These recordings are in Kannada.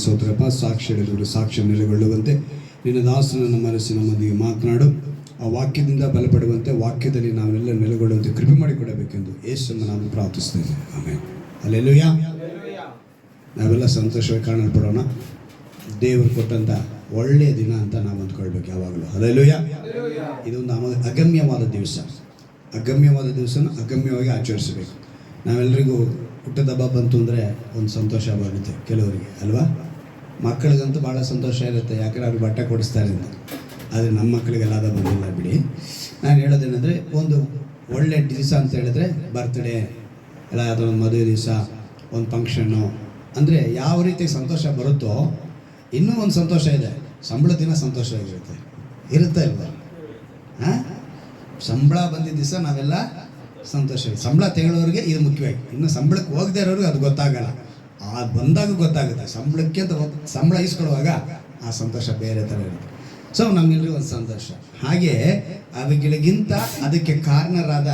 ಸ್ತೋತ್ರಪ್ಪ. ಸಾಕ್ಷಿಗಳು ಸಾಕ್ಷ್ಯ ನೆಲೆಗೊಳ್ಳುವಂತೆ ನಿನ್ನ ದಾಸನ ಮನಸ್ಸಿನ ಮಧ್ಯೆ ಮಾತನಾಡು. ಆ ವಾಕ್ಯದಿಂದ ಬಲಪಡುವಂತೆ, ವಾಕ್ಯದಲ್ಲಿ ನಾವೆಲ್ಲ ನೆಲೆಗೊಳ್ಳುವಂತೆ ಕೃಪೆ ಮಾಡಿಕೊಡಬೇಕೆಂದು ಯೇಸುವನ್ನು ನಾನು ಪ್ರಾರ್ಥಿಸ್ತೇನೆ. ಆಮೇಲೆ ಹಲ್ಲೆಲೂಯಾ. ನಾವೆಲ್ಲ ಸಂತೋಷವಾಗಿ ಕಾಣಲ್ಪಡೋಣ. ದೇವರು ಕೊಟ್ಟಂಥ ಒಳ್ಳೆಯ ದಿನ ಅಂತ ನಾವು ಅಂದ್ಕೊಳ್ಬೇಕು ಯಾವಾಗಲೂ. ಹಲ್ಲೆಲೂಯಾ. ಇದೊಂದು ಅಗಮ್ಯವಾದ ದಿವಸ. ಅಗಮ್ಯವಾದ ದಿವಸನ ಅಗಮ್ಯವಾಗಿ ಆಚರಿಸಬೇಕು. ನಾವೆಲ್ಲರಿಗೂ ಹುಟ್ಟದ ಹಬ್ಬ ಬಂತು ಅಂದರೆ ಒಂದು ಸಂತೋಷವಾಗುತ್ತೆ ಕೆಲವರಿಗೆ, ಅಲ್ವಾ? ಮಕ್ಕಳಿಗಂತೂ ಭಾಳ ಸಂತೋಷ ಇರುತ್ತೆ, ಯಾಕಂದರೆ ಅವ್ರಿಗೆ ಬಟ್ಟೆ ಕೊಡಿಸ್ತಾರೆ ಅಂತ. ಆದರೆ ನಮ್ಮ ಮಕ್ಕಳಿಗೆಲ್ಲ ಅದು ಬಂದಿಲ್ಲ ಬಿಡಿ. ನಾನು ಹೇಳೋದೇನೆಂದರೆ, ಒಂದು ಒಳ್ಳೆ ದಿವಸ ಅಂತ ಹೇಳಿದ್ರೆ ಬರ್ತ್ಡೇ ಎಲ್ಲ, ಅದೊಂದು ಮದುವೆ ದಿವಸ, ಒಂದು ಫಂಕ್ಷನ್ನು ಅಂದರೆ ಯಾವ ರೀತಿ ಸಂತೋಷ ಬರುತ್ತೋ, ಇನ್ನೂ ಒಂದು ಸಂತೋಷ ಇದೆ, ಸಂಬಳ ದಿನ ಸಂತೋಷವಾಗಿರುತ್ತೆ. ಇರುತ್ತೆ ಅಲ್ವಾ? ಹಾಂ, ಸಂಬಳ ಬಂದಿದ್ದ ದಿವಸ ನಾವೆಲ್ಲ ಸಂತೋಷ. ಸಂಬಳ ತೆಗೊಳ್ಳೋರಿಗೆ ಇದು ಮುಖ್ಯವಾಗಿ. ಇನ್ನು ಸಂಬಳಕ್ಕೆ ಹೋಗದೇ ಇರೋರಿಗೆ ಅದು ಗೊತ್ತಾಗಲ್ಲ, ಆ ಬಂದಾಗ ಗೊತ್ತಾಗುತ್ತೆ. ಸಂಬಳಕ್ಕೆ ಅಂತ ಸಂಬಳ ಇಸ್ಕೊಳ್ಳುವಾಗ ಆ ಸಂತೋಷ ಬೇರೆ ಥರ ಇರುತ್ತೆ. ಸೊ ನಮ್ಮೆಲ್ಲರಿಗೂ ಒಂದು ಸಂತೋಷ. ಹಾಗೆ ಅವುಗಳಿಗಿಂತ ಅದಕ್ಕೆ ಕಾರಣರಾದ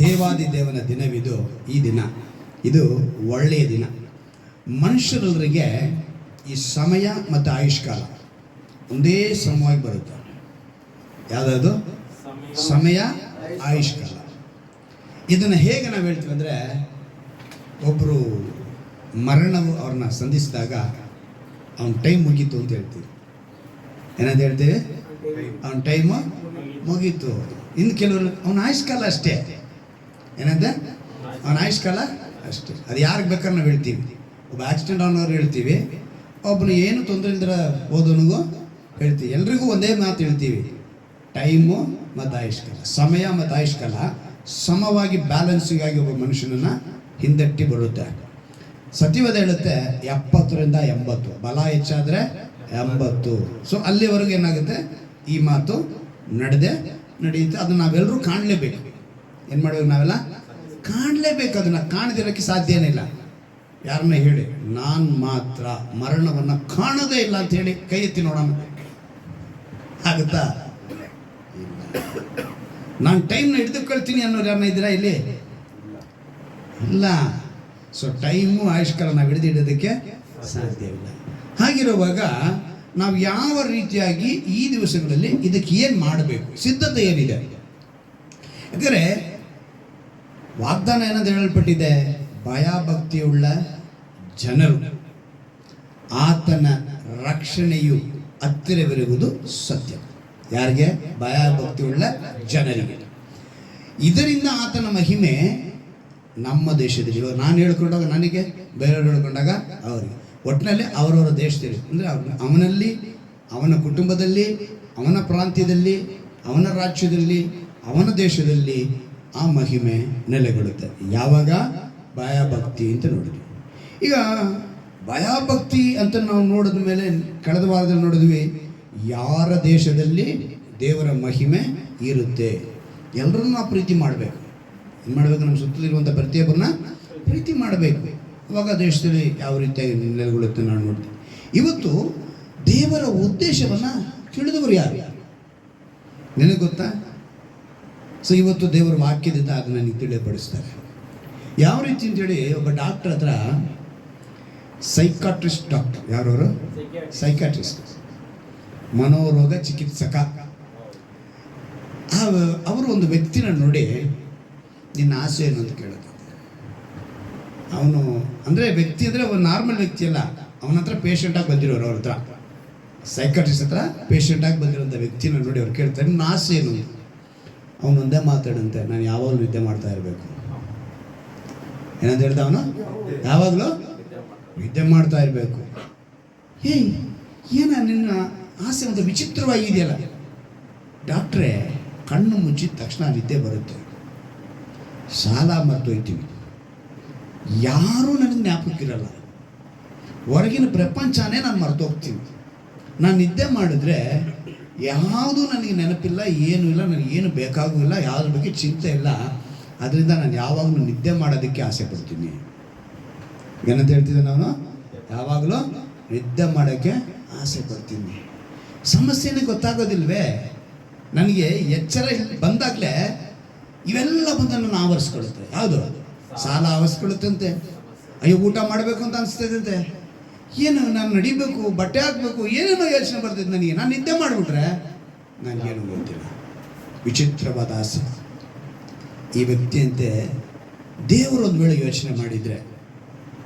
ದೇವಾದಿ ದೇವನ ದಿನವಿದು. ಈ ದಿನ ಇದು ಒಳ್ಳೆಯ ದಿನ. ಮನುಷ್ಯರವರಿಗೆ ಈ ಸಮಯ ಮತ್ತು ಆಯುಷ್ಕಾಲ ಒಂದೇ ಸಮವಾಗಿ ಬರುತ್ತೆ. ಯಾವುದಾದ್ರು ಸಮಯ, ಆಯುಷ್ಕಾಲ. ಇದನ್ನು ಹೇಗೆ ನಾವು ಹೇಳ್ತೀವಿ ಅಂದರೆ, ಒಬ್ಬರು ಮರಣವು ಅವ್ರನ್ನ ಸಂಧಿಸಿದಾಗ ಅವನ ಟೈಮ್ ಮುಗೀತು ಅಂತ ಹೇಳ್ತೀವಿ. ಏನಂತ ಹೇಳ್ತೀವಿ? ಅವನ ಟೈಮು ಮುಗೀತು. ಇನ್ನು ಕೆಲವರು ಅವನ ಆಯುಷ್ಕಾಲ ಅಷ್ಟೇ. ಏನಂತ? ಅವನ ಆಯುಷ್ಕಾಲ ಅಷ್ಟೇ. ಅದು ಯಾರಿಗೆ ಬೇಕಾದ್ರೆ ನಾವು ಹೇಳ್ತೀವಿ. ಒಬ್ಬ ಆಕ್ಸಿಡೆಂಟ್ ಅನ್ನೋರು ಹೇಳ್ತೀವಿ, ಒಬ್ಬನು ಏನು ತೊಂದರೆ ಇಲ್ದಿರ ಓದೋನಿಗೂ ಹೇಳ್ತೀವಿ. ಎಲ್ರಿಗೂ ಒಂದೇ ಮಾತು ಹೇಳ್ತೀವಿ, ಟೈಮು ಮತ್ತು ಆಯುಷ್ಕಾಲ. ಸಮಯ ಮತ್ತು ಆಯುಷ್ಕಾಲ ಸಮವಾಗಿ ಬ್ಯಾಲೆನ್ಸಿಗಾಗಿ ಒಬ್ಬ ಮನುಷ್ಯನನ್ನು ಹಿಂದಟ್ಟಿ ಬರುತ್ತೆ. ಸತ್ಯವೇದ ಹೇಳುತ್ತೆ 70ರಿಂದ 80, ಬಲ ಹೆಚ್ಚಾದರೆ 80. ಸೊ ಅಲ್ಲಿವರೆಗೂ ಏನಾಗುತ್ತೆ, ಈ ಮಾತು ನಡೆಯುತ್ತೆ. ಅದನ್ನು ನಾವೆಲ್ಲರೂ ಕಾಣಲೇಬೇಕು. ಏನು ಮಾಡಬೇಕು? ನಾವೆಲ್ಲ ಕಾಣಲೇಬೇಕು. ಅದನ್ನು ಕಾಣದಿರೋಕ್ಕೆ ಸಾಧ್ಯನೇ ಇಲ್ಲ. ಯಾರನ್ನ ಹೇಳಿ, ನಾನು ಮಾತ್ರ ಮರಣವನ್ನು ಕಾಣೋದೇ ಇಲ್ಲ ಅಂತ ಹೇಳಿ ಕೈ ಎತ್ತಿ ನೋಡೋಣ, ಆಗುತ್ತಾ? ನಾನು ಟೈಮ್ನ ಹಿಡಿದುಕೊಳ್ತೀನಿ ಅನ್ನೋರು ಯಾರನ್ನ ಇದ್ದೀರಾ ಇಲ್ಲಿ? ಇಲ್ಲ. ಸೊ ಟೈಮು, ಆಯುಷ್ಕಾಲ ನಾವು ಹಿಡಿದಿಡೋದಕ್ಕೆ ಸಾಧ್ಯವಿಲ್ಲ. ಹಾಗಿರುವಾಗ ನಾವು ಯಾವ ರೀತಿಯಾಗಿ ಈ ದಿವಸಗಳಲ್ಲಿ ಇದಕ್ಕೆ ಏನು ಮಾಡಬೇಕು, ಸಿದ್ಧತೆ ಏನಿದೆ? ಯಾಕಂದರೆ ವಾಗ್ದಾನ ಏನಂತ ಹೇಳಲ್ಪಟ್ಟಿದೆ, ಭಯಭಕ್ತಿಯುಳ್ಳ ಜನರು ಆತನ ರಕ್ಷಣೆಯು ಹತ್ತಿರವಿರುವುದು ಸತ್ಯ. ಯಾರಿಗೆ? ಭಯಭಕ್ತಿಯುಳ್ಳ ಜನರಿಗೆ. ಇದರಿಂದ ಆತನ ಮಹಿಮೆ ನಮ್ಮ ದೇಶದಲ್ಲಿ. ಇವಾಗ ನಾನು ಹೇಳ್ಕೊಂಡಾಗ ನನಗೆ, ಬೇರೆಯವರು ಹೇಳ್ಕೊಂಡಾಗ ಅವರಿಗೆ, ಒಟ್ಟಿನಲ್ಲಿ ಅವರವರ ದೇಶದಲ್ಲಿ, ಅಂದರೆ ಅವನಲ್ಲಿ, ಅವನ ಕುಟುಂಬದಲ್ಲಿ, ಅವನ ಪ್ರಾಂತ್ಯದಲ್ಲಿ, ಅವನ ರಾಜ್ಯದಲ್ಲಿ, ಅವನ ದೇಶದಲ್ಲಿ ಆ ಮಹಿಮೆ ನೆಲೆಗೊಳ್ಳುತ್ತೆ. ಯಾವಾಗ? ಭಯಭಕ್ತಿ ಅಂತ ನೋಡಿದ್ವಿ. ಈಗ ಭಯಭಕ್ತಿ ಅಂತ ನಾವು ನೋಡಿದ ಮೇಲೆ, ಕಳೆದ ವಾರದಲ್ಲಿ ನೋಡಿದ್ವಿ, ಯಾರ ದೇಶದಲ್ಲಿ ದೇವರ ಮಹಿಮೆ ಇರುತ್ತೆ, ಎಲ್ಲರನ್ನೂ ನಾವು ಪ್ರೀತಿ ಮಾಡಬೇಕು. ಏನು ಮಾಡಬೇಕು? ನಮ್ಮ ಸುತ್ತಲಿರುವಂಥ ಪ್ರತಿಯೊಬ್ಬರನ್ನ ಪ್ರೀತಿ ಮಾಡಬೇಕು. ಅವಾಗ ದೇಶದಲ್ಲಿ ಯಾವ ರೀತಿಯಾಗಿ ನೆಲೆಗೊಳ್ಳುತ್ತೆ ನಾವು ನೋಡ್ತೀವಿ. ಇವತ್ತು ದೇವರ ಉದ್ದೇಶವನ್ನು ತಿಳಿದವರು ಯಾರು ನಿನಗೆ ಗೊತ್ತಾ? ಸೊ ಇವತ್ತು ದೇವರ ವಾಕ್ಯದಿಂದ ಅದನ್ನು ನನಗೆ ತಿಳಿಯಪಡಿಸ್ತಾರೆ. ಯಾವ ರೀತಿ ಅಂತೇಳಿ, ಒಬ್ಬ ಡಾಕ್ಟರ್ ಹತ್ರ, ಸೈಕಾಟ್ರಿಸ್ಟ್ ಡಾಕ್ಟರ್, ಯಾರವರು? ಸೈಕಾಟ್ರಿಸ್ಟ್, ಮನೋರೋಗ ಚಿಕಿತ್ಸಕ. ಅವರು ಒಂದು ವ್ಯಕ್ತಿನ ನೋಡಿ, ನಿನ್ನ ಆಸೆ ಏನು ಅಂತ ಕೇಳುತ್ತೆ. ಅವನು ಅಂದರೆ ವ್ಯಕ್ತಿ ಅಂದರೆ ಒಂದು ನಾರ್ಮಲ್ ವ್ಯಕ್ತಿ ಅಲ್ಲ, ಅವನ ಹತ್ರ ಪೇಷಂಟಾಗಿ ಬಂದಿರೋರು. ಅವ್ರ ಹತ್ರ, ಸೈಕಾಟ್ರಿಸ್ಟ್ ಹತ್ರ ಪೇಷಂಟಾಗಿ ಬಂದಿರೋಂಥ ವ್ಯಕ್ತಿನ ನೋಡಿ ಅವ್ರು ಕೇಳ್ತಾರೆ, ನಿನ್ನ ಆಸೆ ಏನು? ಅವನು ಒಂದೇ ಮಾತಾಡಂತೆ, ನಾನು ಯಾವಾಗಲೂ ನಿದ್ದೆ ಮಾಡ್ತಾ ಇರಬೇಕು. ಏನಂತ ಹೇಳ್ತಾ ಅವನು? ಯಾವಾಗಲೂ ನಿದ್ದೆ ಮಾಡ್ತಾ ಇರಬೇಕು. ಏನ ನಿನ್ನ ಆಸೆ ಒಂದು ವಿಚಿತ್ರವಾಗಿದೆಯಲ್ಲ. ಡಾಕ್ಟ್ರೇ, ಕಣ್ಣು ಮುಚ್ಚಿದ ತಕ್ಷಣ ನಿದ್ದೆ ಬರುತ್ತೆ, ಸಾಲ ಮರ್ತೋಯ್ತೀವಿ, ಯಾರೂ ನನಗೆ ಜ್ಞಾಪಕ್ಕಿರಲ್ಲ, ಹೊರಗಿನ ಪ್ರಪಂಚನೇ ನಾನು ಮರ್ತೋಗ್ತೀನಿ. ನಾನು ನಿದ್ದೆ ಮಾಡಿದ್ರೆ ಯಾವುದೂ ನನಗೆ ನೆನಪಿಲ್ಲ, ಏನೂ ಇಲ್ಲ, ನನಗೇನು ಬೇಕಾಗಿಲ್ಲ, ಯಾವುದ್ರ ಬಗ್ಗೆ ಚಿಂತೆ ಇಲ್ಲ. ಅದರಿಂದ ನಾನು ಯಾವಾಗಲೂ ನಿದ್ದೆ ಮಾಡೋದಕ್ಕೆ ಆಸೆ ಪಡ್ತೀನಿ. ಏನಂತ ಹೇಳ್ತಿದ್ದೆ ನಾನು? ಯಾವಾಗಲೂ ನಿದ್ದೆ ಮಾಡೋಕ್ಕೆ ಆಸೆ ಪಡ್ತೀನಿ. ಸಮಸ್ಯೆನೇ ಗೊತ್ತಾಗೋದಿಲ್ವೇ? ನನಗೆ ಎಚ್ಚರ ಬಂದಾಗಲೇ ಇವೆಲ್ಲ ಬಂದು ನನ್ನ ಆವರಿಸ್ಕೊಳ್ಳುತ್ತೆ. ಯಾವುದು? ಸಾಲ ಆವರಿಸ್ಕೊಳ್ಳುತ್ತಂತೆ, ಅಯ್ಯೋ ಊಟ ಮಾಡಬೇಕು ಅಂತ ಅನಿಸ್ತದಂತೆ, ಏನು ನಾನು ನಡಿಬೇಕು, ಬಟ್ಟೆ ಹಾಕಬೇಕು, ಏನೇನೋ ಯೋಚನೆ ಬರ್ತಿತ್ತು ನನಗೆ. ನಾನು ನಿದ್ದೆ ಮಾಡಿಬಿಟ್ರೆ ನನಗೇನು ಗೊತ್ತಿಲ್ಲ. ವಿಚಿತ್ರವಾದ ಆಸೆ. ಈ ವ್ಯಕ್ತಿಯಂತೆ ದೇವರು ಒಂದು ವೇಳೆ ಯೋಚನೆ ಮಾಡಿದರೆ,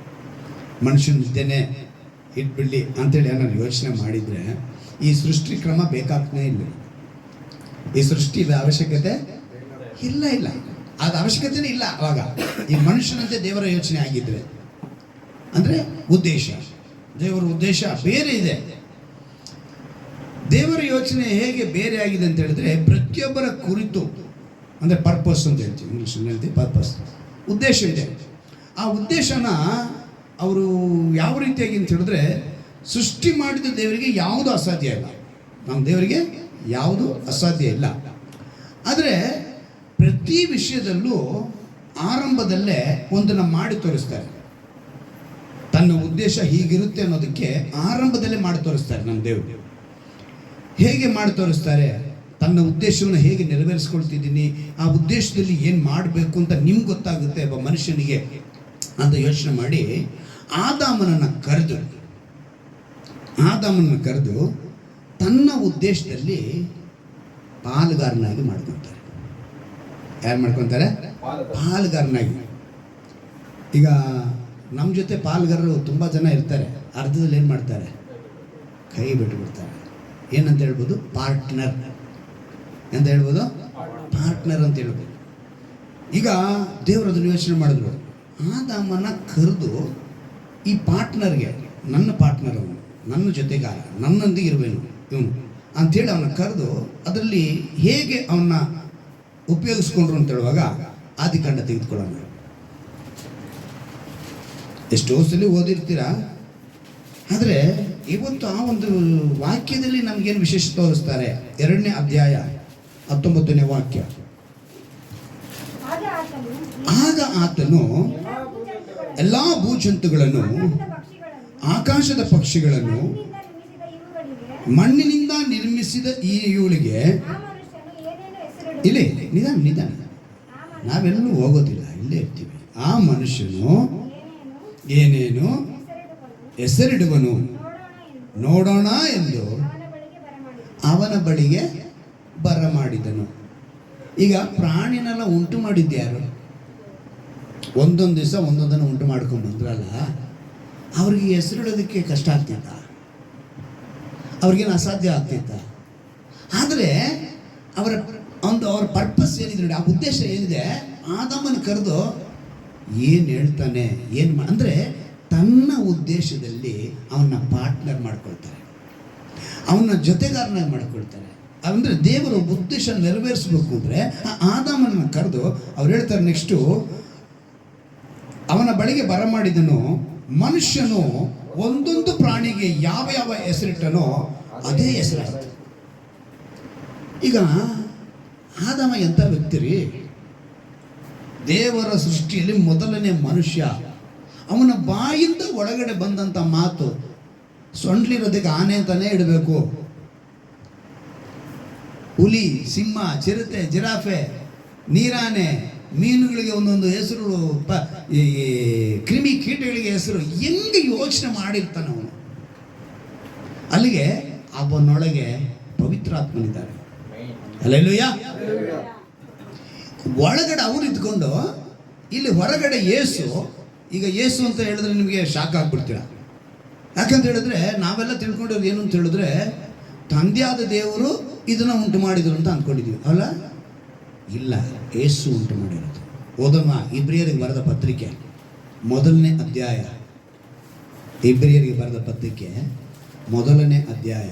ಮನುಷ್ಯನ ನಿದ್ದೆನೇ ಇಟ್ಬಿಡಲಿ ಅಂತೇಳಿ ಏನಾದ್ರು ಯೋಚನೆ ಮಾಡಿದರೆ ಈ ಸೃಷ್ಟಿ ಕ್ರಮ ಬೇಕಾಗ್ತಾನೆ ಇಲ್ಲ. ಈ ಸೃಷ್ಟಿ ಅವಶ್ಯಕತೆ ಇಲ್ಲ. ಅದು ಅವಶ್ಯಕತೆನೇ ಇಲ್ಲ. ಅವಾಗ ಈ ಮನುಷ್ಯನಂತೆ ದೇವರ ಯೋಚನೆ ಆಗಿದ್ರೆ ಅಂದರೆ ಉದ್ದೇಶ, ದೇವರ ಉದ್ದೇಶ ಬೇರೆ ಇದೆ. ದೇವರ ಯೋಚನೆ ಹೇಗೆ ಬೇರೆ ಆಗಿದೆ ಅಂತ ಹೇಳಿದ್ರೆ, ಪ್ರತಿಯೊಬ್ಬರ ಕುರಿತು ಅಂದರೆ ಪರ್ಪಸ್ ಅಂತ ಹೇಳ್ತೀವಿ, ಇಂಗ್ಲೀಷಲ್ಲಿ ಹೇಳ್ತೀವಿ ಪರ್ಪಸ್, ಉದ್ದೇಶ ಇದೆ. ಆ ಉದ್ದೇಶನ ಅವರು ಯಾವ ರೀತಿಯಾಗಿ ಅಂತ ಹೇಳಿದ್ರೆ, ಸೃಷ್ಟಿ ಮಾಡಿದ ದೇವರಿಗೆ ಯಾವುದು ಅಸಾಧ್ಯ ಇಲ್ಲ. ನಮ್ಮ ದೇವರಿಗೆ ಯಾವುದು ಅಸಾಧ್ಯ ಇಲ್ಲ. ಆದರೆ ಪ್ರತಿ ವಿಷಯದಲ್ಲೂ ಆರಂಭದಲ್ಲೇ ಒಂದನ್ನು ಮಾಡಿ ತೋರಿಸ್ತಾರೆ. ತನ್ನ ಉದ್ದೇಶ ಹೀಗಿರುತ್ತೆ ಅನ್ನೋದಕ್ಕೆ ಆರಂಭದಲ್ಲೇ ಮಾಡಿ ತೋರಿಸ್ತಾರೆ. ನಮ್ಮ ದೇವರು ಹೇಗೆ ಮಾಡಿ ತೋರಿಸ್ತಾರೆ? ತನ್ನ ಉದ್ದೇಶವನ್ನು ಹೇಗೆ ನೆರವೇರಿಸ್ಕೊಳ್ತಿದ್ದೀನಿ, ಆ ಉದ್ದೇಶದಲ್ಲಿ ಏನು ಮಾಡಬೇಕು ಅಂತ ನಿಮ್ಗೆ ಗೊತ್ತಾಗುತ್ತೆ ಒಬ್ಬ ಮನುಷ್ಯನಿಗೆ ಅಂತ ಯೋಚನೆ ಮಾಡಿ ಆದಾಮನನ್ನು ಕರೆದು ತನ್ನ ಉದ್ದೇಶದಲ್ಲಿ ಪಾಲುಗಾರನಾಗಿ ಮಾಡ್ಕೊತಾರೆ. ಯಾರು ಮಾಡ್ಕೊತಾರೆ? ಪಾಲುಗಾರನಾಗಿ. ಈಗ ನಮ್ಮ ಜೊತೆ ಪಾಲುಗಾರರು ತುಂಬ ಜನ ಇರ್ತಾರೆ. ಅರ್ಧದಲ್ಲಿ ಏನು ಮಾಡ್ತಾರೆ? ಕೈ ಬಿಟ್ಟುಬಿಡ್ತಾರೆ. ಏನಂತ ಹೇಳ್ಬೋದು? ಪಾರ್ಟ್ನರ್ ಅಂತ ಹೇಳ್ಬೋದು. ಪಾರ್ಟ್ನರ್ ಅಂತ ಹೇಳ್ಬೋದು. ಈಗ ದೇವರು ಅದನ್ನು ಯೋಚನೆ ಮಾಡಿದ್ರು. ಆದಾಮನ ಕರೆದು ಈ ಪಾರ್ಟ್ನರ್ಗೆ, ನನ್ನ ಪಾರ್ಟ್ನರ್ ಅವನು, ನನ್ನ ಜೊತೆಗಾರ, ನನ್ನೊಂದಿಗೆ ಇರಬೇಕು ಇವನು ಅಂಥೇಳಿ ಅವನ್ನ ಕರೆದು ಅದರಲ್ಲಿ ಹೇಗೆ ಅವನ್ನ ಉಪಯೋಗಿಸ್ಕೊಂಡ್ರು ಅಂತ ಹೇಳುವಾಗ ಆದಿಕಾಂಡ ತೆಗೆದುಕೊಳ್ಳೋಣ. ಎಷ್ಟೋ ಸಲ ಓದಿರ್ತೀರ, ಆದರೆ ಇವತ್ತು ಆ ಒಂದು ವಾಕ್ಯದಲ್ಲಿ ನಮಗೇನು ವಿಶೇಷ ತೋರಿಸ್ತಾರೆ? 2ನೇ ಅಧ್ಯಾಯ 19ನೇ ವಾಕ್ಯ. ಆಗ ಆತನು ಎಲ್ಲ ಭೂಜಂತುಗಳನ್ನು, ಆಕಾಶದ ಪಕ್ಷಿಗಳನ್ನು, ಮಣ್ಣಿನಿಂದ ನಿರ್ಮಿಸಿದ ಈ ಇವಳಿಗೆ, ಇಲ್ಲೇ ನಿಧಾನ, ನಾವೆಲ್ಲೂ ಹೋಗೋದಿಲ್ಲ, ಇಲ್ಲೇ ಇರ್ತೀವಿ. ಆ ಮನುಷ್ಯನು ಏನೇನು ಹೆಸರಿಡುವನು ನೋಡೋಣ ಎಂದು ಅವನ ಬಳಿಗೆ ಬರಮಾಡಿದನು. ಈಗ ಪ್ರಾಣಿನೆಲ್ಲ ಉಂಟು ಮಾಡಿದ್ಯಾರು? ಒಂದೊಂದು ದಿವಸ ಒಂದೊಂದನ್ನು ಉಂಟು ಮಾಡ್ಕೊಂಡು ಬಂದ್ರಲ್ಲ, ಅವ್ರಿಗೆ ಹೆಸರಿಡೋದಕ್ಕೆ ಕಷ್ಟ ಆಗ್ತಿತ್ತ? ಅವ್ರಿಗೇನು ಅಸಾಧ್ಯ ಆಗ್ತಿತ್ತ? ಆದರೆ ಅವ್ರ ಪರ್ಪಸ್ ಏನಿದೆ ನೋಡಿ, ಆ ಉದ್ದೇಶ ಏನಿದೆ, ಆದಾಮನ ಕರೆದು ಏನು ಹೇಳ್ತಾನೆ, ಅಂದರೆ ತನ್ನ ಉದ್ದೇಶದಲ್ಲಿ ಅವನ್ನ ಪಾರ್ಟ್ನರ್ ಮಾಡ್ಕೊಳ್ತಾರೆ, ಅವನ್ನ ಜೊತೆಗಾರನಾಗಿ ಮಾಡ್ಕೊಳ್ತಾರೆ. ಅಂದರೆ ದೇವರು ಉದ್ದೇಶ ನೆರವೇರಿಸಬೇಕು ಅಂದರೆ ಆದಾಮನ ಕರೆದು ಅವ್ರು ಹೇಳ್ತಾರೆ ನೆಕ್ಸ್ಟು, ಅವನ ಬಳಿಗೆ ಬರಮಾಡಿದನು. ಮನುಷ್ಯನು ಒಂದೊಂದು ಪ್ರಾಣಿಗೆ ಯಾವ ಯಾವ ಹೆಸರಿಟ್ಟನೋ ಅದೇ ಹೆಸರಾಯಿತು. ಈಗ ಆದಾಮ ಎಂಥ ವ್ಯಕ್ತಿ ರೀ? ದೇವರ ಸೃಷ್ಟಿಯಲ್ಲಿ ಮೊದಲನೇ ಮನುಷ್ಯ. ಅವನ ಬಾಯಿಂದ ಒಳಗಡೆ ಬಂದಂಥ ಮಾತು, ಸೊಂಡ್ಲಿರೋದಕ್ಕೆ ಆನೆ ಅಂತಾನೆ ಇಡಬೇಕು, ಹುಲಿ, ಸಿಂಹ, ಚಿರತೆ, ಜಿರಾಫೆ, ನೀರಾನೆ, ಮೀನುಗಳಿಗೆ ಒಂದೊಂದು ಹೆಸರು, ಈ ಕ್ರಿಮಿ ಕೀಟಗಳಿಗೆ ಹೆಸರು, ಹೆಂಗೆ ಯೋಚನೆ ಮಾಡಿರ್ತಾನೆ ಅವನು. ಅಲ್ಲಿಗೆ ಅವನೊಳಗೆ ಪವಿತ್ರಾತ್ಮನಿದ್ದಾರೆ. ಹಲ್ಲೆಲೂಯ. ಒಳಗಡೆ ಅವರು ಇದ್ಕೊಂಡು, ಇಲ್ಲಿ ಹೊರಗಡೆ ಯೇಸು. ಈಗ ಯೇಸು ಅಂತ ಹೇಳಿದ್ರೆ ನಿಮಗೆ ಶಾಕ್ ಆಗ್ಬಿಡ್ತೀರ. ಯಾಕಂತ ಹೇಳಿದ್ರೆ ನಾವೆಲ್ಲ ತಿಳ್ಕೊಂಡಿರೋದು ಏನು ಅಂತ ಹೇಳಿದ್ರೆ, ತಂದೆಯಾದ ದೇವರು ಇದನ್ನು ಉಂಟು ಮಾಡಿದ್ರು ಅಂತ ಅಂದ್ಕೊಂಡಿದ್ದೀವಿ, ಅಲ್ಲ? ಇಲ್ಲ, ಯೇಸು ಉಂಟು ಮಾಡಿರೋದು. ಓದೋಣ ಇಬ್ರಿಯರಿಗೆ ಬರೆದ ಪತ್ರಿಕೆ 1ನೇ ಅಧ್ಯಾಯ. ಇಬ್ರಿಯರಿಗೆ ಬರೆದ ಪತ್ರಿಕೆ 1ನೇ ಅಧ್ಯಾಯ.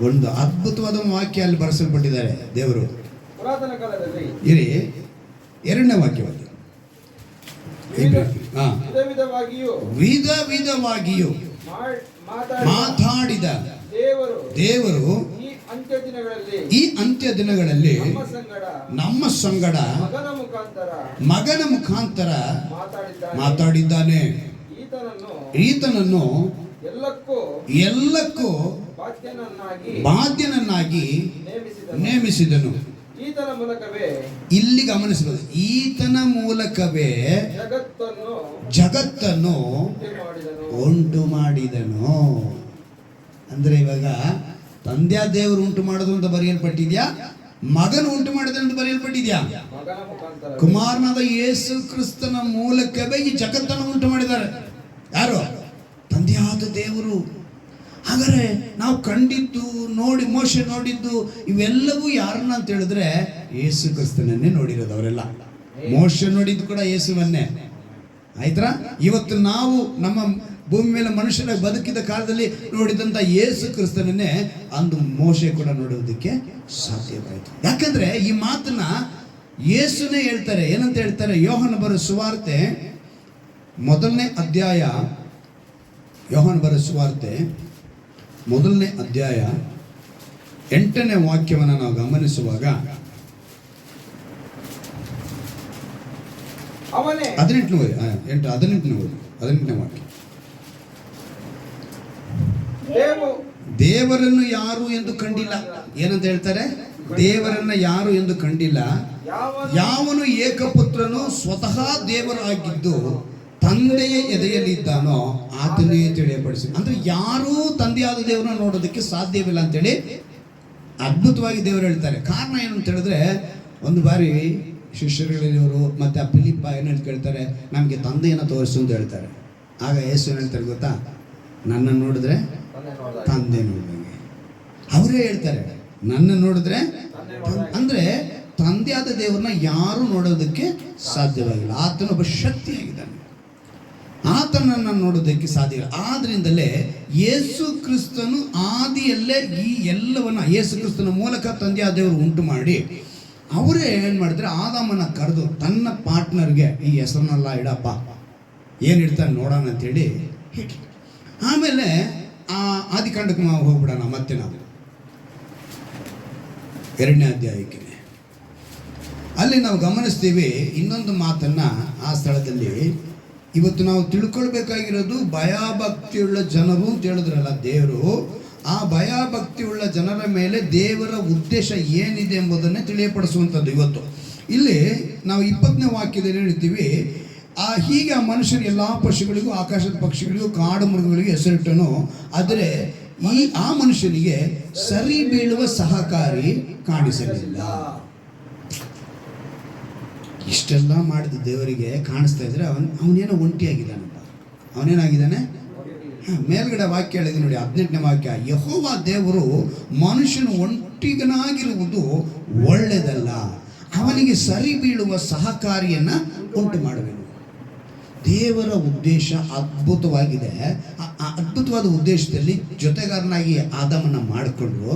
ಒಂದು ಅದ್ಭುತವಾದ ವಾಕ್ಯ ಅಲ್ಲಿ ಬರೆಸಲ್ಪಟ್ಟಿದ್ದಾರೆ ದೇವರು. ಇರಿ 2ನೇ ವಾಕ್ಯವಾಗಿ, ವಿಧ ವಿಧವಾಗಿಯೂ ಮಾತಾಡಿದ ದೇವರು ಈ ಅಂತ್ಯ ದಿನಗಳಲ್ಲಿ ನಮ್ಮ ಸಂಗಡ ಮಗನ ಮುಖಾಂತರ ಮಾತಾಡಿದ್ದಾನೆ. ಈತನನ್ನು ಎಲ್ಲಕ್ಕೂ ಬಾಧ್ಯನನ್ನಾಗಿ ನೇಮಿಸಿದನು. ಈತನ ಮೂಲಕವೇ ಇಲ್ಲಿ ಗಮನಿಸಬಹುದು, ಈತನ ಮೂಲಕವೇ ಜಗತ್ತನ್ನು ಉಂಟು ಮಾಡಿದನು. ಅಂದ್ರೆ ಇವಾಗ ತಂದೆಯ ದೇವರು ಉಂಟು ಮಾಡೋದು ಅಂತ ಬರೆಯಲ್ಪಟ್ಟಿದ್ಯಾ, ಮಗನು ಉಂಟು ಮಾಡಿದ ಅಂತ ಬರೆಯಲ್ಪಟ್ಟಿದ್ಯಾ? ಕುಮಾರನಾದ ಯೇಸು ಕ್ರಿಸ್ತನ ಮೂಲಕವೇ ಈ ಜಗತ್ತನ್ನು ಉಂಟು ಮಾಡಿದ್ದಾರೆ. ಯಾರು? ತಂದೆಯಾದ ದೇವರು. ಹಾಗಾದ್ರೆ ನಾವು ಕಂಡಿದ್ದು ನೋಡಿ, ಮೋಶೆ ನೋಡಿದ್ದು ಇವೆಲ್ಲವೂ ಯಾರನ್ನ ಅಂತ ಹೇಳಿದ್ರೆ ಯೇಸು ಕ್ರಿಸ್ತನನ್ನೇ ನೋಡಿರೋದು ಅವರೆಲ್ಲ. ಮೋಶೆ ನೋಡಿದ್ದು ಕೂಡ ಯೇಸುವನ್ನೇ. ಆಯ್ತಾ? ಇವತ್ತು ನಾವು ನಮ್ಮ ಭೂಮಿ ಮೇಲೆ ಮನುಷ್ಯನ ಬದುಕಿದ ಕಾಲದಲ್ಲಿ ನೋಡಿದಂತ ಯೇಸು ಕ್ರಿಸ್ತನನ್ನೇ ಅಂದು ಮೋಶೆ ಕೂಡ ನೋಡುವುದಕ್ಕೆ ಸಾಧ್ಯವಾಯಿತು. ಯಾಕಂದ್ರೆ ಈ ಮಾತನ್ನ ಯೇಸುನೇ ಹೇಳ್ತಾರೆ. ಏನಂತ ಹೇಳ್ತಾರೆ? ಯೋಹಾನ ಬರೋ ಸುವಾರ್ತೆ ಮೊದಲನೇ ಅಧ್ಯಾಯ, ಯೋಹಾನ ಬರೋ ಸುವಾರ್ತೆ ಮೊದಲನೇ ಅಧ್ಯಾಯ 8ನೇ ವಾಕ್ಯವನ್ನು ನಾವು ಗಮನಿಸುವಾಗ 18ನೇ ವಾಕ್ಯ. ದೇವರನ್ನು ಯಾರು ಎಂದು ಕಂಡಿಲ್ಲ. ಏನಂತ ಹೇಳ್ತಾರೆ? ದೇವರನ್ನ ಯಾರು ಎಂದು ಕಂಡಿಲ್ಲ. ಯಾವನು ಏಕಪುತ್ರನು ಸ್ವತಃ ದೇವರಾಗಿದ್ದು ತಂದೆಯ ಎದೆಯಲ್ಲಿದ್ದಾನೋ ಆತನೇ ತಿಳಿಯಪಡಿಸಿ. ಅಂದ್ರೆ ಯಾರೂ ತಂದೆಯಾದ ದೇವರನ್ನ ನೋಡೋದಕ್ಕೆ ಸಾಧ್ಯವಿಲ್ಲ ಅಂತೇಳಿ ಅದ್ಭುತವಾಗಿ ದೇವರು ಹೇಳ್ತಾರೆ. ಕಾರಣ ಏನು ಅಂತ ಹೇಳಿದ್ರೆ, ಒಂದು ಬಾರಿ ಶಿಷ್ಯರುಗಳಿವರು ಮತ್ತೆ ಆ ಫಿಲಿಪ್ಪ ಏನು ಹೇಳ್ತಾ ಕೇಳ್ತಾರೆ, ನಮಗೆ ತಂದೆಯನ್ನು ತೋರಿಸು ಅಂತ ಹೇಳ್ತಾರೆ. ಆಗ ಯೇಸು ಏನು ಹೇಳ್ತಾರೆ ಗೊತ್ತಾ? ನನ್ನನ್ನು ನೋಡಿದ್ರೆ ತಂದೆ ನೋಡಿದಂಗೆ. ಅವರೇ ಹೇಳ್ತಾರೆ, ನನ್ನ ನೋಡಿದ್ರೆ ಅಂದ್ರೆ ತಂದೆಯಾದ ದೇವರನ್ನ ಯಾರು ನೋಡೋದಕ್ಕೆ ಸಾಧ್ಯವಾಗಿಲ್ಲ. ಆತನೊಬ್ಬ ಶಕ್ತಿಯಾಗಿದ್ದಾನೆ, ಆತನನ್ನು ನೋಡೋದಕ್ಕೆ ಸಾಧ್ಯ ಇಲ್ಲ. ಆದ್ರಿಂದಲೇ ಯೇಸು ಕ್ರಿಸ್ತನು ಆದಿಯಲ್ಲೇ ಈ ಎಲ್ಲವನ್ನ ಯೇಸು ಕ್ರಿಸ್ತನ ಮೂಲಕ ತಂದೆಯಾದ ದೇವರು ಉಂಟು ಮಾಡಿ, ಅವರೇ ಏನು ಮಾಡಿದ್ರೆ ಆದಾಮನ ಕರೆದು ತನ್ನ ಪಾರ್ಟ್ನರ್ಗೆ ಈ ಹೆಸರನ್ನೆಲ್ಲ ಇಡಪ್ಪ, ಏನು ಇಡ್ತಾನೆ ನೋಡೋಣ ಅಂತೇಳಿ ಇಟ್ಟು. ಆಮೇಲೆ ಆ ಆದಿಕಾಂಡಕ್ಕೆ ನಾವು ಹೋಗ್ಬಿಡೋಣ. ಮತ್ತೆ ನಾವು 2ನೇ ಅಧ್ಯಾಯಕ್ಕೆ ಅಲ್ಲಿ ನಾವು ಗಮನಿಸ್ತೀವಿ ಇನ್ನೊಂದು ಮಾತನ್ನ. ಆ ಸ್ಥಳದಲ್ಲಿ ಇವತ್ತು ನಾವು ತಿಳ್ಕೊಳ್ಬೇಕಾಗಿರೋದು, ಭಯಭಕ್ತಿಯುಳ್ಳ ಜನರು ಅಂತ ಹೇಳಿದ್ರಲ್ಲ ದೇವರು, ಆ ಭಯಭಕ್ತಿಯುಳ್ಳ ಜನರ ಮೇಲೆ ದೇವರ ಉದ್ದೇಶ ಏನಿದೆ ಎಂಬುದನ್ನೇ ತಿಳಿಯಪಡಿಸುವಂಥದ್ದು. ಇವತ್ತು ಇಲ್ಲಿ ನಾವು 20ನೇ ವಾಕ್ಯದಲ್ಲಿ ಹೇಳ್ತೀವಿ, ಹೀಗೆ ಆ ಮನುಷ್ಯರು ಎಲ್ಲ ಪಶುಗಳಿಗೂ ಆಕಾಶದ ಪಕ್ಷಿಗಳಿಗೂ ಕಾಡು ಮೃಗಗಳಿಗೂ ಹೆಸರಿಟ್ಟನು. ಆದರೆ ಆ ಮನುಷ್ಯನಿಗೆ ಸರಿ ಬೀಳುವ ಸಹಕಾರಿ ಕಾಣಿಸಲಿಲ್ಲ. ಇಷ್ಟೆಲ್ಲ ಮಾಡಿದ ದೇವರಿಗೆ ಕಾಣಿಸ್ತಾ ಇದ್ರೆ ಅವನೇನೋ ಒಂಟಿಯಾಗಿದ್ದಾನಪ್ಪ. ಅವನೇನಾಗಿದ್ದಾನೆ? ಮೇಲ್ಗಡೆ ವಾಕ್ಯ ಹೇಳಿದೆ ನೋಡಿ, 18ನೇ ವಾಕ್ಯ. ಯೆಹೋವ ದೇವರು ಮನುಷ್ಯನು ಒಂಟಿಗನಾಗಿರುವುದು ಒಳ್ಳೆಯದಲ್ಲ, ಅವನಿಗೆ ಸರಿ ಬೀಳುವ ಸಹಕಾರಿಯನ್ನ ಉಂಟು ಮಾಡುವೆನು. ದೇವರ ಉದ್ದೇಶ ಅದ್ಭುತವಾಗಿದೆ. ಆ ಅದ್ಭುತವಾದ ಉದ್ದೇಶದಲ್ಲಿ ಜೊತೆಗಾರನಾಗಿ ಆದಾಮನ್ನ ಮಾಡಿಕೊಂಡು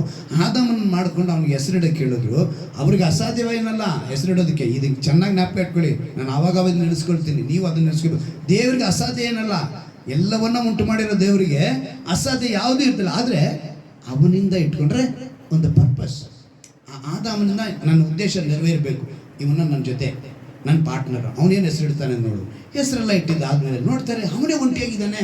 ಅವನಿಗೆ ಹೆಸರಿಡಕ್ಕೆ ಹೇಳಿದ್ರು. ಅವ್ರಿಗೆ ಅಸಾಧ್ಯವೇನಲ್ಲ ಹೆಸರಿಡೋದಕ್ಕೆ. ಇದಕ್ಕೆ ಚೆನ್ನಾಗಿ ಜ್ಞಾಪಕ ಇಟ್ಕೊಳ್ಳಿ, ನಾನು ಆವಾಗ ನೆನೆಸ್ಕೊಳ್ತೀನಿ, ನೀವು ಅದನ್ನ ನೆನೆಸ್ಕೊಳ್ಬೇಕು. ದೇವರಿಗೆ ಅಸಾಧ್ಯ ಏನಲ್ಲ, ಎಲ್ಲವನ್ನ ಉಂಟು ಮಾಡಿರೋ ದೇವರಿಗೆ ಅಸಾಧ್ಯ ಯಾವುದೂ ಇರ್ತಿಲ್ಲ. ಆದರೆ ಅವನಿಂದ ಇಟ್ಕೊಂಡ್ರೆ ಒಂದು ಪರ್ಪಸ್. ಆದಾಮನಿಂದ ನನ್ನ ಉದ್ದೇಶ ನೆರವೇರಬೇಕು, ಇವನ್ನ ನನ್ನ ಜೊತೆ ನನ್ನ ಪಾರ್ಟ್ನರ್, ಅವನೇನು ಹೆಸರಿಡ್ತಾನೆ ನೋಡು. ಹೆಸರೆಲ್ಲ ಇಟ್ಟಿದ್ದಾದ್ಮೇಲೆ ನೋಡ್ತಾರೆ ಅವನೇ ಒಂಟಿಯಾಗಿದ್ದಾನೆ.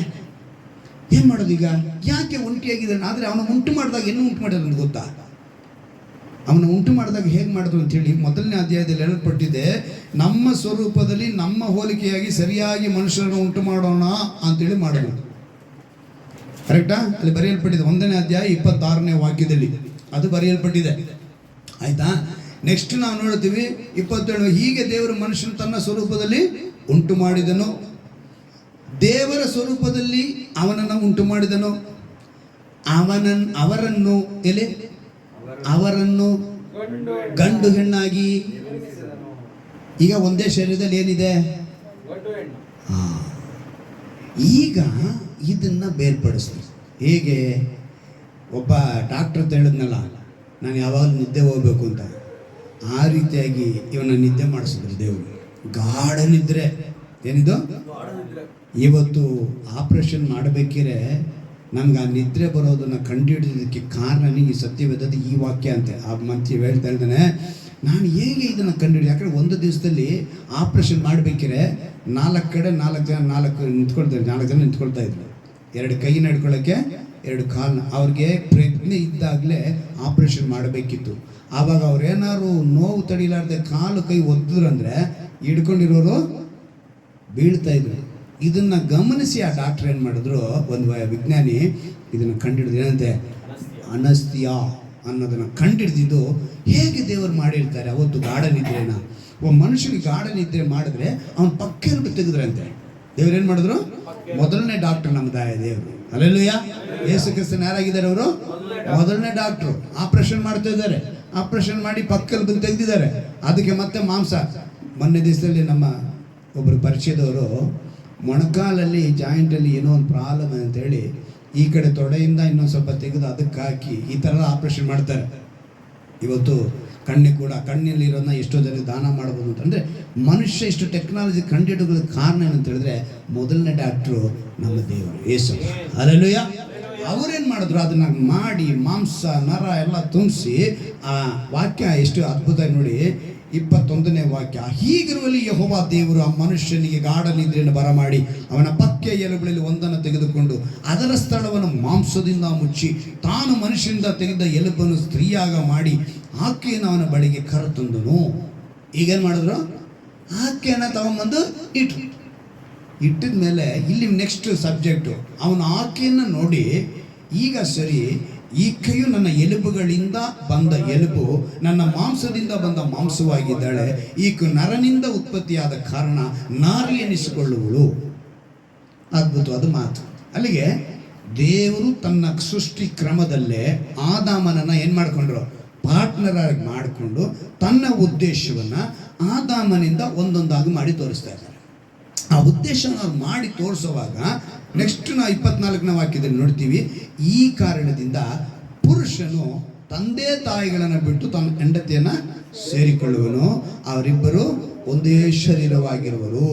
ಏನು ಮಾಡೋದು ಈಗ? ಯಾಕೆ ಒಂಟಿಯಾಗಿದ್ದಾನೆ? ಆದರೆ ಅವನು ಉಂಟು ಮಾಡಿದಾಗ ಏನು ಉಂಟು ಮಾಡಿದ್ರು ಗೊತ್ತಾ? ಅವನು ಉಂಟು ಮಾಡಿದಾಗ ಹೇಗೆ ಮಾಡಿದ್ರು ಅಂತೇಳಿ 1ನೇ ಅಧ್ಯಾಯದಲ್ಲಿ ಹೇಳಲ್ಪಟ್ಟಿದೆ, ನಮ್ಮ ಸ್ವರೂಪದಲ್ಲಿ ನಮ್ಮ ಹೋಲಿಕೆಯಾಗಿ ಸರಿಯಾಗಿ ಮನುಷ್ಯರನ್ನು ಉಂಟು ಮಾಡೋಣ ಅಂತೇಳಿ ಮಾಡೋಣ. ಕರೆಕ್ಟಾ? ಅಲ್ಲಿ ಬರೆಯಲ್ಪಟ್ಟಿದೆ 1ನೇ ಅಧ್ಯಾಯ 26ನೇ ವಾಕ್ಯದಲ್ಲಿ ಅದು ಬರೆಯಲ್ಪಟ್ಟಿದೆ. ಆಯ್ತಾ? ನೆಕ್ಸ್ಟ್ ನಾವು ನೋಡ್ತೀವಿ 27. ಹೀಗೆ ದೇವರು ಮನುಷ್ಯನ ತನ್ನ ಸ್ವರೂಪದಲ್ಲಿ ಉಂಟು ಮಾಡಿದನು, ದೇವರ ಸ್ವರೂಪದಲ್ಲಿ ಅವನನ್ನು ಉಂಟು ಮಾಡಿದನು. ಅವರನ್ನು ಗಂಡು ಹೆಣ್ಣಾಗಿ. ಈಗ ಒಂದೇ ಶರೀರದಲ್ಲಿ ಏನಿದೆ? ಈಗ ಇದನ್ನ ಬೇರ್ಪಡಿಸ್ತೀವಿ. ಹೇಗೆ? ಒಬ್ಬ ಡಾಕ್ಟರ್ ಅಂತ ಹೇಳಿದ್ನಲ್ಲ, ನಾನು ಯಾವಾಗಲೂ ನಿದ್ದೆ ಹೋಗ್ಬೇಕು ಅಂತ, ಆ ರೀತಿಯಾಗಿ ಇವನ್ನ ನಿದ್ದೆ ಮಾಡಿಸಿದ್ರು ದೇವರು. ಗಾಢ ನಿದ್ರೆ. ಏನಿದು? ಇವತ್ತು ಆಪರೇಷನ್ ಮಾಡಬೇಕಿದ್ರೆ ನಮ್ಗೆ ಆ ನಿದ್ರೆ ಬರೋದನ್ನು ಕಂಡುಹಿಡಿಯೋದಕ್ಕೆ ಕಾರಣ ಈ ಸತ್ಯವೇದದ ಈ ವಾಕ್ಯ ಅಂತೆ. ಆ ಮಂತ್ರಿ ಹೇಳ್ತಾ ಇದ್ದಾನೆ, ನಾನು ಹೇಗೆ ಇದನ್ನು ಕಂಡುಹಿಡಿದು? ಯಾಕಂದರೆ ಒಂದು ದಿವಸದಲ್ಲಿ ಆಪ್ರೇಷನ್ ಮಾಡಬೇಕಿದ್ರೆ 4 ಕಡೆ 4 ಜನ ನಿಂತ್ಕೊಳ್ತಾ ಇದ್ರು. 2 ಕೈನ ಹಿಡ್ಕೊಳ್ಳೋಕ್ಕೆ, 2 ಕಾಲನ್ನ. ಅವ್ರಿಗೆ ಪ್ರಜ್ಞೆ ಇದ್ದಾಗಲೇ ಆಪ್ರೇಷನ್ ಮಾಡಬೇಕಿತ್ತು. ಆವಾಗ ಅವ್ರೇನಾದ್ರು ನೋವು ತಡಿಲಾರ್ದೆ ಕಾಲು ಕೈ ಒದ್ರಂದ್ರೆ ಹಿಡ್ಕೊಂಡಿರೋರು ಬೀಳ್ತಾ ಇದ್ರು. ಇದನ್ನು ಗಮನಿಸಿ ಆ ಡಾಕ್ಟ್ರ್ ಏನು ಮಾಡಿದ್ರು, ಒಂದು ವಿಜ್ಞಾನಿ ಇದನ್ನು ಕಂಡುಹಿಡಿದು ಏನಂತೆ ಅನಸ್ತಿಯಾ ಅನ್ನೋದನ್ನು ಕಂಡುಹಿಡಿದಿದ್ದು. ಹೇಗೆ ದೇವರು ಮಾಡಿರ್ತಾರೆ, ಅವತ್ತು ಗಾಢ ನಿದ್ರೆನ ಒಬ್ಬ ಮನುಷ್ಯನಿಗೆ ಗಾಢ ನಿದ್ರೆ ಮಾಡಿದ್ರೆ ಅವನ ಪಕ್ಕೆಲ್ಬು ತೆಗೆದ್ರಂತೆ. ದೇವ್ರು ಏನು ಮಾಡಿದ್ರು, ಮೊದಲನೇ ಡಾಕ್ಟರ್ ನಮ್ಮ ದೇವರು. ಅಲ್ಲೆಲ್ಲೂಯ. ಯೇಸು ಕ್ರಿಸ್ತನ ಯಾರಾಗಿದ್ದಾರೆ ಅವರು? ಮೊದಲನೇ ಡಾಕ್ಟ್ರು. ಆಪರೇಷನ್ ಮಾಡ್ತಾ ಇದ್ದಾರೆ, ಆಪರೇಷನ್ ಮಾಡಿ ಪಕ್ಕೆಲ್ಬು ತೆಗೆದಿದ್ದಾರೆ. ಅದಕ್ಕೆ ಮತ್ತೆ ಮಾಂಸ. ಮೊನ್ನೆ ದಿವಸದಲ್ಲಿ ನಮ್ಮ ಒಬ್ಬರು ಪರಿಚಯದವರು ಮೊಣಕಾಲಲ್ಲಿ ಜಾಯಿಂಟಲ್ಲಿ ಏನೋ ಒಂದು ಪ್ರಾಬ್ಲಮ್ ಅಂತೇಳಿ ಈ ಕಡೆ ತೊಡೆಯಿಂದ ಇನ್ನೊಂದು ಸ್ವಲ್ಪ ತೆಗೆದು ಅದಕ್ಕೆ ಹಾಕಿ ಈ ಥರ ಆಪ್ರೇಷನ್ ಮಾಡ್ತಾರೆ. ಇವತ್ತು ಕಣ್ಣಿಗೆ ಕೂಡ ಕಣ್ಣಲ್ಲಿರೋದನ್ನ ಎಷ್ಟೋ ಜನ ದಾನ ಮಾಡ್ಬೋದು ಅಂತಂದರೆ ಮನುಷ್ಯ ಇಷ್ಟು ಟೆಕ್ನಾಲಜಿ ಕಂಡುಹಿಡಿಯೋದಕ್ಕೆ ಕಾರಣ ಏನಂತ ಹೇಳಿದ್ರೆ ಮೊದಲನೇ ಡಾಕ್ಟ್ರು ನಮ್ಮ ದೇವರು ಯೇಸು. ಅಲ್ಲೆಲ್ಲೂಯ. ಅವರೇನು ಮಾಡಿದ್ರು, ಅದನ್ನು ಮಾಡಿ ಮಾಂಸ ನರ ಎಲ್ಲ ತುಂಬಿಸಿ ಆ ವಾಕ್ಯ ಎಷ್ಟು ಅದ್ಭುತ ನೋಡಿ. 21ನೇ ವಾಕ್ಯ, ಹೀಗಿರುವಲ್ಲಿ ಯೆಹೋವ ದೇವರು ಆ ಮನುಷ್ಯನಿಗೆ ಗಾಢ ನಿದ್ರೆಯನ್ನು ಬರಮಾಡಿ ಅವನ ಪಕ್ಕೆ ಎಲುಬುಗಳಲ್ಲಿ ಒಂದನ್ನು ತೆಗೆದುಕೊಂಡು ಅದರ ಸ್ಥಳವನ್ನು ಮಾಂಸದಿಂದ ಮುಚ್ಚಿ ತಾನು ಮನುಷ್ಯನಿಂದ ತೆಗೆದ ಎಲುಬನ್ನು ಸ್ತ್ರೀಯಾಗ ಮಾಡಿ ಆಕೆಯನ್ನು ಅವನ ಬಳಿಗೆ ಕರೆತಂದನು. ಈಗೇನು ಮಾಡಿದ್ರು, ಆಕೆಯನ್ನು ತಗೊಂಬಂದು ಇಟ್ಟಿದ ಮೇಲೆ ಇಲ್ಲಿ ನೆಕ್ಸ್ಟ್ ಸಬ್ಜೆಕ್ಟು, ಅವನು ಆಕೆಯನ್ನು ನೋಡಿ ಈಗ ಸರಿ, ಈಕೆಯು ನನ್ನ ಎಲುಬುಗಳಿಂದ ಬಂದ ಎಲುಬು, ನನ್ನ ಮಾಂಸದಿಂದ ಬಂದ ಮಾಂಸವಾಗಿದ್ದಾಳೆ. ಈಕೆ ನರನಿಂದ ಉತ್ಪತ್ತಿಯಾದ ಕಾರಣ ನಾರಿ ಎನಿಸಿಕೊಳ್ಳುವಳು. ಅದ್ಭುತವಾದ ಮಾತು. ಅಲ್ಲಿಗೆ ದೇವರು ತನ್ನ ಸೃಷ್ಟಿ ಕ್ರಮದಲ್ಲೇ ಆದಾಮನನ್ನು ಏನು ಮಾಡಿಕೊಂಡ್ರು, ಪಾರ್ಟ್ನರ್ ಆಗಿ ಮಾಡಿಕೊಂಡು ತನ್ನ ಉದ್ದೇಶವನ್ನು ಆದಾಮನಿಂದ ಒಂದೊಂದಾಗಿ ಮಾಡಿ ತೋರಿಸ್ತಾ ಇದ್ದಾರೆ. ಆ ಉದ್ದೇಶನ ಅವ್ರು ಮಾಡಿ ತೋರಿಸುವಾಗ ನೆಕ್ಸ್ಟ್ ನಾವು 24ನೇ ವಾಕ್ಯದಲ್ಲಿ ನೋಡ್ತೀವಿ, ಈ ಕಾರಣದಿಂದ ಪುರುಷನು ತಂದೆ ತಾಯಿಗಳನ್ನು ಬಿಟ್ಟು ತನ್ನ ಹೆಂಡತಿಯನ್ನು ಸೇರಿಕೊಳ್ಳುವನು, ಅವರಿಬ್ಬರು ಒಂದೇ ಶರೀರವಾಗಿರುವರು.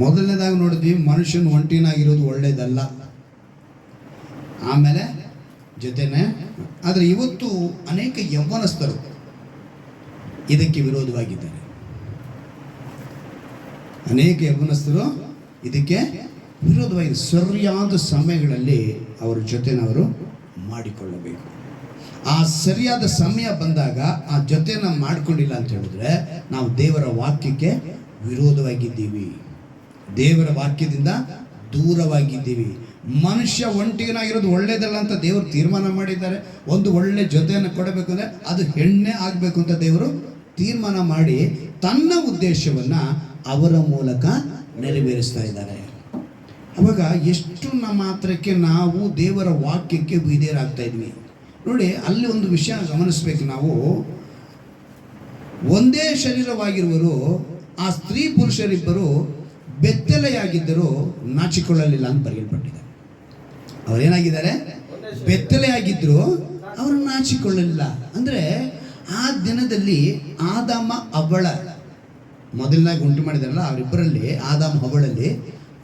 ಮೊದಲನೇದಾಗಿ ನೋಡಿದ್ವಿ, ಮನುಷ್ಯನು ಒಂಟಿನಾಗಿರೋದು ಒಳ್ಳೆಯದಲ್ಲ, ಆಮೇಲೆ ಜೊತೆನೆ. ಆದರೆ ಇವತ್ತು ಅನೇಕ ಯೌವನಸ್ಥರು ಇದಕ್ಕೆ ವಿರೋಧವಾಗಿದ್ದಾರೆ. ಅನೇಕ ಯೌವನಸ್ಥರು ಇದಕ್ಕೆ ವಿರೋಧವಾಗಿ ಸರಿಯಾದ ಸಮಯಗಳಲ್ಲಿ ಅವರ ಜೊತೆನವರು ಮಾಡಿಕೊಳ್ಳಬೇಕು. ಆ ಸರಿಯಾದ ಸಮಯ ಬಂದಾಗ ಆ ಜೊತೆನ ಮಾಡಿಕೊಂಡಿಲ್ಲ ಅಂತ ಹೇಳಿದ್ರೆ ನಾವು ದೇವರ ವಾಕ್ಯಕ್ಕೆ ವಿರೋಧವಾಗಿದ್ದೀವಿ, ದೇವರ ವಾಕ್ಯದಿಂದ ದೂರವಾಗಿದ್ದೀವಿ. ಮನುಷ್ಯ ಒಂಟಿಗನಾಗಿರೋದು ಒಳ್ಳೇದಲ್ಲ ಅಂತ ದೇವರು ತೀರ್ಮಾನ ಮಾಡಿದ್ದಾರೆ. ಒಂದು ಒಳ್ಳೆ ಜೊತೆಯನ್ನು ಕೊಡಬೇಕು ಅಂದರೆ ಅದು ಹೆಣ್ಣೆ ಆಗಬೇಕು ಅಂತ ದೇವರು ತೀರ್ಮಾನ ಮಾಡಿ ತನ್ನ ಉದ್ದೇಶವನ್ನು ಅವರ ಮೂಲಕ ನೆರವೇರಿಸ್ತಾ ಇದ್ದಾರೆ. ಅವಾಗ ಎಷ್ಟು ಮಾತ್ರಕ್ಕೆ ನಾವು ದೇವರ ವಾಕ್ಯಕ್ಕೆ ವಿಧೇಯರಾಗ್ತಾ ಇದ್ವಿ ನೋಡಿ. ಅಲ್ಲಿ ಒಂದು ವಿಷಯ ಗಮನಿಸಬೇಕು ನಾವು, ಒಂದೇ ಶರೀರವಾಗಿರುವರು ಆ ಸ್ತ್ರೀ ಪುರುಷರಿಬ್ಬರು ಬೆತ್ತಲೆಯಾಗಿದ್ದರೂ ನಾಚಿಕೊಳ್ಳಲಿಲ್ಲ ಅಂತ ಬರೆಯಲ್ಪಟ್ಟಿದೆ. ಅವರೇನಾಗಿದ್ದಾರೆ, ಬೆತ್ತಲೆಯಾಗಿದ್ದರು, ಅವರು ನಾಚಿಕೊಳ್ಳಲಿಲ್ಲ. ಅಂದರೆ ಆ ದಿನದಲ್ಲಿ ಆದಾಮ ಅವಳ ಮೊದಲನಾಗಿ ಉಂಟು ಮಾಡಿದಾರಲ್ಲ, ಅವರಿಬ್ಬರಲ್ಲಿ ಆದಾಮ ಅವಳಲ್ಲಿ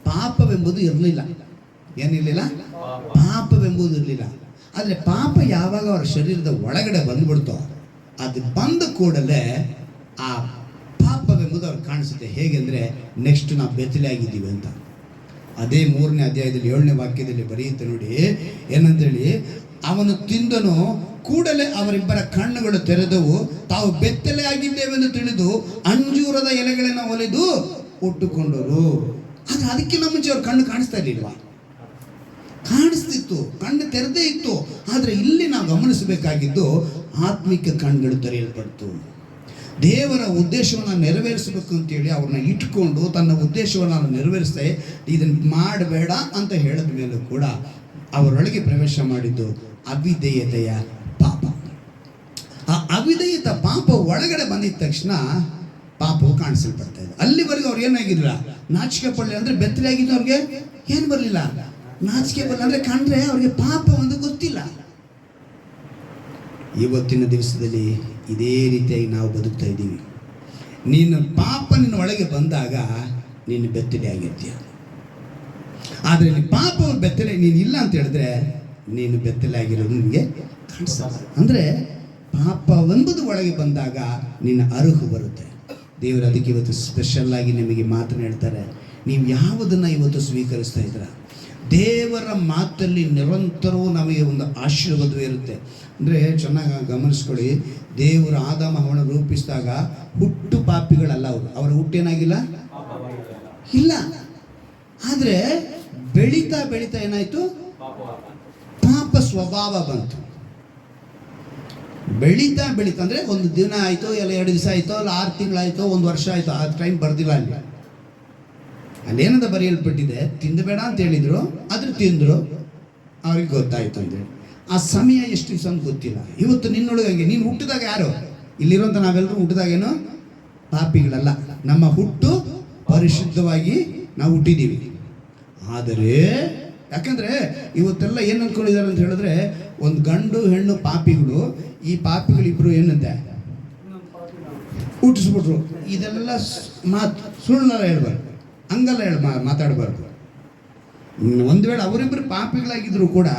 ಪಾಪವೆಂಬುದು ಇರಲಿಲ್ಲ. ಏನಿರಲಿಲ್ಲ, ಪಾಪವೆಂಬುದು ಇರಲಿಲ್ಲ. ಆದರೆ ಪಾಪ ಯಾವಾಗ ಅವರ ಶರೀರದ ಒಳಗಡೆ ಬಂದ್ಬಿಡ್ತೋ, ಅದು ಬಂದ ಕೂಡಲೇ ಆ ಪಾಪವೆಂಬುದು ಅವ್ರಿಗೆ ಕಾಣಿಸುತ್ತೆ. ಹೇಗೆಂದರೆ ನೆಕ್ಸ್ಟ್ ನಾವು ಬೆತ್ತಲೆಯಾಗಿದ್ದೀವಿ ಅಂತ. ಅದೇ 3ನೇ ಅಧ್ಯಾಯದಲ್ಲಿ 7ನೇ ವಾಕ್ಯದಲ್ಲಿ ಬರೆಯುತ್ತೆ ನೋಡಿ, ಏನಂತೇಳಿ, ಅವನು ತಿಂದನು, ಕೂಡಲೇ ಅವರಿಬ್ಬರ ಕಣ್ಣುಗಳು ತೆರೆದವು, ತಾವು ಬೆತ್ತಲೆ ಆಗಿದ್ದೇವೆಂದು ತಿಳಿದು ಅಂಜೂರದ ಎಲೆಗಳನ್ನು ಒಲೆದು ಉಟ್ಟುಕೊಂಡರು. ಆದರೆ ಅದಕ್ಕಿಂತ ಮುಂಚೆ ಅವ್ರ ಕಣ್ಣು ಕಾಣಿಸ್ತಾ ಇರಲಿಲ್ವಾ? ಕಾಣಿಸ್ತಿತ್ತು, ಕಣ್ಣು ತೆರೆದೇ ಇತ್ತು. ಆದರೆ ಇಲ್ಲಿ ನಾವು ಗಮನಿಸಬೇಕಾಗಿದ್ದು ಆತ್ಮಿಕ ಕಣ್ಣುಗಳು ತೆರೆಯಲ್ಪಡ್ತು. ದೇವರ ಉದ್ದೇಶವನ್ನು ನೆರವೇರಿಸಬೇಕು ಅಂತೇಳಿ ಅವ್ರನ್ನ ಇಟ್ಕೊಂಡು ತನ್ನ ಉದ್ದೇಶವನ್ನು ನಾನು ನೆರವೇರಿಸ್ದೆ, ಇದನ್ನು ಮಾಡಬೇಡ ಅಂತ ಹೇಳಿದ ಮೇಲೂ ಕೂಡ ಅವರೊಳಗೆ ಪ್ರವೇಶ ಮಾಡಿದ್ದು ಅವಿಧೇಯತೆಯ ಪಾಪ. ಆ ಅವಿಧೇಯತ ಪಾಪ ಒಳಗಡೆ ಬಂದಿದ್ದ ತಕ್ಷಣ ಪಾಪವು ಕಾಣಿಸಲ್ಪಡ್ತಾ ಇದೆ. ಅಲ್ಲಿವರೆಗೂ ಅವ್ರು ಏನಾಗಿರಲಿಲ್ಲ, ನಾಚಿಕೆ ಪಡಲಿಲ್ಲ. ಅಂದರೆ ಬೆತ್ತಲೆ ಆಗಿದ್ದು ಅವ್ರಿಗೆ ಏನು ಬರಲಿಲ್ಲ, ನಾಚಿಕೆ ಬರಲಿಲ್ಲ. ಅಂದರೆ ಕಂಡ್ರೆ ಅವ್ರಿಗೆ ಪಾಪ ಒಂದು ಗೊತ್ತಿಲ್ಲ. ಇವತ್ತಿನ ದಿವಸದಲ್ಲಿ ಇದೇ ರೀತಿಯಾಗಿ ನಾವು ಬದುಕ್ತಾ ಇದ್ದೀವಿ. ನೀನು ಪಾಪ ನಿನ್ನ ಒಳಗೆ ಬಂದಾಗ ನೀನು ಬೆತ್ತಲೆ ಆಗಿರ್ತೀಯ. ಆದರೆ ನೀನು ಪಾಪ ಬೆತ್ತಲೆ ನೀನು ಇಲ್ಲ ಅಂತ ಹೇಳಿದ್ರೆ ನೀನು ಬೆತ್ತಲೆ ಆಗಿರೋದು ನಿನಗೆ ಕಾಣಿಸಲ್ಲ. ಅಂದರೆ ಪಾಪ ಒಂಬುದು ಒಳಗೆ ಬಂದಾಗ ನಿನ್ನ ಅರುಹು ಬರುತ್ತೆ. ದೇವರು ಅದಕ್ಕೆ ಇವತ್ತು ಸ್ಪೆಷಲ್ಲಾಗಿ ನಿಮಗೆ ಮಾತನಾಡ್ತಾರೆ, ನೀವು ಯಾವುದನ್ನು ಇವತ್ತು ಸ್ವೀಕರಿಸ್ತಾ ಇದ್ದೀರ? ದೇವರ ಮಾತಲ್ಲಿ ನಿರಂತರವೂ ನಮಗೆ ಒಂದು ಆಶೀರ್ವಾದವೇ ಇರುತ್ತೆ. ಅಂದರೆ ಚೆನ್ನಾಗಿ ಗಮನಿಸ್ಕೊಳ್ಳಿ, ದೇವರು ಆದಾಮ ಹವ್ವಳನ್ನು ರೂಪಿಸಿದಾಗ ಹುಟ್ಟು ಪಾಪಿಗಳಲ್ಲ ಅವರು. ಅವರ ಹುಟ್ಟೇನಾಗಿಲ್ಲ ಇಲ್ಲ. ಆದರೆ ಬೆಳೀತಾ ಬೆಳೀತಾ ಏನಾಯಿತು? ಪಾಪ ಸ್ವಭಾವ ಬಂತು. ಬೆಳೀತಾ ಬೆಳೀತಾ ಅಂದರೆ ಒಂದು ದಿನ ಆಯಿತು, ಎಲ್ಲ 2 ದಿವಸ ಆಯಿತು, ಅಲ್ಲ 6 ತಿಂಗಳಾಯಿತು, 1 ವರ್ಷ ಆಯಿತು, ಆ ಟೈಮ್ ಬರ್ದಿಲ್ಲ ಅಲ್ಲಿ. ಅಲ್ಲೇನದ ಬರೆಯಲ್ಪಟ್ಟಿದೆ, ತಿಂದಬೇಡ ಅಂತ ಹೇಳಿದರು, ಆದರೂ ತಿಂದರು, ಅವ್ರಿಗೆ ಗೊತ್ತಾಯಿತು ಅಂತೇಳಿ. ಆ ಸಮಯ ಎಷ್ಟು ದಿವಸ ಅಂತ ಗೊತ್ತಿಲ್ಲ. ಇವತ್ತು ನಿನ್ನೊಳಗೆ ನೀನು ಹುಟ್ಟಿದಾಗ ಯಾರು? ಇಲ್ಲಿರುವಂಥ ನಾವೆಲ್ಲರೂ ಹುಟ್ಟಿದಾಗೇನು ಪಾಪಿಗಳಲ್ಲ. ನಮ್ಮ ಹುಟ್ಟು ಪರಿಶುದ್ಧವಾಗಿ ನಾವು ಹುಟ್ಟಿದ್ದೀವಿ. ಆದರೆ ಯಾಕಂದರೆ ಇವತ್ತೆಲ್ಲ ಏನು ಅಂದ್ಕೊಂಡಿದ್ದಾರೆ ಅಂತ ಹೇಳಿದ್ರೆ, ಒಂದು ಗಂಡು ಹೆಣ್ಣು ಪಾಪಿಗಳು, ಈ ಪಾಪಿಗಳಿಬ್ಬರು ಏನಂತೆ ಹುಟ್ಟಿಸ್ಬಿಟ್ರು. ಇದೆಲ್ಲ ಮಾತು ಸುಳ್ಳೆಲ್ಲ ಹೇಳ್ಬಾರ್ದು, ಹಂಗಲ್ಲ ಮಾತಾಡಬಾರ್ದು. ಒಂದು ವೇಳೆ ಅವರಿಬ್ಬರು ಪಾಪಿಗಳಾಗಿದ್ರು ಕೂಡ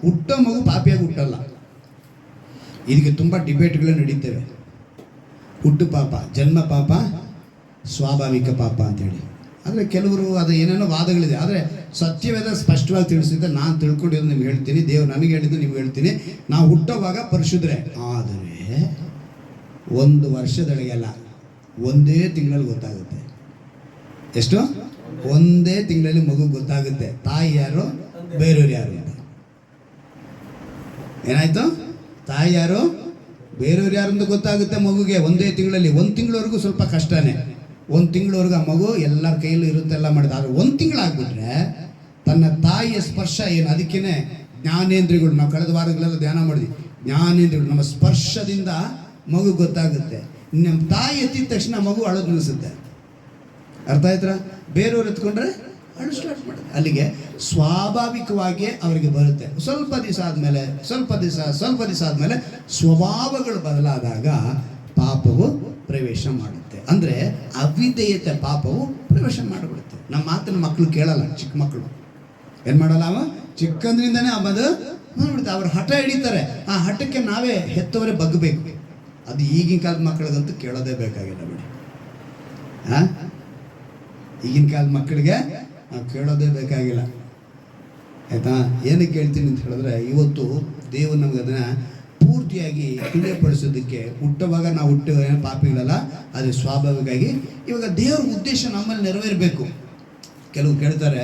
ಹುಟ್ಟೋ ಮಗು ಪಾಪಿಯಾಗಿ ಹುಟ್ಟಲ್ಲ. ಇದಕ್ಕೆ ತುಂಬ ಡಿಬೇಟ್ಗಳು ನಡೀತವೆ. ಹುಟ್ಟು ಪಾಪ, ಜನ್ಮ ಪಾಪ, ಸ್ವಾಭಾವಿಕ ಪಾಪ ಅಂತೇಳಿ. ಆದರೆ ಕೆಲವರು ಅದು ಏನೇನೋ ವಾದಗಳಿದೆ. ಆದರೆ ಸತ್ಯವೇದ ಸ್ಪಷ್ಟವಾಗಿ ತಿಳಿಸಿದ್ದೆ. ನಾನು ತಿಳ್ಕೊಂಡಿದ್ದು ನಿಮ್ಗೆ ಹೇಳ್ತೀನಿ, ದೇವ್ರು ನನಗೆ ಹೇಳಿದ್ದು ನಿಮ್ಗೆ ಹೇಳ್ತೀನಿ. ನಾವು ಹುಟ್ಟೋವಾಗ ಪರಿಶುದ್ಧರೇ. ಆದರೆ 1 ವರ್ಷದೊಳಗೆಲ್ಲ 1 ತಿಂಗಳಲ್ಲಿ ಗೊತ್ತಾಗುತ್ತೆ. ಎಷ್ಟು? 1 ತಿಂಗಳಲ್ಲಿ ಮಗು ಗೊತ್ತಾಗುತ್ತೆ ತಾಯಿ ಯಾರು, ಬೇರೆಯವ್ರು ಯಾರು ಅಂತ. ಏನಾಯ್ತು? ತಾಯಿ ಯಾರು, ಬೇರೆಯವ್ರು ಯಾರು ಅಂತ ಗೊತ್ತಾಗುತ್ತೆ ಮಗುಗೆ 1 ತಿಂಗಳಲ್ಲಿ. 1 ತಿಂಗಳವರೆಗೂ ಸ್ವಲ್ಪ ಕಷ್ಟನೇ. 1 ತಿಂಗಳವರೆಗೂ ಆ ಮಗು ಎಲ್ಲರ ಕೈಯಲ್ಲೂ ಇರುತ್ತೆ, ಎಲ್ಲ ಮಾಡಿದೆ. ಆದರೆ 1 ತಿಂಗಳಾಗ್ಬಿಟ್ರೆ ತನ್ನ ತಾಯಿಯ ಸ್ಪರ್ಶ ಏನು, ಅದಕ್ಕೇ ಜ್ಞಾನೇಂದ್ರಿಯಗಳು, ನಾವು ಕಳೆದ ವಾರಗಳೆಲ್ಲ ಧ್ಯಾನ ಮಾಡಿದ್ವಿ. ಜ್ಞಾನೇಂದ್ರಿಯಗಳು, ನಮ್ಮ ಸ್ಪರ್ಶದಿಂದ ಮಗು ಗೊತ್ತಾಗುತ್ತೆ. ನಮ್ಮ ತಾಯಿ ಎತ್ತಿದ ತಕ್ಷಣ ಮಗು ಅಳೋದು ನಿಲ್ಲಿಸುತ್ತೆ. ಅರ್ಥ ಆಯ್ತಾ? ಬೇರೆಯವ್ರು ಎತ್ಕೊಂಡ್ರೆ ಅಳು ಸ್ಟಾರ್ಟ್ ಮಾಡೋದು. ಅಲ್ಲಿಗೆ ಸ್ವಾಭಾವಿಕವಾಗಿ ಅವರಿಗೆ ಬರುತ್ತೆ. ಸ್ವಲ್ಪ ದಿವಸ ಆದಮೇಲೆ ಸ್ವಭಾವಗಳು ಬದಲಾದಾಗ ಪಾಪವು ಪ್ರವೇಶ ಮಾಡುತ್ತೆ. ಅಂದರೆ ಅವಿಧೇಯತೆ ಪಾಪವು ಪ್ರವೇಶ ಮಾಡಿಬಿಡುತ್ತೆ. ನಮ್ಮ ಮಾತನ್ನು ಮಕ್ಕಳು ಕೇಳಲ್ಲ. ಚಿಕ್ಕ ಮಕ್ಕಳು ಏನು ಮಾಡಲ್ಲ, ಅವ ಚಿಕ್ಕಂದ್ರಿಂದನೇ ಅದು ಮಾಡಿಬಿಡುತ್ತೆ. ಅವ್ರು ಹಠ ಹಿಡಿತಾರೆ. ಆ ಹಠಕ್ಕೆ ನಾವೇ ಹೆತ್ತವರೇ ಬಗ್ಗಬೇಕು. ಅದು ಈಗಿನ ಕಾಲದ ಮಕ್ಕಳಿಗಂತೂ ಕೇಳೋದೇ ಬೇಕಾಗಿಲ್ಲ ಬಿಡಿ. ಈಗಿನ ಕಾಲದ ಮಕ್ಕಳಿಗೆ ನಾವು ಕೇಳೋದೇ ಬೇಕಾಗಿಲ್ಲ. ಆಯಿತಾ? ಏನಕ್ಕೆ ಕೇಳ್ತೀನಿ ಅಂತ ಹೇಳಿದ್ರೆ, ಇವತ್ತು ದೇವರು ನಮಗೆ ಅದನ್ನು ಪೂರ್ತಿಯಾಗಿ ತಿಳಿಯಪಡಿಸೋದಕ್ಕೆ ಹುಟ್ಟುವಾಗ ನಾವು ಪಾಪಿಗಳಲ್ಲ, ಅದು ಸ್ವಾಭಾವಿಕವಾಗಿ. ಇವಾಗ ದೇವರ ಉದ್ದೇಶ ನಮ್ಮಲ್ಲಿ ನೆರವೇರಬೇಕು. ಕೆಲವು ಕೇಳ್ತಾರೆ,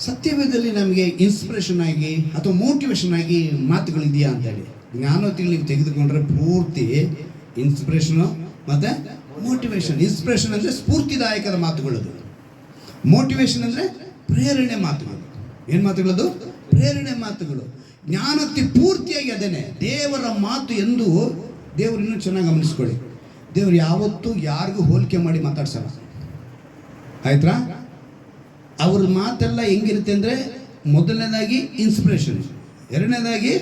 ಸತ್ಯವೇದದಲ್ಲಿ ನಮಗೆ ಇನ್ಸ್ಪಿರೇಷನ್ ಆಗಿ ಅಥವಾ ಮೋಟಿವೇಶನ್ ಆಗಿ ಮಾತುಗಳಿದೆಯಾ ಅಂತೇಳಿ. ಜ್ಞಾನೋತಿಗಳು ನೀವು ತೆಗೆದುಕೊಂಡ್ರೆ ಪೂರ್ತಿ ಇನ್ಸ್ಪಿರೇಷನು ಮತ್ತು ಮೋಟಿವೇಶನ್. ಇನ್ಸ್ಪಿರೇಷನ್ ಅಂದರೆ ಸ್ಫೂರ್ತಿದಾಯಕದ ಮಾತುಗಳದು. ಮೋಟಿವೇಶನ್ ಅಂದರೆ ಪ್ರೇರಣೆ ಮಾತುಗಳು. ಏನು ಮಾತುಗಳದು? ಪ್ರೇರಣೆ ಮಾತುಗಳು. ಜ್ಞಾನೋಕ್ತಿ ಪೂರ್ತಿಯಾಗಿ ಅದೇನೆ. ದೇವರ ಮಾತು ಎಂದು ದೇವರು ಇನ್ನೂ ಚೆನ್ನಾಗಿ ಗಮನಿಸ್ಕೊಳ್ಳಿ. ದೇವರು ಯಾವತ್ತೂ ಯಾರಿಗೂ ಹೋಲಿಕೆ ಮಾಡಿ ಮಾತಾಡ್ಸಲ್ಲ. ಆಯ್ತಾ? ಅವ್ರ ಮಾತೆಲ್ಲ ಹೆಂಗಿರುತ್ತೆ ಅಂದರೆ, ಮೊದಲನೇದಾಗಿ ಇನ್ಸ್ಪಿರೇಷನ್, ಎರಡನೇದಾಗಿ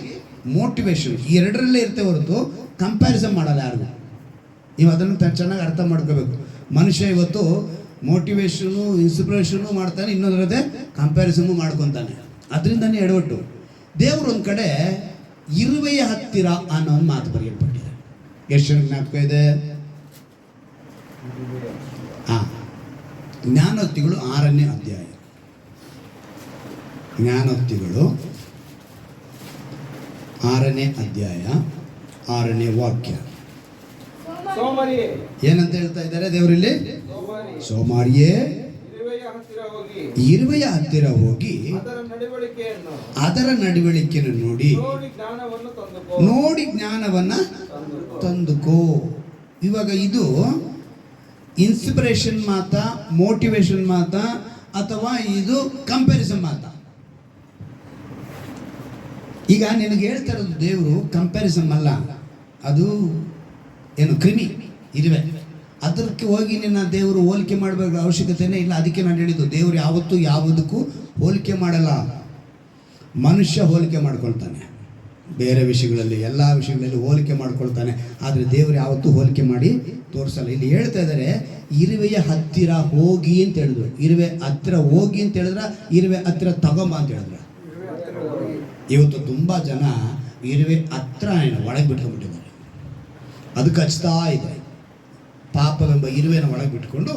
ಮೋಟಿವೇಶನ್. ಈ ಎರಡರಲ್ಲೇ ಇರ್ತೇ ಹೊರತು ಕಂಪ್ಯಾರಿಸನ್ ಮಾಡಲ್ಲ ಯಾರಿಗೂ. ನೀವು ಅದನ್ನು ಚೆನ್ನಾಗಿ ಅರ್ಥ ಮಾಡ್ಕೋಬೇಕು. ಮನುಷ್ಯ ಇವತ್ತು ಮೋಟಿವೇಶನು ಇನ್ಸ್ಪಿರೇಷನು ಮಾಡ್ತಾನೆ, ಇನ್ನೊಂದರದೇ ಕಂಪ್ಯಾರಿಸನ್ನು ಮಾಡ್ಕೊತಾನೆ. ಅದರಿಂದನೇ ಎಡವಟ್ಟು. ದೇವರು ಒಂದು ಕಡೆ ಇರುವೆಯ ಹತ್ತಿರ ಅನ್ನೋ ಒಂದು ಮಾತು ಬರೆಯಲ್ಪಟ್ಟಿದೆ. ಎಷ್ಟು ಜ್ಞಾಪಕ ಇದೆ? ಜ್ಞಾನೋಕ್ತಿಗಳು 6ನೇ ಅಧ್ಯಾಯ. ಜ್ಞಾನೋಕ್ತಿಗಳು 6ನೇ ಅಧ್ಯಾಯ 6ನೇ ವಾಕ್ಯ. ಏನಂತ ಹೇಳ್ತಾ ಇದ್ದಾರೆ ದೇವರಲ್ಲಿ? ಸೋಮಾರಿಯೇ, ಇರುವೆಯ ಹತ್ತಿರ ಹೋಗಿ ಅದರ ನಡವಳಿಕೆಯನ್ನು ನೋಡಿ ಜ್ಞಾನವನ್ನು ತಂದುಕೋ. ಇವಾಗ ಇದು ಇನ್ಸ್ಪಿರೇಷನ್ ಮಾತಾ, ಮೋಟಿವೇಶನ್ ಮಾತಾ, ಅಥವಾ ಇದು ಕಂಪ್ಯಾರಿಸನ್ ಮಾತಾ? ಈಗ ನಿನಗೆ ಹೇಳ್ತಾ ಇರೋದು ದೇವರು ಕಂಪ್ಯಾರಿಸನ್ ಅಲ್ಲ, ಅದು ಏನು ಕ್ರಿಮಿ ಇರುವೆ. ಅದಕ್ಕೆ ಹೋಗಿ ನಿನ್ನ ದೇವರು ಹೋಲಿಕೆ ಮಾಡಬೇಕು ಅವಶ್ಯಕತೆಯೇ ಇಲ್ಲ. ಅದಕ್ಕೆ ನಾನು ಹೇಳಿದ್ದು, ದೇವರು ಯಾವತ್ತೂ ಯಾವುದಕ್ಕೂ ಹೋಲಿಕೆ ಮಾಡಲ್ಲ. ಮನುಷ್ಯ ಹೋಲಿಕೆ ಮಾಡ್ಕೊಳ್ತಾನೆ ಬೇರೆ ವಿಷಯಗಳಲ್ಲಿ, ಎಲ್ಲ ವಿಷಯಗಳಲ್ಲಿ ಹೋಲಿಕೆ ಮಾಡ್ಕೊಳ್ತಾನೆ. ಆದರೆ ದೇವರು ಯಾವತ್ತೂ ಹೋಲಿಕೆ ಮಾಡಿ ತೋರಿಸಲ್ಲ. ಇಲ್ಲಿ ಹೇಳ್ತಾ ಇದ್ದಾರೆ, ಇರುವೆಯ ಹತ್ತಿರ ಹೋಗಿ ಅಂತ ಹೇಳಿದ್ರು. ಇರುವೆ ಹತ್ತಿರ ಹೋಗಿ ಅಂತ ಹೇಳಿದ್ರೆ, ಇರುವೆ ಹತ್ತಿರ ತಗೊಂಬ ಅಂತ ಹೇಳಿದ್ರು. ಇವತ್ತು ತುಂಬ ಜನ ಇರುವೆ ಹತ್ರ ಒಳಗೆ ಬಿಟ್ಕೊಂಡ್ಬಿಟ್ಟಿದ್ದಾರೆ. ಅದಕ್ಕೆ ಹಚ್ತಾ ಇದೆ. ಪಾಪವೆಂಬ ಇರುವೆನ ಒಳಗೆ ಬಿಟ್ಕೊಂಡು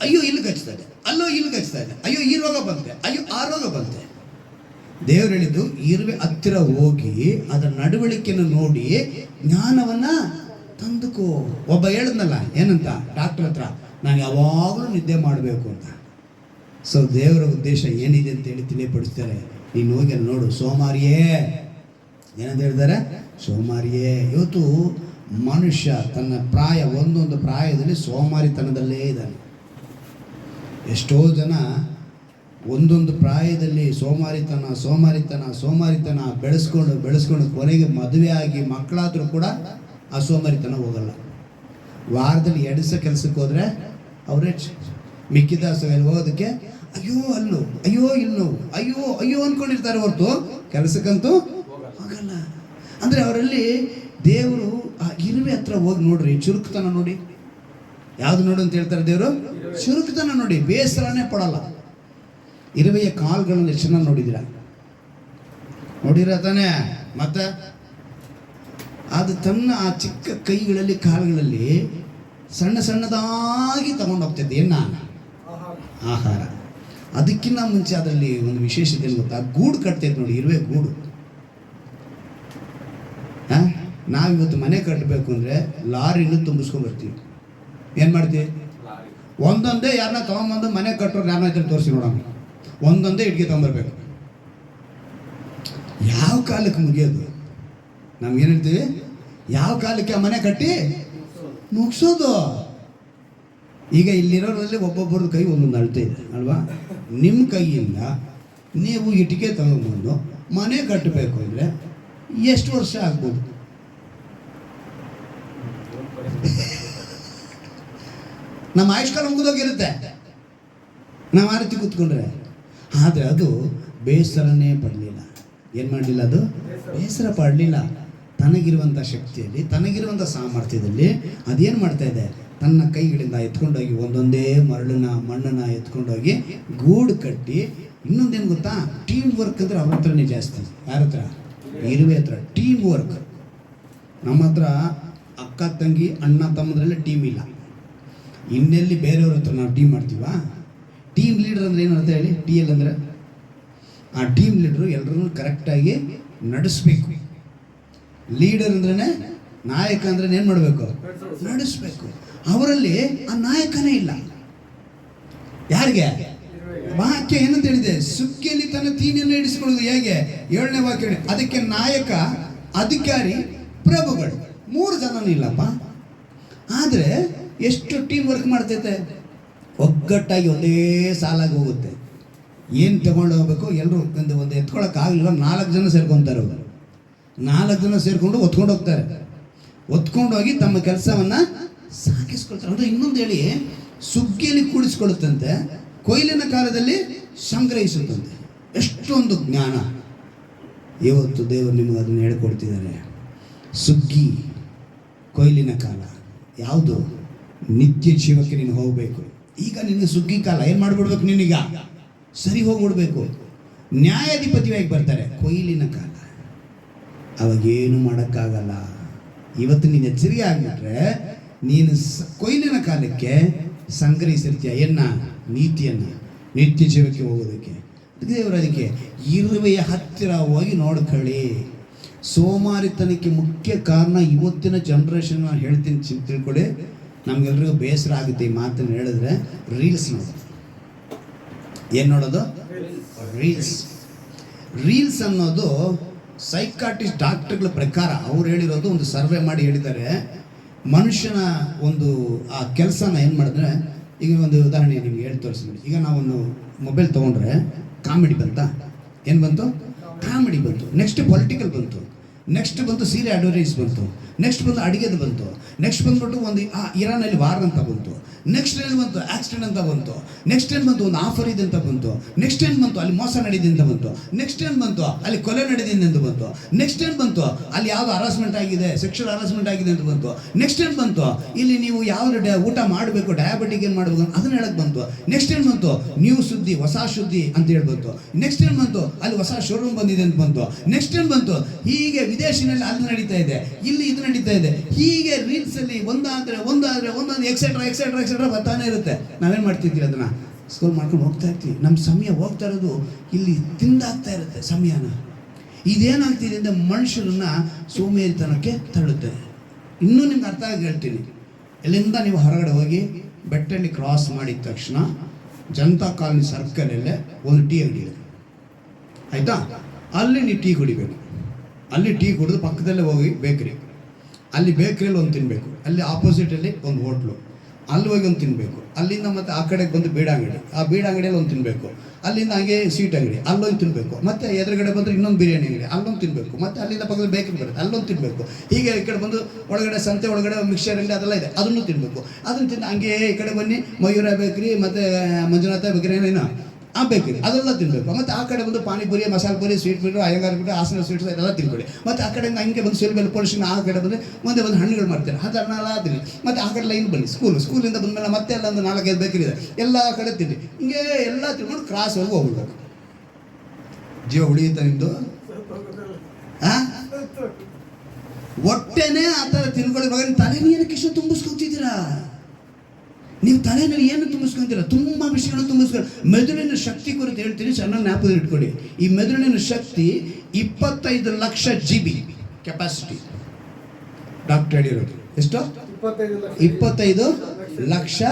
ಅಯ್ಯೋ ಇಲ್ಲಿ ಕಚ್ತಾ ಇದೆ, ಅಲ್ಲೋ ಇಲ್ಲಿ ಕಚ್ತಾ ಇದೆ, ಅಯ್ಯೋ ಈ ರೋಗ ಬಂತೆ, ಅಯ್ಯೋ ಆ ರೋಗ ಬಂತೆ. ದೇವರು ಹೇಳಿದ್ದು ಇರುವೆ ಹತ್ತಿರ ಹೋಗಿ ಅದರ ನಡವಳಿಕೆಯನ್ನು ನೋಡಿ ಜ್ಞಾನವನ್ನ ತಂದುಕೋ. ಒಬ್ಬ ಹೇಳಿದ್ನಲ್ಲ ಏನಂತ ಡಾಕ್ಟರ್ ಹತ್ರ, ನಾನು ಯಾವಾಗಲೂ ನಿದ್ದೆ ಮಾಡಬೇಕು ಅಂತ. ಸೊ ದೇವರ ಉದ್ದೇಶ ಏನಿದೆ ಅಂತ ಹೇಳಿ ತಿಳಿಯಪಡಿಸ್ತಾರೆ. ನೀನು ಹೋಗಿ ಅಲ್ಲಿ ನೋಡು, ಸೋಮಾರಿಯೇ ಏನಂತ ಹೇಳ್ತಾರೆ, ಸೋಮಾರಿಯೇ. ಇವತ್ತು ಮನುಷ್ಯ ತನ್ನ ಒಂದೊಂದು ಪ್ರಾಯದಲ್ಲಿ ಸೋಮಾರಿತನದಲ್ಲೇ ಇದ್ದಾನೆ. ಎಷ್ಟೋ ಜನ ಒಂದೊಂದು ಪ್ರಾಯದಲ್ಲಿ ಸೋಮಾರಿತನ ಬೆಳೆಸ್ಕೊಂಡು ಕೊನೆಗೆ ಮದುವೆ ಆಗಿ ಮಕ್ಕಳಾದರೂ ಕೂಡ ಆ ಸೋಮಾರಿತನ ಹೋಗಲ್ಲ. ವಾರದಲ್ಲಿ 2 ದಿವಸ ಕೆಲಸಕ್ಕೆ ಹೋದರೆ ಅವರೇ ಮಿಕ್ಕಿದ ಹೋಗೋದಕ್ಕೆ ಅಯ್ಯೋ ಅಲ್ಲೋ, ಅಯ್ಯೋ ಇಲ್ಲೋ, ಅಯ್ಯೋ ಅಯ್ಯೋ ಅಂದ್ಕೊಂಡಿರ್ತಾರೆ ಹೊರತು ಕೆಲಸಕ್ಕಂತೂ ಹೋಗಲ್ಲ. ಅಂದರೆ ಅವರಲ್ಲಿ ದೇವರು ಆ ಇರುವೆ ಹತ್ರ ಹೋಗಿ ನೋಡ್ರಿ, ಚುರುಕುತನ ನೋಡಿ. ಯಾವುದು ನೋಡು ಅಂತ ಹೇಳ್ತಾರೆ ದೇವರು? ಚುರುಕುತನ ನೋಡಿ, ಬೇಸರನೇ ಪಡಲ್ಲ. ಇರುವೆಯ ಕಾಲುಗಳನ್ನು ಎಷ್ಟು ಚೆನ್ನಾಗಿ ನೋಡಿದಿರ ತಾನೇ? ಮತ್ತೆ ಅದು ತನ್ನ ಆ ಚಿಕ್ಕ ಕೈಗಳಲ್ಲಿ ಕಾಲುಗಳಲ್ಲಿ ಸಣ್ಣದಾಗಿ ತಗೊಂಡೋಗ್ತೈತೆ ಆಹಾರ. ಅದಕ್ಕಿಂತ ಮುಂಚೆ ಅದರಲ್ಲಿ ಒಂದು ವಿಶೇಷತೆ ಏನು ಗೊತ್ತಾ? ಗೂಡು ಕಟ್ತೈತೆ ನೋಡಿ, ಇರುವೆ ಗೂಡು. ನಾವಿವತ್ತು ಮನೆ ಕಟ್ಟಬೇಕು ಅಂದರೆ ಲಾರಿನೂ ತುಂಬಿಸ್ಕೊಂಡ್ಬರ್ತೀವಿ. ಏನು ಮಾಡ್ತೀವಿ? ಒಂದೊಂದೇ ಯಾರನ್ನ ತೊಗೊಂಬಂದು ಮನೆ ಕಟ್ಟೋರು ಯಾರನ್ನ ಇದ್ರೆ ತೋರಿಸಿ ನೋಡೋಣ. ಒಂದೊಂದೇ ಇಟ್ಗೆ ತೊಗೊಂಬರ್ಬೇಕು. ಯಾವ ಕಾಲಕ್ಕೆ ಮುಗಿಯೋದು? ನಮ್ಗೇನು ಹೇಳ್ತೀವಿ? ಯಾವ ಕಾಲಕ್ಕೆ ಆ ಮನೆ ಕಟ್ಟಿ ಮುಗಿಸೋದು? ಈಗ ಇಲ್ಲಿರೋರಲ್ಲಿ ಒಬ್ಬೊಬ್ಬರದ್ದು ಕೈ ಒಂದೊಂದು ಅಳತೆ ಇದೆ ಅಲ್ವಾ? ನಿಮ್ಮ ಕೈಯಿಂದ ನೀವು ಇಟ್ಟಿಗೆ ತಗೊಂಡ್ಬಂದು ಮನೆ ಕಟ್ಟಬೇಕು ಅಂದರೆ ಎಷ್ಟು ವರ್ಷ ಆಗ್ಬೋದು? ನಮ್ಮ ಆಯುಷ್ಕಾಲ ಮುಗಿದೋಗಿರುತ್ತೆ ನಾವು ಆ ರೀತಿ ಕೂತ್ಕೊಂಡ್ರೆ. ಆದರೆ ಅದು ಬೇಸರನೇ ಪಡಲಿಲ್ಲ. ಏನು ಮಾಡಲಿಲ್ಲ? ಅದು ಬೇಸರ ಪಡಲಿಲ್ಲ. ತನಗಿರುವಂಥ ಶಕ್ತಿಯಲ್ಲಿ, ತನಗಿರುವಂಥ ಸಾಮರ್ಥ್ಯದಲ್ಲಿ ಅದೇನು ಮಾಡ್ತಾ ಇದೆ? ತನ್ನ ಕೈಗಳಿಂದ ಎತ್ಕೊಂಡೋಗಿ ಒಂದೊಂದೇ ಮಣ್ಣನ್ನು ಎತ್ಕೊಂಡೋಗಿ ಗೂಡು ಕಟ್ಟಿ. ಇನ್ನೊಂದೇನು ಗೊತ್ತಾ? ಟೀಮ್ ವರ್ಕ್ ಅಂದರೆ ಅವ್ರ ಹತ್ರನೇ ಜಾಸ್ತಿ. ಯಾರ ಹತ್ರ? ಇರುವೆ ಹತ್ರ ಟೀಮ್ ವರ್ಕ್. ನಮ್ಮ ಹತ್ರ ಅಕ್ಕ ತಂಗಿ ಅಣ್ಣ ತಮ್ಮದ್ರಲ್ಲೇ ಟೀಮ್ ಇಲ್ಲ. ಇನ್ನೆಲ್ಲಿ ಬೇರೆಯವ್ರ ಹತ್ರ ನಾವು ಟೀಮ್ ಮಾಡ್ತೀವಾ? ಟೀಮ್ ಲೀಡರ್ ಅಂದರೆ ಏನು ಅಂತ ಹೇಳಿ? TL ಅಂದರೆ ಆ ಟೀಮ್ ಲೀಡ್ರು ಎಲ್ಲರನ್ನೂ ಕರೆಕ್ಟಾಗಿ ನಡೆಸಬೇಕು. ಲೀಡರ್ ಅಂದ್ರೇ, ನಾಯಕ ಅಂದ್ರೆ ಏನು ಮಾಡಬೇಕು? ನಡೆಸಬೇಕು. ಅವರಲ್ಲಿ ಆ ನಾಯಕನೇ ಇಲ್ಲ. ಯಾರಿಗೆ? ವಾಕ್ಯ ಏನಂತ ಹೇಳಿದೆ? ಸುಕ್ಕಿಯಲ್ಲಿ ತನ್ನ ತೀನಿಯನ್ನು ಇಡಿಸಿಕೊಳ್ಳುವುದು ಹೇಗೆ? 7ನೇ ವಾಕ್ಯ. ಅದಕ್ಕೆ ನಾಯಕ, ಅಧಿಕಾರಿ, ಪ್ರಭುಗಳು 3 ಜನನೂ ಇಲ್ಲಪ್ಪ. ಆದರೆ ಎಷ್ಟು ಟೀಮ್ ವರ್ಕ್ ಮಾಡ್ತೈತೆ? ಒಗ್ಗಟ್ಟಾಗಿ ಒಂದೇ ಸಾಲಾಗಿ ಹೋಗುತ್ತೆ. ಏನು ತಗೊಂಡು ಹೋಗ್ಬೇಕು ಎಲ್ಲರೂ ಒಂದು ಎತ್ಕೊಳ್ಳೋಕ್ಕಾಗಲಿಲ್ಲ, 4 ಜನ ಸೇರ್ಕೊತಾರೆ. ಅವರು 4 ಜನ ಸೇರಿಕೊಂಡು ಹೊತ್ಕೊಂಡು ಹೋಗ್ತಾರೆ. ಹೊತ್ಕೊಂಡೋಗಿ ತಮ್ಮ ಕೆಲಸವನ್ನು ಸಾಗಿಸ್ಕೊಳ್ತಾರೆ. ಅಂದರೆ ಇನ್ನೊಂದು ಹೇಳಿ, ಸುಗ್ಗಿಯಲ್ಲಿ ಕೂಡಿಸ್ಕೊಳ್ಳುತ್ತಂತೆ, ಕೊಯ್ಲಿನ ಕಾಲದಲ್ಲಿ ಸಂಗ್ರಹಿಸುತ್ತಂತೆ. ಎಷ್ಟೊಂದು ಜ್ಞಾನ ಇವತ್ತು ದೇವರು ನಿಮಗೆ ಅದನ್ನು ಹೇಳ್ಕೊಡ್ತಿದ್ದಾರೆ. ಸುಗ್ಗಿ, ಕೊಯ್ಲಿನ ಕಾಲ ಯಾವುದು? ನಿತ್ಯ ಜೀವಕ್ಕೆ ನೀನು ಹೋಗಬೇಕು. ಈಗ ನಿನಗೆ ಸುಗ್ಗಿ ಕಾಲ. ಏನು ಮಾಡಿಬಿಡ್ಬೇಕು? ನೀನೀಗ ಸರಿ ಹೋಗ್ಬಿಡ್ಬೇಕು. ನ್ಯಾಯಾಧಿಪತಿಯಾಗಿ ಬರ್ತಾರೆ. ಕೊಯ್ಲಿನ ಕಾಲ, ಅವಾಗೇನು ಮಾಡೋಕ್ಕಾಗಲ್ಲ. ಇವತ್ತು ನೀನು ಎಚ್ಚರಿಕೆ ಆಗಿಬಿಟ್ರೆ ನೀನು ಕೊಯ್ಲಿನ ಕಾಲಕ್ಕೆ ಸಂಗ್ರಹಿಸಿರ್ತೀಯ ನೀತಿಯನ್ನು, ನಿತ್ಯ ಜೀವಕ್ಕೆ ಹೋಗೋದಕ್ಕೆ. ಅದಕ್ಕೆ ಇರುವೆಯ ಹತ್ತಿರ ಹೋಗಿ ನೋಡ್ಕೊಳ್ಳಿ. ಸೋಮಾರಿತನಕ್ಕೆ ಮುಖ್ಯ ಕಾರಣ ಇವತ್ತಿನ ಜನ್ರೇಷನ್. ನಾನು ಹೇಳ್ತೀನಿ, ತಿಳ್ಕೊಳ್ಳಿ. ನಮಗೆಲ್ರಿಗೂ ಬೇಸರ ಆಗುತ್ತೆ ಈ ಮಾತನ್ನು ಹೇಳಿದ್ರೆ. ರೀಲ್ಸ್ ನೋಡೋದು. ಏನು ನೋಡೋದು? ರೀಲ್ಸ್ ಅನ್ನೋದು ಸೈಕಾಟಿಸ್ಟ್ ಡಾಕ್ಟರ್ಗಳ ಪ್ರಕಾರ ಅವ್ರು ಹೇಳಿರೋದು, ಒಂದು ಸರ್ವೆ ಮಾಡಿ ಹೇಳಿದ್ದಾರೆ. ಮನುಷ್ಯನ ಒಂದು ಆ ಕೆಲಸನ ಏನು ಮಾಡಿದ್ರೆ, ಈಗ ಒಂದು ಉದಾಹರಣೆ ನಿಮ್ಗೆ ಹೇಳಿ ತೋರಿಸ್ತೀನಿ. ಈಗ ನಾವೊಂದು ಮೊಬೈಲ್ ತೊಗೊಂಡ್ರೆ ಕಾಮಿಡಿ ಬಂತಾ? ಏನು ಬಂತು? ಕಾಮಿಡಿ ಬಂತು. ನೆಕ್ಸ್ಟ್ ಪೊಲಿಟಿಕಲ್ ಬಂತು. ನೆಕ್ಸ್ಟ್ ಬಂತು ಸೀರೆ ಅಡ್ವರ್ಟೈಸ್ ಬಂತು. ನೆಕ್ಸ್ಟ್ ಬಂದು ಅಡುಗೆದು ಬಂತು. ನೆಕ್ಸ್ಟ್ ಬಂದ್ಬಿಟ್ಟು ಒಂದು ಇರಾನಲ್ಲಿ ವಾರ್ ಅಂತ ಬಂತು. ನೆಕ್ಸ್ಟ್ ಏನು ಬಂತು? ಆಕ್ಸಿಡೆಂಟ್ ಅಂತ ಬಂತು. ನೆಕ್ಸ್ಟ್ ಏನು ಬಂತು? ಒಂದು ಆಫರ್ ಇದೆ ಅಂತ ಬಂತು. ನೆಕ್ಸ್ಟ್ ಏನು ಬಂತು? ಅಲ್ಲಿ ಮೋಸ ನಡೆದಿದೆ ಅಂತ ಬಂತು. ನೆಕ್ಸ್ಟ್ ಏನು ಬಂತು? ಅಲ್ಲಿ ಕೊಲೆ ನಡೆದಿದೆ ಅಂತ ಬಂತು. ನೆಕ್ಸ್ಟ್ ಏನು ಬಂತು? ಅಲ್ಲಿ ಯಾವುದು ಹರಾಸ್ಮೆಂಟ್ ಆಗಿದೆ, ಸೆಕ್ಷುವಲ್ ಹರಾಸ್ಮೆಂಟ್ ಆಗಿದೆ ಅಂತ ಬಂತು. ನೆಕ್ಸ್ಟ್ ಏನು ಬಂತು? ಇಲ್ಲಿ ನೀವು ಯಾವುದು ಊಟ ಮಾಡಬೇಕು, ಡಯಾಬಿಟಿಕ್ ಏನು ಮಾಡಬೇಕು ಅದನ್ನ ಹೇಳಕ್ಕೆ ಬಂತು. ನೆಕ್ಸ್ಟ್ ಏನು ಬಂತು? ನ್ಯೂ ಸುದ್ದಿ, ಹೊಸ ಸುದ್ದಿ ಅಂತ ಹೇಳಿ ಬಂತು. ನೆಕ್ಸ್ಟ್ ಏನು ಬಂತು? ಅಲ್ಲಿ ಹೊಸ ಶೋರೂಮ್ ಬಂದಿದೆ ಅಂತ ಬಂತು. ನೆಕ್ಸ್ಟ್ ಏನು ಬಂತು? ಹೀಗೆ ವಿದೇಶಿನಲ್ಲಿ ಅಲ್ಲಿ ನಡೀತಾ ಇದೆ, ಇಲ್ಲಿ ಇದು ನಡೀತಾ ಇದೆ. ಹೀಗೆ ರೀಲ್ಸ್ ಅಲ್ಲಿ ಒಂದಾದ್ರೆ ಎಕ್ಸೆಟ್ರಾ ಚಿಲ್ಲರೆ ಬರ್ತಾನೆ ಇರುತ್ತೆ. ನಾವೇನು ಮಾಡ್ತಿದ್ವಿ ಅದನ್ನು ಸ್ಕೂಲ್ ಮಾಡ್ಕೊಂಡು ಹೋಗ್ತಾ ಇರ್ತೀವಿ. ನಮ್ಮ ಸಮಯ ಹೋಗ್ತಾ ಇರೋದು ಇಲ್ಲಿ ತಿಂದಾಗ್ತಾ ಇರುತ್ತೆ ಸಮಯನ. ಇದೇನಾಗ್ತಿದೆ ಅಂದರೆ ಮನುಷ್ಯರನ್ನ ಸೋಮೇರಿತನಕ್ಕೆ ತಳ್ಳುತ್ತೆ. ಇನ್ನೂ ನಿಮ್ಗೆ ಅರ್ಥ ಆಗಿ ಹೇಳ್ತೀನಿ. ಎಲ್ಲಿಂದ ನೀವು ಹೊರಗಡೆ ಹೋಗಿ ಬೆಟ್ಟಲ್ಲಿ ಕ್ರಾಸ್ ಮಾಡಿದ ತಕ್ಷಣ ಜನತಾ ಕಾಲನಿ ಸರ್ಕಲಲ್ಲೇ ಒಂದು ಟೀ ಅಂಗಡಿ ಇದೆ, ಆಯಿತಾ? ಅಲ್ಲಿ ನೀವು ಟೀ ಕುಡಿಬೇಕು. ಅಲ್ಲಿ ಟೀ ಕುಡಿದು ಪಕ್ಕದಲ್ಲೇ ಹೋಗಿ ಬೇಕ್ರಿ, ಅಲ್ಲಿ ಬೇಕ್ರಿಯಲ್ಲಿ ಒಂದು ತಿನ್ನಬೇಕು. ಅಲ್ಲಿ ಆಪೋಸಿಟಲ್ಲಿ ಒಂದು ಹೋಟ್ಲು, ಅಲ್ಲಿ ಹೋಗಿ ಒಂದು ತಿನ್ನಬೇಕು. ಅಲ್ಲಿಂದ ಮತ್ತೆ ಆ ಕಡೆಗೆ ಬಂದು ಬೀಡ ಅಂಗಡಿ, ಆ ಬೀಡ ಅಂಗಡಿಯಲ್ಲಿ ಒಂದು ತಿನ್ನಬೇಕು. ಅಲ್ಲಿಂದ ಹಾಗೆ ಸ್ವೀಟ್ ಅಂಗಡಿ, ಅಲ್ಲೊಂದು ತಿನ್ನಬೇಕು. ಮತ್ತು ಎದುರುಗಡೆ ಬಂದರೆ ಇನ್ನೊಂದು ಬಿರಿಯಾನಿ ಅಂಗಡಿ, ಅಲ್ಲೊಂದು ತಿನ್ನಬೇಕು. ಮತ್ತು ಅಲ್ಲಿಂದ ಪಕ್ಕದ ಬೇಕರಿ ಬರುತ್ತೆ, ಅಲ್ಲೊಂದು ತಿನ್ನಬೇಕು. ಹೀಗೆ ಈ ಕಡೆ ಬಂದು ಒಳಗಡೆ ಸಂತೆ ಒಳಗಡೆ ಮಿಕ್ಸರ್ ಅಂಗಡಿ ಅದೆಲ್ಲ ಇದೆ, ಅದನ್ನು ತಿನ್ನಬೇಕು. ಅದನ್ನು ತಿಂದು ಹಂಗೆ ಈ ಕಡೆ ಬನ್ನಿ ಮಯೂರ ಬೇಕ್ರಿ ಮತ್ತು ಮಂಜುನಾಥ ಬೇಕ್ರಿ ಏನೋ ಆ ಬೇಕ್ರಿ ಅದೆಲ್ಲ ತಿನ್ನಬೇಕು. ಮತ್ತು ಆ ಕಡೆ ಬಂದು ಪಾನಿಪುರಿ, ಮಸಾಲೆ ಪುರಿ, ಸ್ವೀಟ್ ಬಿಟ್ಟು ಅಯ್ಯಂಗಾರ ಬಿಟ್ಟು ಹಾಸನ ಸ್ವೀಟ್ಸ್ ಇದೆಲ್ಲ ತಿನ್ಕೊಳ್ಳಿ. ಮತ್ತು ಆ ಕಡೆಯಿಂದ ಹಂಗೆ ಬಂದು ಸಿಲ್ಬೆಲ್ ಪೊಲಿಷನ್, ಆ ಕಡೆ ಬಂದು ಮುಂದೆ ಬಂದು ಹಣ್ಣುಗಳು ಮಾಡ್ತಾರೆ, ಅದನ್ನೆಲ್ಲ ತಿನ್ನಿ. ಮತ್ತು ಆ ಕಡೆ ಲೈನ್ ಬನ್ನಿ, ಸ್ಕೂಲಿಂದ ಬಂದಮೇಲೆ ಮತ್ತೆ ಎಲ್ಲ ಒಂದು 4-5 ಬೇಕ್ರಿ ಇದೆ, ಎಲ್ಲ ಕಡೆ ತಿನ್ನಿ. ಹಿಂಗೆ ಎಲ್ಲ ತಿನ್ಕೊಂಡು ಕ್ರಾಸ್ವರೆಗೂ ಹೋಗ್ಬಿಡ್ಬೇಕು. ಜೀವ ಉಳಿಯುತ್ತಾ ನಿಮ್ಮದು? ಹೊಟ್ಟೆನೇ ಆ ಥರ ತಿನ್ಕೊಳ್ಳಿ. ತಲೆನೇ ಏನಕ್ಕೆ ಇಷ್ಟು ತುಂಬಿಸ್ಕೊತಿದ್ದೀರಾ ನೀವು? ತಲೆನಲ್ಲಿ ಏನು ತುಂಬಿಸ್ಕೊಂತೀರ? ತುಂಬ ವಿಷಯಗಳು ತುಂಬಿಸ್ಕೊಂಡು. ಮೆದುಳಿನ ಶಕ್ತಿ ಕುರಿತು ಹೇಳ್ತೀನಿ, ಚೆನ್ನಾಗಿ ಜ್ಞಾಪಕದಲ್ಲಿ ಇಟ್ಕೊಳ್ಳಿ. ಈ ಮೆದುಳಿನ ಶಕ್ತಿ 25 ಲಕ್ಷ GB ಕೆಪಾಸಿಟಿ ಡಾಕ್ಟರ್ ಹೇಳಿರೋದು. ಎಷ್ಟು? 25 ಲಕ್ಷ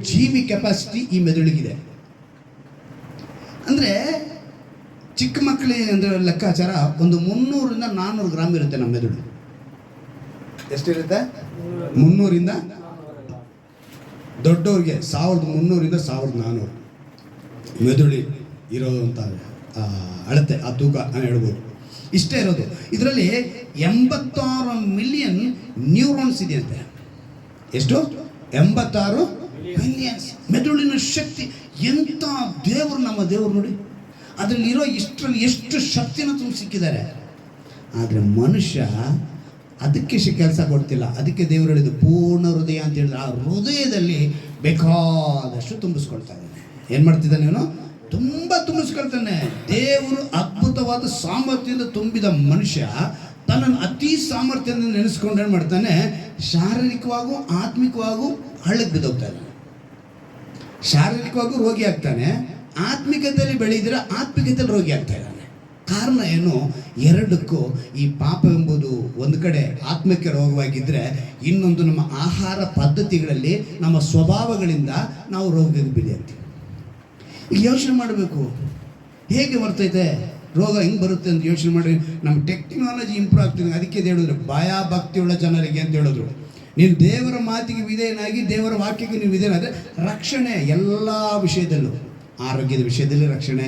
GB ಕೆಪಾಸಿಟಿ ಈ ಮೆದುಳಿಗಿದೆ. ಅಂದರೆ ಚಿಕ್ಕ ಮಕ್ಕಳಿಗೆ ಅಂದರೆ ಲೆಕ್ಕಾಚಾರ ಒಂದು 300ರಿಂದ 400 ಗ್ರಾಮ್ ಇರುತ್ತೆ ನಮ್ಮ ಮೆದುಳು. ಎಷ್ಟಿರುತ್ತೆ? 300ರಿಂದ. ದೊಡ್ಡವ್ರಿಗೆ 1300ರಿಂದ 1400 ಮೆದುಳಿ ಇರೋದು ಅಂತ ಅಳತೆ, ಆ ತೂಕ ನಾನು ಹೇಳ್ಬೋದು. ಇಷ್ಟೇ ಇರೋದು. ಇದರಲ್ಲಿ 86 ಮಿಲಿಯನ್ ನ್ಯೂರಾನ್ಸ್ ಇದೆಯಂತೆ. ಎಷ್ಟು? 86 ಮಿಲಿಯನ್ಸ್. ಮೆದುಳಿನ ಶಕ್ತಿ ಎಂಥ ದೇವರು, ನಮ್ಮ ದೇವರು ನೋಡಿ. ಅದರಲ್ಲಿರೋ ಇಷ್ಟರಲ್ಲಿ ಎಷ್ಟು ಶಕ್ತಿನ ತುಂಬಿಸಿಕ್ಕಿದ್ದಾರೆ. ಆದರೆ ಮನುಷ್ಯ ಅದಕ್ಕೆ ಕೆಲಸ ಕೊಡ್ತಿಲ್ಲ. ಅದಕ್ಕೆ ದೇವರು ಹೇಳಿದ್ದು ಪೂರ್ಣ ಹೃದಯ ಅಂತ ಹೇಳಿದ್ರೆ, ಆ ಹೃದಯದಲ್ಲಿ ಬೇಕಾದಷ್ಟು ತುಂಬಿಸ್ಕೊಳ್ತಾ ಇದ್ದಾನೆ. ಏನು ಮಾಡ್ತಿದ್ದಾನೆ ಇವನು? ತುಂಬ ತುಂಬಿಸ್ಕೊಳ್ತಾನೆ. ದೇವರು ಅದ್ಭುತವಾದ ಸಾಮರ್ಥ್ಯದಿಂದ ತುಂಬಿದ ಮನುಷ್ಯ ತನ್ನನ್ನು ಅತಿ ಸಾಮರ್ಥ್ಯದಿಂದ ನೆನೆಸ್ಕೊಂಡು ಏನು ಮಾಡ್ತಾನೆ? ಶಾರೀರಿಕವಾಗೂ ಆತ್ಮಿಕವಾಗೂ ಹಳ್ಳಕ್ಕೆ ಬಿದ್ದೋಗ್ತಾ ಇದ್ದಾನೆ. ಶಾರೀರಿಕವಾಗೂ ರೋಗಿ ಆಗ್ತಾನೆ, ಆತ್ಮಿಕತೆಯಲ್ಲಿ ಬೆಳೆದಿದ್ರೆ ಆತ್ಮಿಕತೆಯಲ್ಲಿ ರೋಗಿ ಆಗ್ತಾ ಇದ್ದಾನೆ. ಕಾರಣ ಏನು? ಎರಡಕ್ಕೂ ಈ ಪಾಪ ಎಂಬುದು ಒಂದು ಕಡೆ ಆತ್ಮಕ್ಕೆ ರೋಗವಾಗಿದ್ದರೆ, ಇನ್ನೊಂದು ನಮ್ಮ ಆಹಾರ ಪದ್ಧತಿಗಳಲ್ಲಿ ನಮ್ಮ ಸ್ವಭಾವಗಳಿಂದ ನಾವು ರೋಗಕ್ಕೆ ಬೀಳ್ತೀವಿ. ಈಗ ಯೋಚನೆ ಮಾಡಬೇಕು, ಹೇಗೆ ಬರ್ತೈತೆ ರೋಗ, ಹೆಂಗೆ ಬರುತ್ತೆ ಅಂತ ಯೋಚನೆ ಮಾಡಿ. ನಮ್ಮ ಟೆಕ್ನಾಲಜಿ ಇಂಪ್ರೂವ್ ಆಗ್ತಿದೆ. ಅದಕ್ಕೆ ಹೇಳಿದ್ರು ಭಯ ಭಕ್ತಿಯುಳ್ಳ ಜನರಿಗೆ ಅಂತ ಹೇಳಿದ್ರು. ನೀನು ದೇವರ ಮಾತಿಗೆ ವಿಧೇಯನಾಗಿ, ದೇವರ ವಾಕ್ಯಕ್ಕೆ ನೀವು ವಿಧೇಯನಾದರೆ ರಕ್ಷಣೆ ಎಲ್ಲ ವಿಷಯದಲ್ಲೂ. ಆರೋಗ್ಯದ ವಿಷಯದಲ್ಲಿ ರಕ್ಷಣೆ,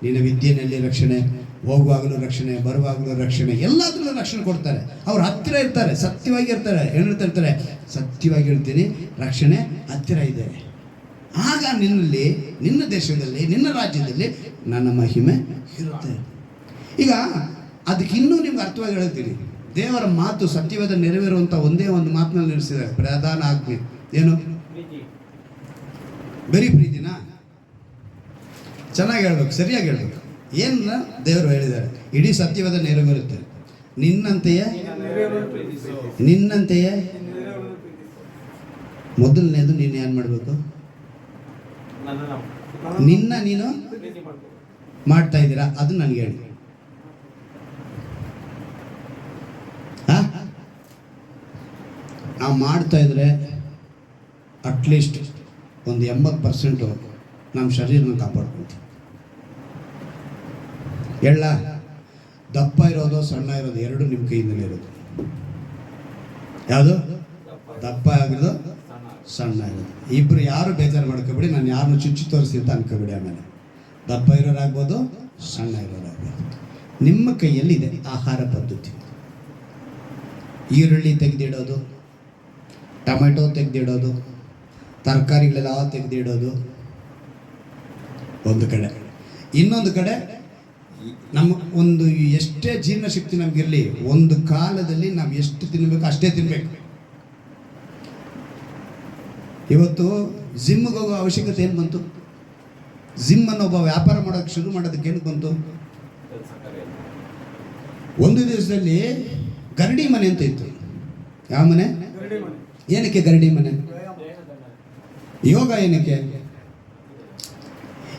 ನಿನ್ನ ವಿದ್ಯೆಯಲ್ಲಿ ರಕ್ಷಣೆ, ಹೋಗುವಾಗಲೂ ರಕ್ಷಣೆ, ಬರುವಾಗಲೂ ರಕ್ಷಣೆ, ಎಲ್ಲದರಲ್ಲೂ ರಕ್ಷಣೆ ಕೊಡ್ತಾರೆ. ಅವ್ರು ಹತ್ತಿರ ಇರ್ತಾರೆ, ಸತ್ಯವಾಗಿ ಇರ್ತಾರೆ. ಏನು ಹೇಳ್ತಾ ಇರ್ತಾರೆ? ಸತ್ಯವಾಗಿ ಹೇಳ್ತೀನಿ, ರಕ್ಷಣೆ ಹತ್ತಿರ ಇದೆ. ಆಗ ನಿನ್ನಲ್ಲಿ, ನಿನ್ನ ದೇಶದಲ್ಲಿ, ನಿನ್ನ ರಾಜ್ಯದಲ್ಲಿ ನನ್ನ ಮಹಿಮೆ ಇರುತ್ತೆ. ಈಗ ಅದಕ್ಕೆ ಇನ್ನೂ ನಿಮ್ಗೆ ಅರ್ಥವಾಗಿ ಹೇಳ್ತೀನಿ. ದೇವರ ಮಾತು ಸತ್ಯವಾದ ನೆರವೇರುವಂಥ ಒಂದೇ ಒಂದು ಮಾತಿನಲ್ಲಿ ನಿಲ್ಲಿಸಿದ್ದಾರೆ. ಪ್ರಧಾನ ಆಜ್ಞೆ ಏನು? ಬರೀ ಪ್ರೀತಿನಾ? ಚೆನ್ನಾಗಿ ಹೇಳ್ಬೇಕು, ಸರಿಯಾಗಿ ಹೇಳ್ಬೇಕು. ಏನು ದೇವರು ಹೇಳಿದ್ದಾರೆ? ಇಡೀ ಸತ್ಯವಾದ ನೆರವೇರುತ್ತೆ. ನಿನ್ನಂತೆಯೇ ಮೊದಲನೇದು ನೀನು ಏನು ಮಾಡಬೇಕು? ನೀನು ಮಾಡ್ತಾ ಇದ್ದೀರಾ? ಅದು ನನಗೆ ಹೇಳಿ. ನಾವು ಮಾಡ್ತಾ ಇದ್ರೆ ಅಟ್ಲೀಸ್ಟ್ ಒಂದು 80% ನಮ್ಮ ಶರೀರನ ಕಾಪಾಡ್ಕೊಳ್ತೀವಿ. ಎಳ್ಳ ದಪ್ಪ ಇರೋದು ಸಣ್ಣ ಇರೋದು ಎರಡು ನಿಮ್ಮ ಕೈಯಿಂದಲೇ ಇರೋದು. ಯಾವುದು? ದಪ್ಪ ಆಗಿರೋದು, ಸಣ್ಣ ಇರೋದು. ಇಬ್ಬರು ಯಾರು ಬೇಜಾರು ಮಾಡ್ಕೋಬೇಡಿ. ನಾನು ಯಾರನ್ನು ಚುಚ್ಚಿ ತೋರಿಸಿ ಅಂತ ಅನ್ಕೋಬೇಡಿ. ಆಮೇಲೆ ದಪ್ಪ ಇರೋರಾಗ್ಬೋದು, ಸಣ್ಣ ಇರೋರಾಗ್ಬೋದು. ನಿಮ್ಮ ಕೈಯಲ್ಲಿದೆ ಆಹಾರ ಪದ್ಧತಿ. ಈರುಳ್ಳಿ ತೆಗೆದಿಡೋದು, ಟೊಮೆಟೊ ತೆಗೆದಿಡೋದು, ತರಕಾರಿಗಳೆಲ್ಲ ತೆಗೆದಿಡೋದು ಒಂದು ಕಡೆ. ಇನ್ನೊಂದು ಕಡೆ ನಮ್ಮ ಒಂದು ಎಷ್ಟೇ ಜೀರ್ಣಶಕ್ತಿ ನಮಗಿರಲಿ, ಒಂದು ಕಾಲದಲ್ಲಿ ನಾವು ಎಷ್ಟು ತಿನ್ನಬೇಕು ಅಷ್ಟೇ ತಿನ್ನಬೇಕು. ಇವತ್ತು ಜಿಮ್ಗೆ ಹೋಗೋ ಅವಶ್ಯಕತೆ ಏನು ಬಂತು? ಜಿಮ್ಮನ್ನು ಒಬ್ಬ ವ್ಯಾಪಾರ ಮಾಡೋಕ್ಕೆ ಶುರು ಮಾಡೋದಕ್ಕೆ ಏನು ಬಂತು? ಒಂದು ದಿವಸದಲ್ಲಿ ಗರಡಿ ಮನೆ ಅಂತ ಇತ್ತು. ಯಾವ ಮನೆ? ಏನಕ್ಕೆ ಗರಡಿ ಮನೆ? ಯೋಗ ಏನಕ್ಕೆ?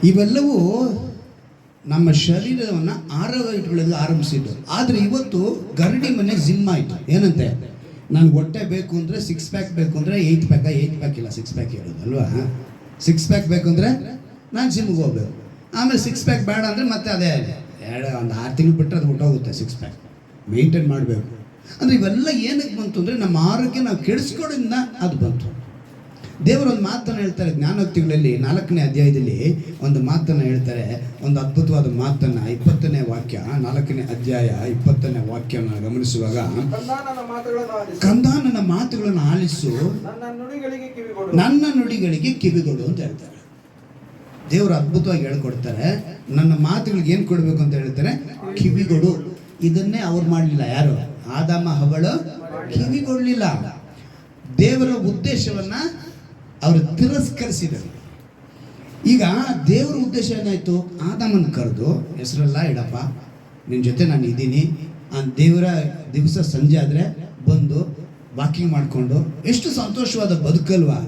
ಇವೆಲ್ಲವೂ ನಮ್ಮ ಶರೀರವನ್ನು ಆರೋಗ್ಯ ಇಟ್ಕೊಳ್ಳೋದು ಆರಂಭಿಸಿದ್ದು. ಆದರೆ ಇವತ್ತು ಗರಡಿ ಮನೆ ಜಿಮ್ ಆಯಿತು. ಏನಂತೆ, ನಾನು ಹೊಟ್ಟೆ ಬೇಕು ಅಂದರೆ 6 ಪ್ಯಾಕ್ ಬೇಕು ಅಂದರೆ 8 ಪ್ಯಾಕ್ ಇಲ್ಲ 6 ಪ್ಯಾಕ್ ಇರೋದು ಅಲ್ವಾ. 6 ಪ್ಯಾಕ್ ಬೇಕು ಅಂದರೆ ನಾನು ಜಿಮ್ಗೆ ಹೋಗ್ಬೇಕು. ಆಮೇಲೆ 6 ಪ್ಯಾಕ್ ಬೇಡ ಅಂದರೆ ಮತ್ತೆ ಅದೇ ಒಂದು 6 ತಿಂಗಳು ಬಿಟ್ಟರೆ ಅದು ಹೊಟ್ಟೋಗುತ್ತೆ. 6 ಪ್ಯಾಕ್ ಮೇಂಟೈನ್ ಮಾಡಬೇಕು ಅಂದರೆ ಇವೆಲ್ಲ ಏನಕ್ಕೆ ಬಂತು ಅಂದರೆ ನಮ್ಮ ಆರೋಗ್ಯ ನಾವು ಕೆಡಿಸ್ಕೊಳ್ಳೋದ್ರಿಂದ ಅದು ಬಂತು. ದೇವರೊಂದು ಮಾತನ್ನು ಹೇಳ್ತಾರೆ ಜ್ಞಾನೋಕ್ತಿಗಳಲ್ಲಿ 4ನೇ ಅಧ್ಯಾಯದಲ್ಲಿ ಒಂದು ಮಾತನ್ನು ಹೇಳ್ತಾರೆ. ಒಂದು ಅದ್ಭುತವಾದ ಮಾತನ್ನು 20ನೇ ವಾಕ್ಯ 4ನೇ ಅಧ್ಯಾಯ 20ನೇ ವಾಕ್ಯವನ್ನು ಗಮನಿಸುವಾಗ, ಕಂದ ನನ್ನ ಮಾತುಗಳನ್ನು ಆಲಿಸು, ನನ್ನ ನುಡಿಗಳಿಗೆ ಕಿವಿಗೊಡು ಅಂತ ಹೇಳ್ತಾರೆ. ದೇವರು ಅದ್ಭುತವಾಗಿ ಹೇಳ್ಕೊಡ್ತಾರೆ. ನನ್ನ ಮಾತುಗಳಿಗೆ ಏನು ಕೊಡಬೇಕು ಅಂತ ಹೇಳ್ತಾರೆ, ಕಿವಿಗೊಡು. ಇದನ್ನೇ ಅವ್ರು ಮಾಡಲಿಲ್ಲ. ಯಾರು? ಆದಾಮ ಹವ್ವಳು ಕಿವಿಗೊಡಲಿಲ್ಲ. ದೇವರ ಉದ್ದೇಶವನ್ನು ಅವರು ತಿರಸ್ಕರಿಸಿದರು. ಈಗ ದೇವರ ಉದ್ದೇಶ ಏನಾಯಿತು? ಆದಾಮನ ಕರೆದು ಹೆಸರೆಲ್ಲ ಇಡಪ್ಪ, ನಿನ್ನ ಜೊತೆ ನಾನು ಇದ್ದೀನಿ. ದೇವರ ದಿವಸ ಸಂಜೆ ಆದರೆ ಬಂದು ವಾಕಿಂಗ್ ಮಾಡಿಕೊಂಡು ಎಷ್ಟು ಸಂತೋಷವಾದ ಬದುಕಲ್ವಾ.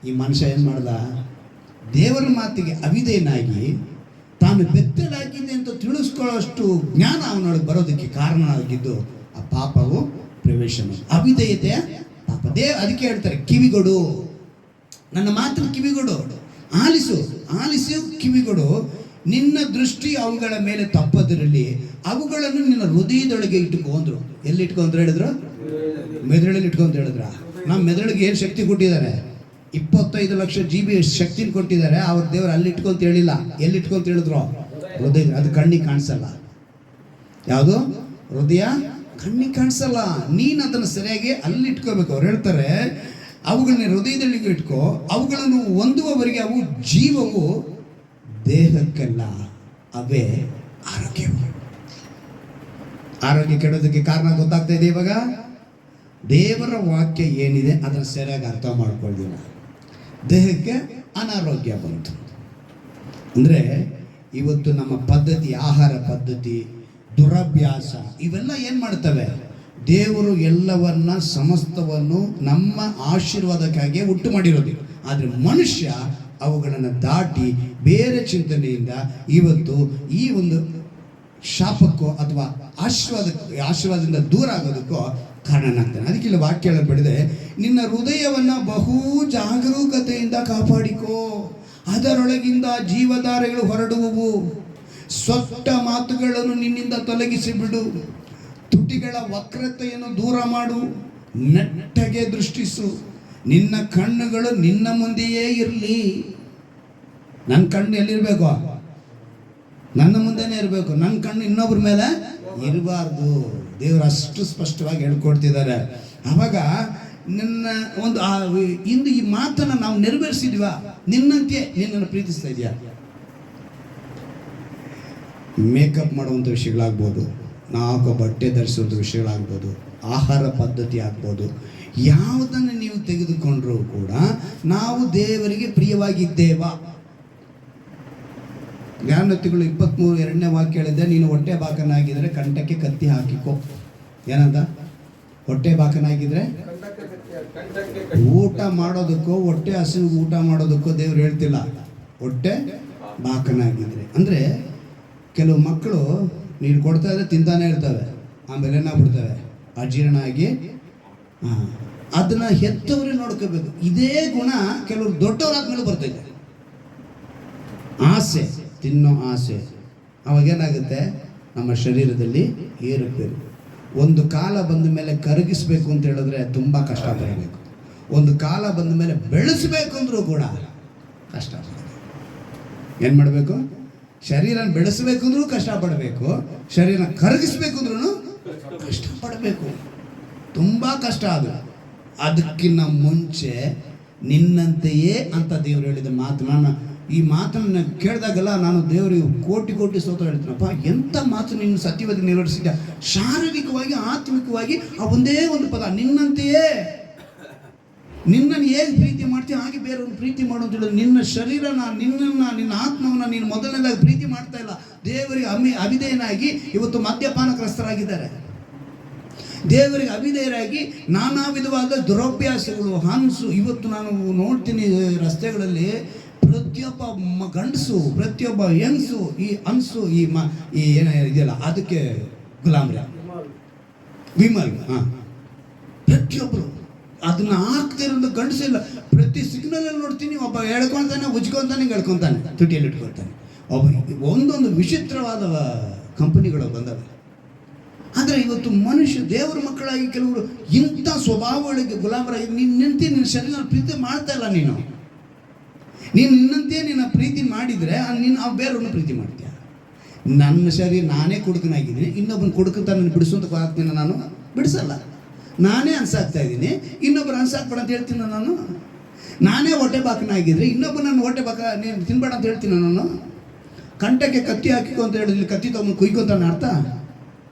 ಈ ಮನುಷ್ಯ ಏನು ಮಾಡ್ದ? ದೇವರ ಮಾತಿಗೆ ಅವಿಧೇಯನಾಗಿ ತಾನು ಬೆತ್ತಲಾಗಿದೆ ಅಂತ ತಿಳಿಸ್ಕೊಳ್ಳೋಷ್ಟು ಜ್ಞಾನ ಅವನೊಳಗೆ ಬರೋದಕ್ಕೆ ಕಾರಣ ಆಗಿದ್ದು ಆ ಪಾಪವು ಪ್ರವೇಶ. ಅವಿಧೇಯತೆಯ ಪಾಪ. ಅದಕ್ಕೆ ಹೇಳ್ತಾರೆ ಕಿವಿಗೊಡು, ನನ್ನ ಮಾತನ್ನು ಕಿವಿಗೊಡು, ಆಲಿಸು ಕಿವಿಗೊಡು. ನಿನ್ನ ದೃಷ್ಟಿ ಅವುಗಳ ಮೇಲೆ ತಪ್ಪದಿರಲಿ, ಅವುಗಳನ್ನು ನಿನ್ನ ಹೃದಯದೊಳಗೆ ಇಟ್ಟುಕೊಂಡ್ರು. ಎಲ್ಲಿ ಇಟ್ಕೊಂಡ್ರು ಹೇಳಿದ್ರು? ಮೆದುಳಲ್ಲಿ ಇಟ್ಕೊಂತ ಹೇಳಿದ್ರ. ನಮ್ಮ ಮೆದುಳಿಗೆ ಏನು ಶಕ್ತಿ ಕೊಟ್ಟಿದ್ದಾರೆ? 25 ಲಕ್ಷ GB ಶಕ್ತಿನ ಕೊಟ್ಟಿದ್ದಾರೆ. ಅವ್ರ ದೇವರು ಅಲ್ಲಿ ಇಟ್ಕೊಂತ ಹೇಳಿಲ್ಲ. ಎಲ್ಲಿ ಇಟ್ಕೊಂತ ಹೇಳಿದ್ರು? ಹೃದಯ. ಅದು ಕಣ್ಣಿಗೆ ಕಾಣಿಸಲ್ಲ. ಯಾವುದು? ಹೃದಯ ಕಣ್ಣಿಗೆ ಕಾಣಿಸಲ್ಲ. ನೀನು ಅದನ್ನು ಸರಿಯಾಗಿ ಅಲ್ಲಿ ಇಟ್ಕೋಬೇಕು. ಅವ್ರು ಹೇಳ್ತಾರೆ ಅವುಗಳನ್ನ ಹೃದಯದಲ್ಲಿ ಇಟ್ಕೋ, ಅವುಗಳನ್ನು ಹೊಂದುವವರೆಗೆ ಅವು ಜೀವವು, ದೇಹಕ್ಕೆಲ್ಲ ಅವೇ ಆರೋಗ್ಯವು. ಆರೋಗ್ಯ ಕೆಡೋದಕ್ಕೆ ಕಾರಣ ಗೊತ್ತಾಗ್ತಾ ಇದೆ ಇವಾಗ. ದೇವರ ವಾಕ್ಯ ಏನಿದೆ ಅದನ್ನು ಸರಿಯಾಗಿ ಅರ್ಥ ಮಾಡ್ಕೊಳ್ಳಿಲ್ಲ, ದೇಹಕ್ಕೆ ಅನಾರೋಗ್ಯ ಬಂತು. ಅಂದರೆ ಇವತ್ತು ನಮ್ಮ ಪದ್ಧತಿ, ಆಹಾರ ಪದ್ಧತಿ, ದುರಭ್ಯಾಸ ಇವೆಲ್ಲ ಏನು ಮಾಡ್ತವೆ? ದೇವರು ಎಲ್ಲವನ್ನ ಸಮಸ್ತವನ್ನು ನಮ್ಮ ಆಶೀರ್ವಾದಕ್ಕಾಗಿ ಉಂಟು ಮಾಡಿರೋದು. ಆದರೆ ಮನುಷ್ಯ ಅವುಗಳನ್ನು ದಾಟಿ ಬೇರೆ ಚಿಂತನೆಯಿಂದ ಇವತ್ತು ಈ ಒಂದು ಶಾಪಕ್ಕೋ ಅಥವಾ ಆಶೀರ್ವಾದದಿಂದ ದೂರ ಆಗೋದಕ್ಕೋ ಕಾರಣನಾಗ್ತಾನೆ. ಅದಕ್ಕೆ ಇಲ್ಲಿ ವಾಕ್ಯ ಹೇಳಲ್ಪಡಿದೆ, ನಿನ್ನ ಹೃದಯವನ್ನು ಬಹು ಜಾಗರೂಕತೆಯಿಂದ ಕಾಪಾಡಿಕೋ, ಅದರೊಳಗಿಂದ ಜೀವಧಾರೆಗಳು ಹೊರಡುವವು. ಸೊಟ್ಟ ಮಾತುಗಳನ್ನು ನಿನ್ನಿಂದ ತೊಲಗಿಸಿ ಬಿಡು, ತುಟಿಗಳ ವಕ್ರತೆಯನ್ನು ದೂರ ಮಾಡು, ನೆಟ್ಟಗೆ ದೃಷ್ಟಿಸು, ನಿನ್ನ ಕಣ್ಣುಗಳು ನಿನ್ನ ಮುಂದೆಯೇ ಇರಲಿ. ನನ್ನ ಕಣ್ಣು ಎಲ್ಲಿರಬೇಕು? ನನ್ನ ಮುಂದೆನೇ ಇರಬೇಕು. ನನ್ನ ಕಣ್ಣು ಇನ್ನೊಬ್ಬರ ಮೇಲೆ ಇರಬಾರ್ದು. ದೇವರು ಅಷ್ಟು ಸ್ಪಷ್ಟವಾಗಿ ಹೇಳ್ಕೊಡ್ತಿದ್ದಾರೆ. ಆವಾಗ ನನ್ನ ಒಂದು ಇಂದು ಈ ಮಾತನ್ನು ನಾವು ನೆರವೇರಿಸಿದ್ವಾ? ನಿನ್ನಂತೆ ನಿನ್ನನ್ನು ಪ್ರೀತಿಸ್ತಾ ಇದೆಯಾ? ಮೇಕಪ್ ಮಾಡುವಂಥ ವಿಷಯಗಳಾಗ್ಬೋದು, ನಾವು ಬಟ್ಟೆ ಧರಿಸುವಂಥ ವಿಷಯಗಳಾಗ್ಬೋದು, ಆಹಾರ ಪದ್ಧತಿ ಆಗ್ಬೋದು, ಯಾವುದನ್ನು ನೀವು ತೆಗೆದುಕೊಂಡ್ರೂ ಕೂಡ ನಾವು ದೇವರಿಗೆ ಪ್ರಿಯವಾಗಿದ್ದೇವಾ? ಜ್ಞಾನೋಕ್ತಿಗಳು 23 ವಾಕ್ಯ ಹೇಳಿದ್ದೆ, ನೀನು ಹೊಟ್ಟೆ ಬಾಕನಾಗಿದ್ದರೆ ಕಂಠಕ್ಕೆ ಕತ್ತಿ ಹಾಕಿಕೋ. ಏನಂತ? ಹೊಟ್ಟೆ ಬಾಕನಾಗಿದ್ರೆ ಊಟ ಮಾಡೋದಕ್ಕೋ, ಹೊಟ್ಟೆ ಹಸಿವು ಊಟ ಮಾಡೋದಕ್ಕೋ ದೇವ್ರು ಹೇಳ್ತಿಲ್ಲ. ಹೊಟ್ಟೆ ಬಾಕನಾಗಿದ್ರೆ ಅಂದರೆ ಕೆಲವು ಮಕ್ಕಳು ನೀರು ಕೊಡ್ತಾ ಇದ್ರೆ ತಿಂತಾನೆ ಇರ್ತವೆ, ಆಮೇಲೆ ಏನಾಗ್ಬಿಡ್ತವೆ? ಅಜೀರ್ಣ ಆಗಿ. ಅದನ್ನು ಹೆತ್ತವರೇ ನೋಡ್ಕೋಬೇಕು. ಇದೇ ಗುಣ ಕೆಲವರು ದೊಡ್ಡವರಾದ್ಮೇಲೆ ಬರ್ತೈತೆ. ಆಸೆ, ತಿನ್ನೋ ಆಸೆ. ಅವಾಗೇನಾಗುತ್ತೆ? ನಮ್ಮ ಶರೀರದಲ್ಲಿ ಏರುಪೇರು. ಒಂದು ಕಾಲ ಬಂದ ಮೇಲೆ ಕರಗಿಸ್ಬೇಕು ಅಂತ ಹೇಳಿದ್ರೆ ತುಂಬ ಕಷ್ಟಪಡಬೇಕು. ಒಂದು ಕಾಲ ಬಂದ ಮೇಲೆ ಬೆಳೆಸಬೇಕು ಅಂದರೂ ಕೂಡ ಕಷ್ಟಪಡಬೇಕು. ಏನು ಮಾಡಬೇಕು? ಶರೀರನ ಬೆಳೆಸಬೇಕು ಅಂದ್ರೂ ಕಷ್ಟಪಡಬೇಕು, ಶರೀರ ಕರಗಿಸ್ಬೇಕು ಅಂದ್ರೂ ಕಷ್ಟಪಡಬೇಕು. ತುಂಬ ಕಷ್ಟ. ಅದಕ್ಕಿಂತ ಮುಂಚೆ ನಿನ್ನಂತೆಯೇ ಅಂತ ದೇವರು ಹೇಳಿದ ಮಾತು. ನಾನು ಈ ಮಾತನ್ನು ಕೇಳಿದಾಗೆಲ್ಲ ನಾನು ದೇವರಿಗೆ ಕೋಟಿ ಸ್ತೋತ್ರ ಹೇಳ್ತೀನಪ್ಪ, ಎಂಥ ಮಾತು ನಿನ್ನ ಸತ್ಯವಾಗಿ ನಿರ್ವಹಿಸಿದ್ದೆ. ಶಾರೀರಿಕವಾಗಿ, ಆತ್ಮಿಕವಾಗಿ ಆ ಒಂದೇ ಒಂದು ಪದ, ನಿನ್ನಂತೆಯೇ. ನಿನ್ನನ್ನು ಹೇಗೆ ಪ್ರೀತಿ ಮಾಡ್ತೀವಿ ಹಾಗೆ ಬೇರೆಯವ್ರನ್ನ ಪ್ರೀತಿ ಮಾಡು ಅಂತ ಹೇಳಿದ್ರೆ, ನಿನ್ನ ಶರೀರನ, ನಿನ್ನ ಆತ್ಮವನ್ನು ನೀನು ಮೊದಲನೇದಾಗಿ ಪ್ರೀತಿ ಮಾಡ್ತಾ ಇಲ್ಲ. ದೇವರಿಗೆ ಅವಿಧೇಯನಾಗಿ ಇವತ್ತು ಮದ್ಯಪಾನಗ್ರಸ್ತರಾಗಿದ್ದಾರೆ. ದೇವರಿಗೆ ಅವಿಧೇಯರಾಗಿ ನಾನಾ ವಿಧವಾದ ದುರಭ್ಯಾಸಗಳು, ಹಂಸು. ಇವತ್ತು ನಾನು ನೋಡ್ತೀನಿ ರಸ್ತೆಗಳಲ್ಲಿ ಪ್ರತಿಯೊಬ್ಬ ಗಂಡಸು, ಪ್ರತಿಯೊಬ್ಬ ಹೆಂಗಸು ಈ ಹಂಸು ಈ ಏನ ಇದೆಯಲ್ಲ ಅದಕ್ಕೆ ಗುಲಾಮ್ರ ವಿಮಲ್. ಪ್ರತಿಯೊಬ್ಬರು ಅದನ್ನ ಹಾಕ್ತಿರೋದು ಗಂಡಸಿಲ್ಲ. ಪ್ರತಿ ಸಿಗ್ನಲಲ್ಲಿ ನೋಡ್ತೀನಿ, ಒಬ್ಬ ಎಳ್ಕೊತಾನೆ, ಉಜ್ಕೊತಾನೆ, ಎಳ್ಕೊತಾನೆ, ತುಟಿಯಲ್ಲಿ ಇಟ್ಕೊತಾನೆ. ಒಂದೊಂದು ವಿಚಿತ್ರವಾದ ಕಂಪನಿಗಳು ಬಂದವೆ. ಆದರೆ ಇವತ್ತು ಮನುಷ್ಯ ದೇವರ ಮಕ್ಕಳಾಗಿ ಕೆಲವರು ಇಂಥ ಸ್ವಭಾವಗಳಿಗೆ ಗುಲಾಮರಾಗಿ ನಿನ್ನಂತೆ ನಿನ್ನ ಶರೀರ ಪ್ರೀತಿ ಮಾಡ್ತಾ ಇಲ್ಲ. ನೀನು ನಿನ್ನಂತೆ ನಿನ್ನ ಪ್ರೀತಿ ಮಾಡಿದರೆ ನೀನು ಬೇರೆಯವ್ರನ್ನ ಪ್ರೀತಿ ಮಾಡ್ತೀಯ. ನನ್ನ ಶರೀರ ನಾನೇ ಕುಡುಕನಾಗಿದ್ದೀನಿ, ಇನ್ನೊಬ್ಬನ ಕುಡುಕಂತ ನಾನು ಬಿಡಿಸೋದಕ್ಕೆ ಆಗ್ತೀನಿ, ನಾನು ಬಿಡಿಸಲ್ಲ. ನಾನೇ ಅನ್ಸಾಕ್ತಾ ಇದ್ದೀನಿ, ಇನ್ನೊಬ್ಬರು ಅನ್ಸಾಕ್ಬೇಡ ಅಂತ ಹೇಳ್ತೀನಿ ನಾನು. ನಾನೇ ಹೊಟ್ಟೆ ಬಾಕನಾಗಿದ್ರೆ ಇನ್ನೊಬ್ಬ ನನ್ನ ಹೊಟ್ಟೆ ಬಾಕ ನೀನು ತಿನ್ಬೇಡ ಅಂತ ಹೇಳ್ತೀನಿ ನಾನು. ಕಂಠಕ್ಕೆ ಕತ್ತಿ ಹಾಕಿಕೊ ಅಂತ ಹೇಳಿದ್ರೆ ಕತ್ತಿ ತಗೊಂಡು ಕುಯ್ಕೊಂತಾನೆ ಅರ್ಥ.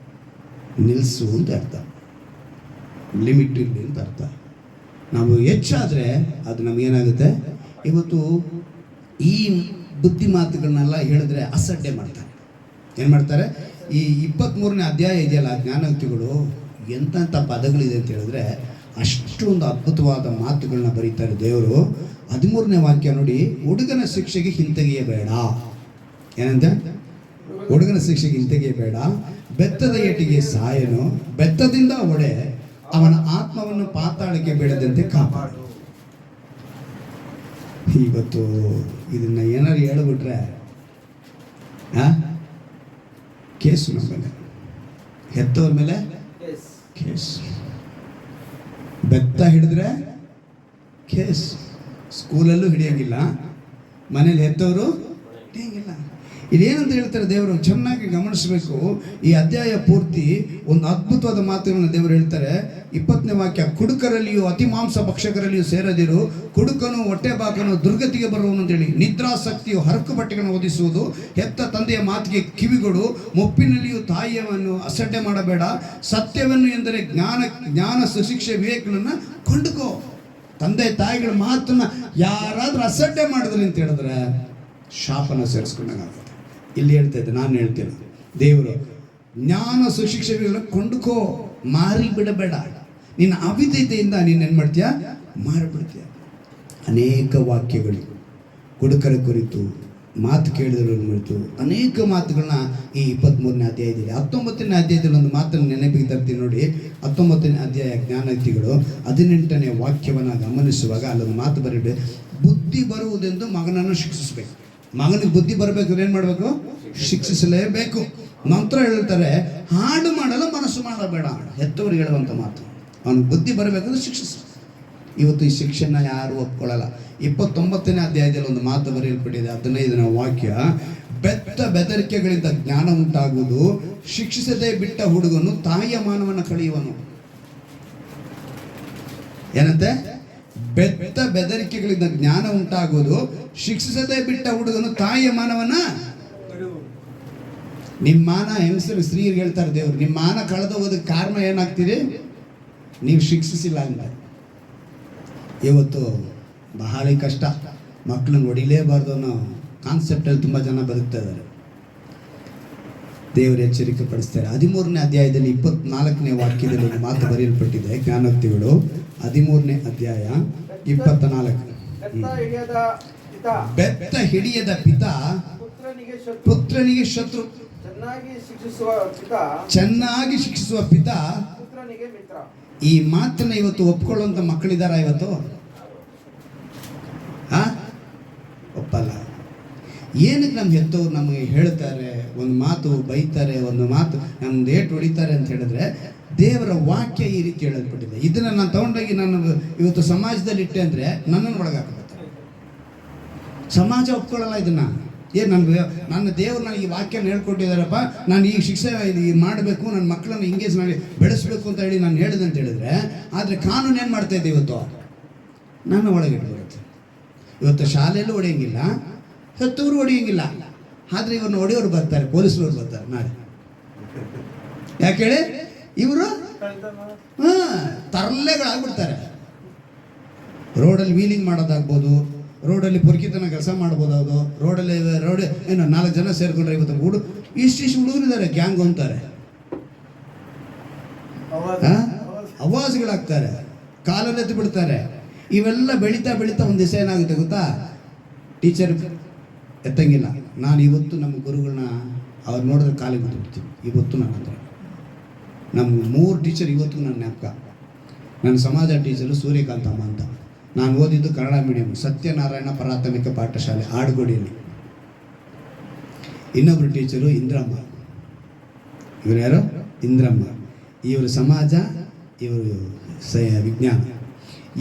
ನಿಲ್ಲಿಸು ಅಂತ ಅರ್ಥ, ಲಿಮಿಟ್ ಇರಲಿ ಅಂತ ಅರ್ಥ. ನಾವು ಹೆಚ್ಚಾದರೆ ಅದು ನಮಗೇನಾಗುತ್ತೆ, ಇವತ್ತು ಈ ಬುದ್ಧಿ ಮಾತುಗಳನ್ನೆಲ್ಲ ಹೇಳಿದ್ರೆ ಅಸಡ್ಡೆ ಮಾಡ್ತಾರೆ. ಏನು ಮಾಡ್ತಾರೆ? ಈ 23ನೇ ಅಧ್ಯಾಯ ಇದೆಯಲ್ಲ, ಜ್ಞಾನಯುಕ್ತಿಗಳು, ಎಂಥ ಪದಗಳಿದೆ ಅಂತ ಹೇಳಿದ್ರೆ ಅಷ್ಟೊಂದು ಅದ್ಭುತವಾದ ಮಾತುಗಳನ್ನ ಬರೀತಾರೆ ದೇವರು. 13ನೇ ವಾಕ್ಯ ನೋಡಿ, ಹುಡುಗನ ಶಿಕ್ಷೆಗೆ ಹಿಂತೆಗೆಯಬೇಡ. ಏನಂತೆ? ಹುಡುಗನ ಶಿಕ್ಷೆಗೆ ಹಿಂತೆಗೆಯಬೇಡ, ಬೆತ್ತದ ಏಟಿಗೆ ಸಾಯನು, ಬೆತ್ತದಿಂದ ಒಡೆ, ಅವನ ಆತ್ಮವನ್ನು ಪಾತಾಳಕ್ಕೆ ಬೀಳದಂತೆ ಕಾಪಾಡು. ಇವತ್ತು ಇದನ್ನ ಏನಾರು ಹೇಳಿಬಿಟ್ರೆ ಕೇಸು, ನಮ್ಮ ಮೇಲೆ, ಹೆತ್ತವ್ರ ಮೇಲೆ ಕೇಸ್. ಬೆತ್ತ ಹಿಡಿದ್ರೆ ಕೇಸ್. ಸ್ಕೂಲಲ್ಲೂ ಹಿಡಿಯೋಂಗಿಲ್ಲ, ಮನೇಲಿ ಹೆತ್ತವರು ಹಿಡಿಯೋಂಗಿಲ್ಲ. ಇದೇನಂತ ಹೇಳ್ತಾರೆ ದೇವರು, ಚೆನ್ನಾಗಿ ಗಮನಿಸಬೇಕು. ಈ ಅಧ್ಯಾಯ ಪೂರ್ತಿ ಒಂದು ಅದ್ಭುತವಾದ ಮಾತುಗಳನ್ನು ದೇವರು ಹೇಳ್ತಾರೆ. 20ನೇ ವಾಕ್ಯ, ಕುಡುಕರಲ್ಲಿಯೂ ಅತಿ ಮಾಂಸ ಭಕ್ಷಕರಲ್ಲಿಯೂ ಸೇರದಿರು, ಕುಡುಕನು ಹೊಟ್ಟೆ ಬಾಕನು ದುರ್ಗತಿಗೆ ಬರುವನು ಅಂತೇಳಿ. ನಿದ್ರಾಸಕ್ತಿಯು ಹರಕು ಬಟ್ಟೆಗಳನ್ನು ಒದಿಸುವುದು, ಹೆತ್ತ ತಂದೆಯ ಮಾತಿಗೆ ಕಿವಿಗಳು, ಮುಪ್ಪಿನಲ್ಲಿಯೂ ತಾಯಿಯನ್ನು ಅಸಡ್ಡೆ ಮಾಡಬೇಡ, ಸತ್ಯವನ್ನು ಎಂದರೆ ಜ್ಞಾನ ಸುಶಿಕ್ಷೆ ವಿವೇಕಗಳನ್ನು ಕೊಂಡುಕೋ. ತಂದೆ ತಾಯಿಗಳ ಮಾತನ್ನ ಯಾರಾದ್ರೂ ಅಸಡ್ಡೆ ಮಾಡಿದ್ರಿ ಅಂತ ಹೇಳಿದ್ರೆ ಶಾಪನ ಸೇರಿಸ್ಕೊಂಡಾಗುತ್ತೆ. ಇಲ್ಲಿ ಹೇಳ್ತಾ ಇದ್ದೆ, ನಾನು ಹೇಳ್ತೇನೆ, ದೇವರು ಜ್ಞಾನ ಸುಶಿಕ್ಷೆಗಳನ್ನು ಕೊಂಡುಕೋ, ಮಾರಿ ಬಿಡಬೇಡ. ನಿನ್ನ ಅವಿಧೇಯತೆಯಿಂದ ನೀನು ಏನು ಮಾಡ್ತೀಯ? ಮಾರಿಬಿಡ್ತೀಯ. ಅನೇಕ ವಾಕ್ಯಗಳು ಕುಡುಕರ ಕುರಿತು, ಮಾತು ಕೇಳಿದವರ ಕುರಿತು ಅನೇಕ ಮಾತುಗಳನ್ನ ಈ 23ನೇ ಅಧ್ಯಾಯದಲ್ಲಿ. 19ನೇ ಅಧ್ಯಾಯದಲ್ಲಿ ಒಂದು ಮಾತನ್ನು ನೆನಪಿಗೆ ತರ್ತೀನಿ ನೋಡಿ. 19ನೇ ಅಧ್ಯಾಯ ಜ್ಞಾನಯುಕ್ತಿಗಳು 18ನೇ ವಾಕ್ಯವನ್ನು ಗಮನಿಸುವಾಗ ಅಲ್ಲೊಂದು ಮಾತು ಬರೀಬೇಕು, ಬುದ್ಧಿ ಬರುವುದೆಂದು ಮಗನನ್ನು ಶಿಕ್ಷಿಸಬೇಕು. ಮಗನಿಗೆ ಬುದ್ಧಿ ಬರಬೇಕಾದ್ರೆ ಏನು ಮಾಡಬೇಕು? ಶಿಕ್ಷಿಸಲೇಬೇಕು. ನಂತರ ಹೇಳ್ತಾರೆ, ಹಾಡು ಮಾಡಲು ಮನಸ್ಸು ಮಾಡಬೇಡ. ಹೆತ್ತವರಿಗೆ ಹೇಳುವಂಥ ಮಾತು, ಅವನಿಗೆ ಬುದ್ಧಿ ಬರಬೇಕಾದ್ರೆ ಶಿಕ್ಷಿಸ. ಇವತ್ತು ಈ ಶಿಕ್ಷೆನ ಯಾರು ಒಪ್ಕೊಳ್ಳಲ್ಲ. 29ನೇ ಅಧ್ಯಾಯದಲ್ಲಿ ಒಂದು ಮಾತು ಬರೆಯಲ್ಪಟ್ಟಿದೆ, 15ನೇ ವಾಕ್ಯ, ಬೆತ್ತ ಬೆದರಿಕೆಗಳಿಂದ ಜ್ಞಾನ ಉಂಟಾಗುವುದು, ಶಿಕ್ಷಿಸದೆ ಬಿಟ್ಟ ಹುಡುಗನು ತಾಯಿಯ ಮಾನವನ್ನು ಕಳೆಯುವನು. ಏನಂತೆ? ಬೆತ್ತ ಬೆದರಿಕೆಗಳಿಂದ ಜ್ಞಾನ ಉಂಟಾಗುವುದು, ಶಿಕ್ಷಿಸದೆ ಬಿಟ್ಟ ಹುಡುಗನು ತಾಯಿಯ ಮಾನವನ್ನ. ನಿಮ್ಮ ಮಾನ, ಹೆಂಗಸರು ಸ್ತ್ರೀಯರಿಗೆ ಹೇಳ್ತಾರೆ ದೇವರು, ನಿಮ್ಮ ಮಾನ ಕಳೆದೋಗೋದಕ್ಕೆ ಕಾರಣ ಏನಾಗ್ತೀರಿ? ನೀವು ಶಿಕ್ಷಿಸಿಲ್ಲ ಅಂತ. ಇವತ್ತು ಬಹಳ ಕಷ್ಟ. ಮಕ್ಕಳನ್ನ ಹೊಡಿಲೇಬಾರ್ದು ಅನ್ನೋ ಕಾನ್ಸೆಪ್ಟಲ್ಲಿ ತುಂಬ ಜನ ಬದುಕ್ತಾ ಇದ್ದಾರೆ. ದೇವರು ಎಚ್ಚರಿಕೆ ಪಡಿಸ್ತಾರೆ. 13ನೇ ಅಧ್ಯಾಯದಲ್ಲಿ 24ನೇ ವಾಕ್ಯದಲ್ಲಿ ಒಂದು ಮಾತು ಬರೆಯಲ್ಪಟ್ಟಿದೆ, ಜ್ಞಾನೋಕ್ತಿಗಳು 13ನೇ ಅಧ್ಯಾಯ 24. ಬೆತ್ತ ಹಿಡಿಯದ ಪಿತ ಪುತ್ರನಿಗೆ ಶತ್ರು, ಚೆನ್ನಾಗಿ ಶಿಕ್ಷಿಸುವ ಪಿತ ಈ ಮಾತನ್ನ ಇವತ್ತು ಒಪ್ಕೊಳ್ಳುವಂತ ಮಕ್ಕಳಿದಾರ? ಇವತ್ತು ಒಪ್ಪಲ್ಲ. ಏನಕ್ಕೆ ನಮ್ಮ ಹೆತ್ತವ್ರು ನಮಗೆ ಹೇಳ್ತಾರೆ, ಒಂದು ಮಾತು ಬೈತಾರೆ, ಒಂದು ಮಾತು ನಮ್ದು ಏಟು ಹೊಡಿತಾರೆ ಅಂತ ಹೇಳಿದ್ರೆ, ದೇವರ ವಾಕ್ಯ ಈ ರೀತಿ ಹೇಳಲ್ಪಟ್ಟಿದೆ. ಇದನ್ನು ನಾನು ತಗೊಂಡೋಗಿ ನಾನು ಇವತ್ತು ಸಮಾಜದಲ್ಲಿ ಇಟ್ಟೆ ಅಂದರೆ ನನ್ನನ್ನು ಒಳಗಾಕಬೇಕು. ಸಮಾಜ ಒಪ್ಕೊಳ್ಳಲ್ಲ ಇದನ್ನ. ನನ್ನ ದೇವರು ನನಗೆ ಈ ವಾಕ್ಯನ ಹೇಳ್ಕೊಟ್ಟಿದ್ದಾರಪ್ಪ, ನಾನು ಈ ಶಿಕ್ಷೆ ಮಾಡಬೇಕು, ನನ್ನ ಮಕ್ಕಳನ್ನು ಹಿಂಗೆ ಮಾಡಿ ಬೆಳೆಸಬೇಕು ಅಂತ ಹೇಳಿ ನಾನು ಹೇಳಿದೆ ಅಂತ ಹೇಳಿದ್ರೆ, ಆದರೆ ಕಾನೂನು ಏನು ಮಾಡ್ತಾ ಇದೆ ಇವತ್ತು? ನನ್ನ ಒಳಗೆ ಇಟ್ಬಿಡುತ್ತೆ. ಇವತ್ತು ಶಾಲೆಯಲ್ಲೂ ಹೊಡೆಯಂಗಿಲ್ಲ, ಹೆತ್ತವರು ಹೊಡೆಯಂಗಿಲ್ಲ, ಆದರೆ ಇವ್ರನ್ನ ಹೊಡೆಯೋರು ಬರ್ತಾರೆ, ಪೊಲೀಸರು ಬರ್ತಾರೆ ನಾಳೆ. ಯಾಕೆ ಹೇಳಿ? ಇವರು ತರಲೆಗಳಾಗ್ಬಿಡ್ತಾರೆ. ರೋಡಲ್ಲಿ ವೀಲಿಂಗ್ ಮಾಡೋದಾಗ್ಬೋದು, ರೋಡಲ್ಲಿ ಪೊರ್ಕಿತನ ಕೆಲಸ ಮಾಡ್ಬೋದು, ರೋಡಲ್ಲಿ ಏನು 4 ಜನ ಸೇರ್ಕೊಂಡ್ರೆ ಇವತ್ತು ಇಷ್ಟಿಷ್ಟು ಹುಡುಗರಿದ್ದಾರೆ, ಗ್ಯಾಂಗ್ ಅಂತಾರೆ. ಅವಾಜುಗಳಾಗ್ತಾರೆ, ಕಾಲನ್ನೆತ್ತಿ ಬಿಡ್ತಾರೆ. ಇವೆಲ್ಲ ಬೆಳೀತಾ ಬೆಳೀತಾ ಒಂದು ದಿವಸ ಏನಾಗುತ್ತೆ ಗೊತ್ತಾ, ಟೀಚರ್ ಎತ್ತಂಗಿಲ್ಲ. ನಾನು ಇವತ್ತು ನಮ್ಮ ಗುರುಗಳನ್ನ ಅವ್ರು ನೋಡಿದ್ರೆ ಕಾಲಿಗೆ ಬಿಟ್ಬಿಡ್ತೀನಿ. ಇವತ್ತು ನಾನು ಅಂದರೆ ನಮ್ಮ 3 ಟೀಚರ್ ಇವತ್ತು ನನ್ನ ಜ್ಞಾಪಕ. ನನ್ನ ಸಮಾಜ ಟೀಚರು ಸೂರ್ಯಕಾಂತಮ್ಮ ಅಂತ. ನಾನು ಓದಿದ್ದು ಕನ್ನಡ ಮೀಡಿಯಂ, ಸತ್ಯನಾರಾಯಣ ಪ್ರಾಥಮಿಕ ಪಾಠಶಾಲೆ ಆಡುಗೋಡಿಯಲ್ಲಿ. ಇನ್ನೊಬ್ಬರು ಟೀಚರು ಇಂದ್ರಮ್ಮ. ಇವರು ಯಾರು? ಇಂದ್ರಮ್ಮ. ಇವರು ಸಮಾಜ, ಇವರು ವಿಜ್ಞಾನ.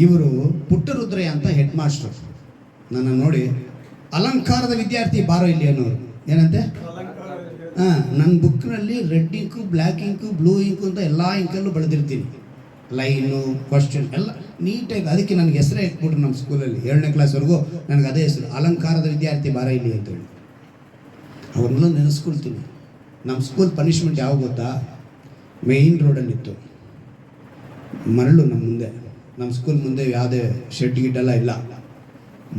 ಇವರು ಪುಟ್ಟರುದ್ರಯ್ಯ ಅಂತ ಹೆಡ್ ಮಾಸ್ಟರ್. ನನ್ನ ನೋಡಿ ಅಲಂಕಾರದ ವಿದ್ಯಾರ್ಥಿ ಬಾರೋ ಇಲ್ಲಿ ಅನ್ನೋರು. ಏನಂತೆ? ನನ್ನ ಬುಕ್ನಲ್ಲಿ red ink, black ink, blue ink ಅಂತ ಎಲ್ಲ ಇಂಕಲ್ಲೂ ಬಳೆದಿರ್ತೀನಿ. ಲೈನು, ಕ್ವಶನ್ ಎಲ್ಲ ನೀಟಾಗಿ. ಅದಕ್ಕೆ ನನಗೆ ಹೆಸರೇ ಇಟ್ಬಿಟ್ರು ನಮ್ಮ ಸ್ಕೂಲಲ್ಲಿ. 7ನೇ ಕ್ಲಾಸ್ವರೆಗೂ ನನಗೆ ಅದೇ ಹೆಸರು, ಅಲಂಕಾರದ ವಿದ್ಯಾರ್ಥಿ ಬಾರ ಇಲ್ಲಿ ಅಂತೇಳಿ. ಅವ್ರನ್ನೆಲ್ಲ ನೆನೆಸ್ಕೊಳ್ತೀನಿ. ನಮ್ಮ ಸ್ಕೂಲ್ ಪನಿಷ್ಮೆಂಟ್ ಯಾವ ಗೊತ್ತಾ? ಮೇಯ್ನ್ ರೋಡಲ್ಲಿತ್ತು ಮರಳು. ನಮ್ಮ ಮುಂದೆ, ನಮ್ಮ ಸ್ಕೂಲ್ ಮುಂದೆ ಯಾವುದೇ ಶೆಡ್ ಗಿಡ್ಡೆಲ್ಲ ಇಲ್ಲ.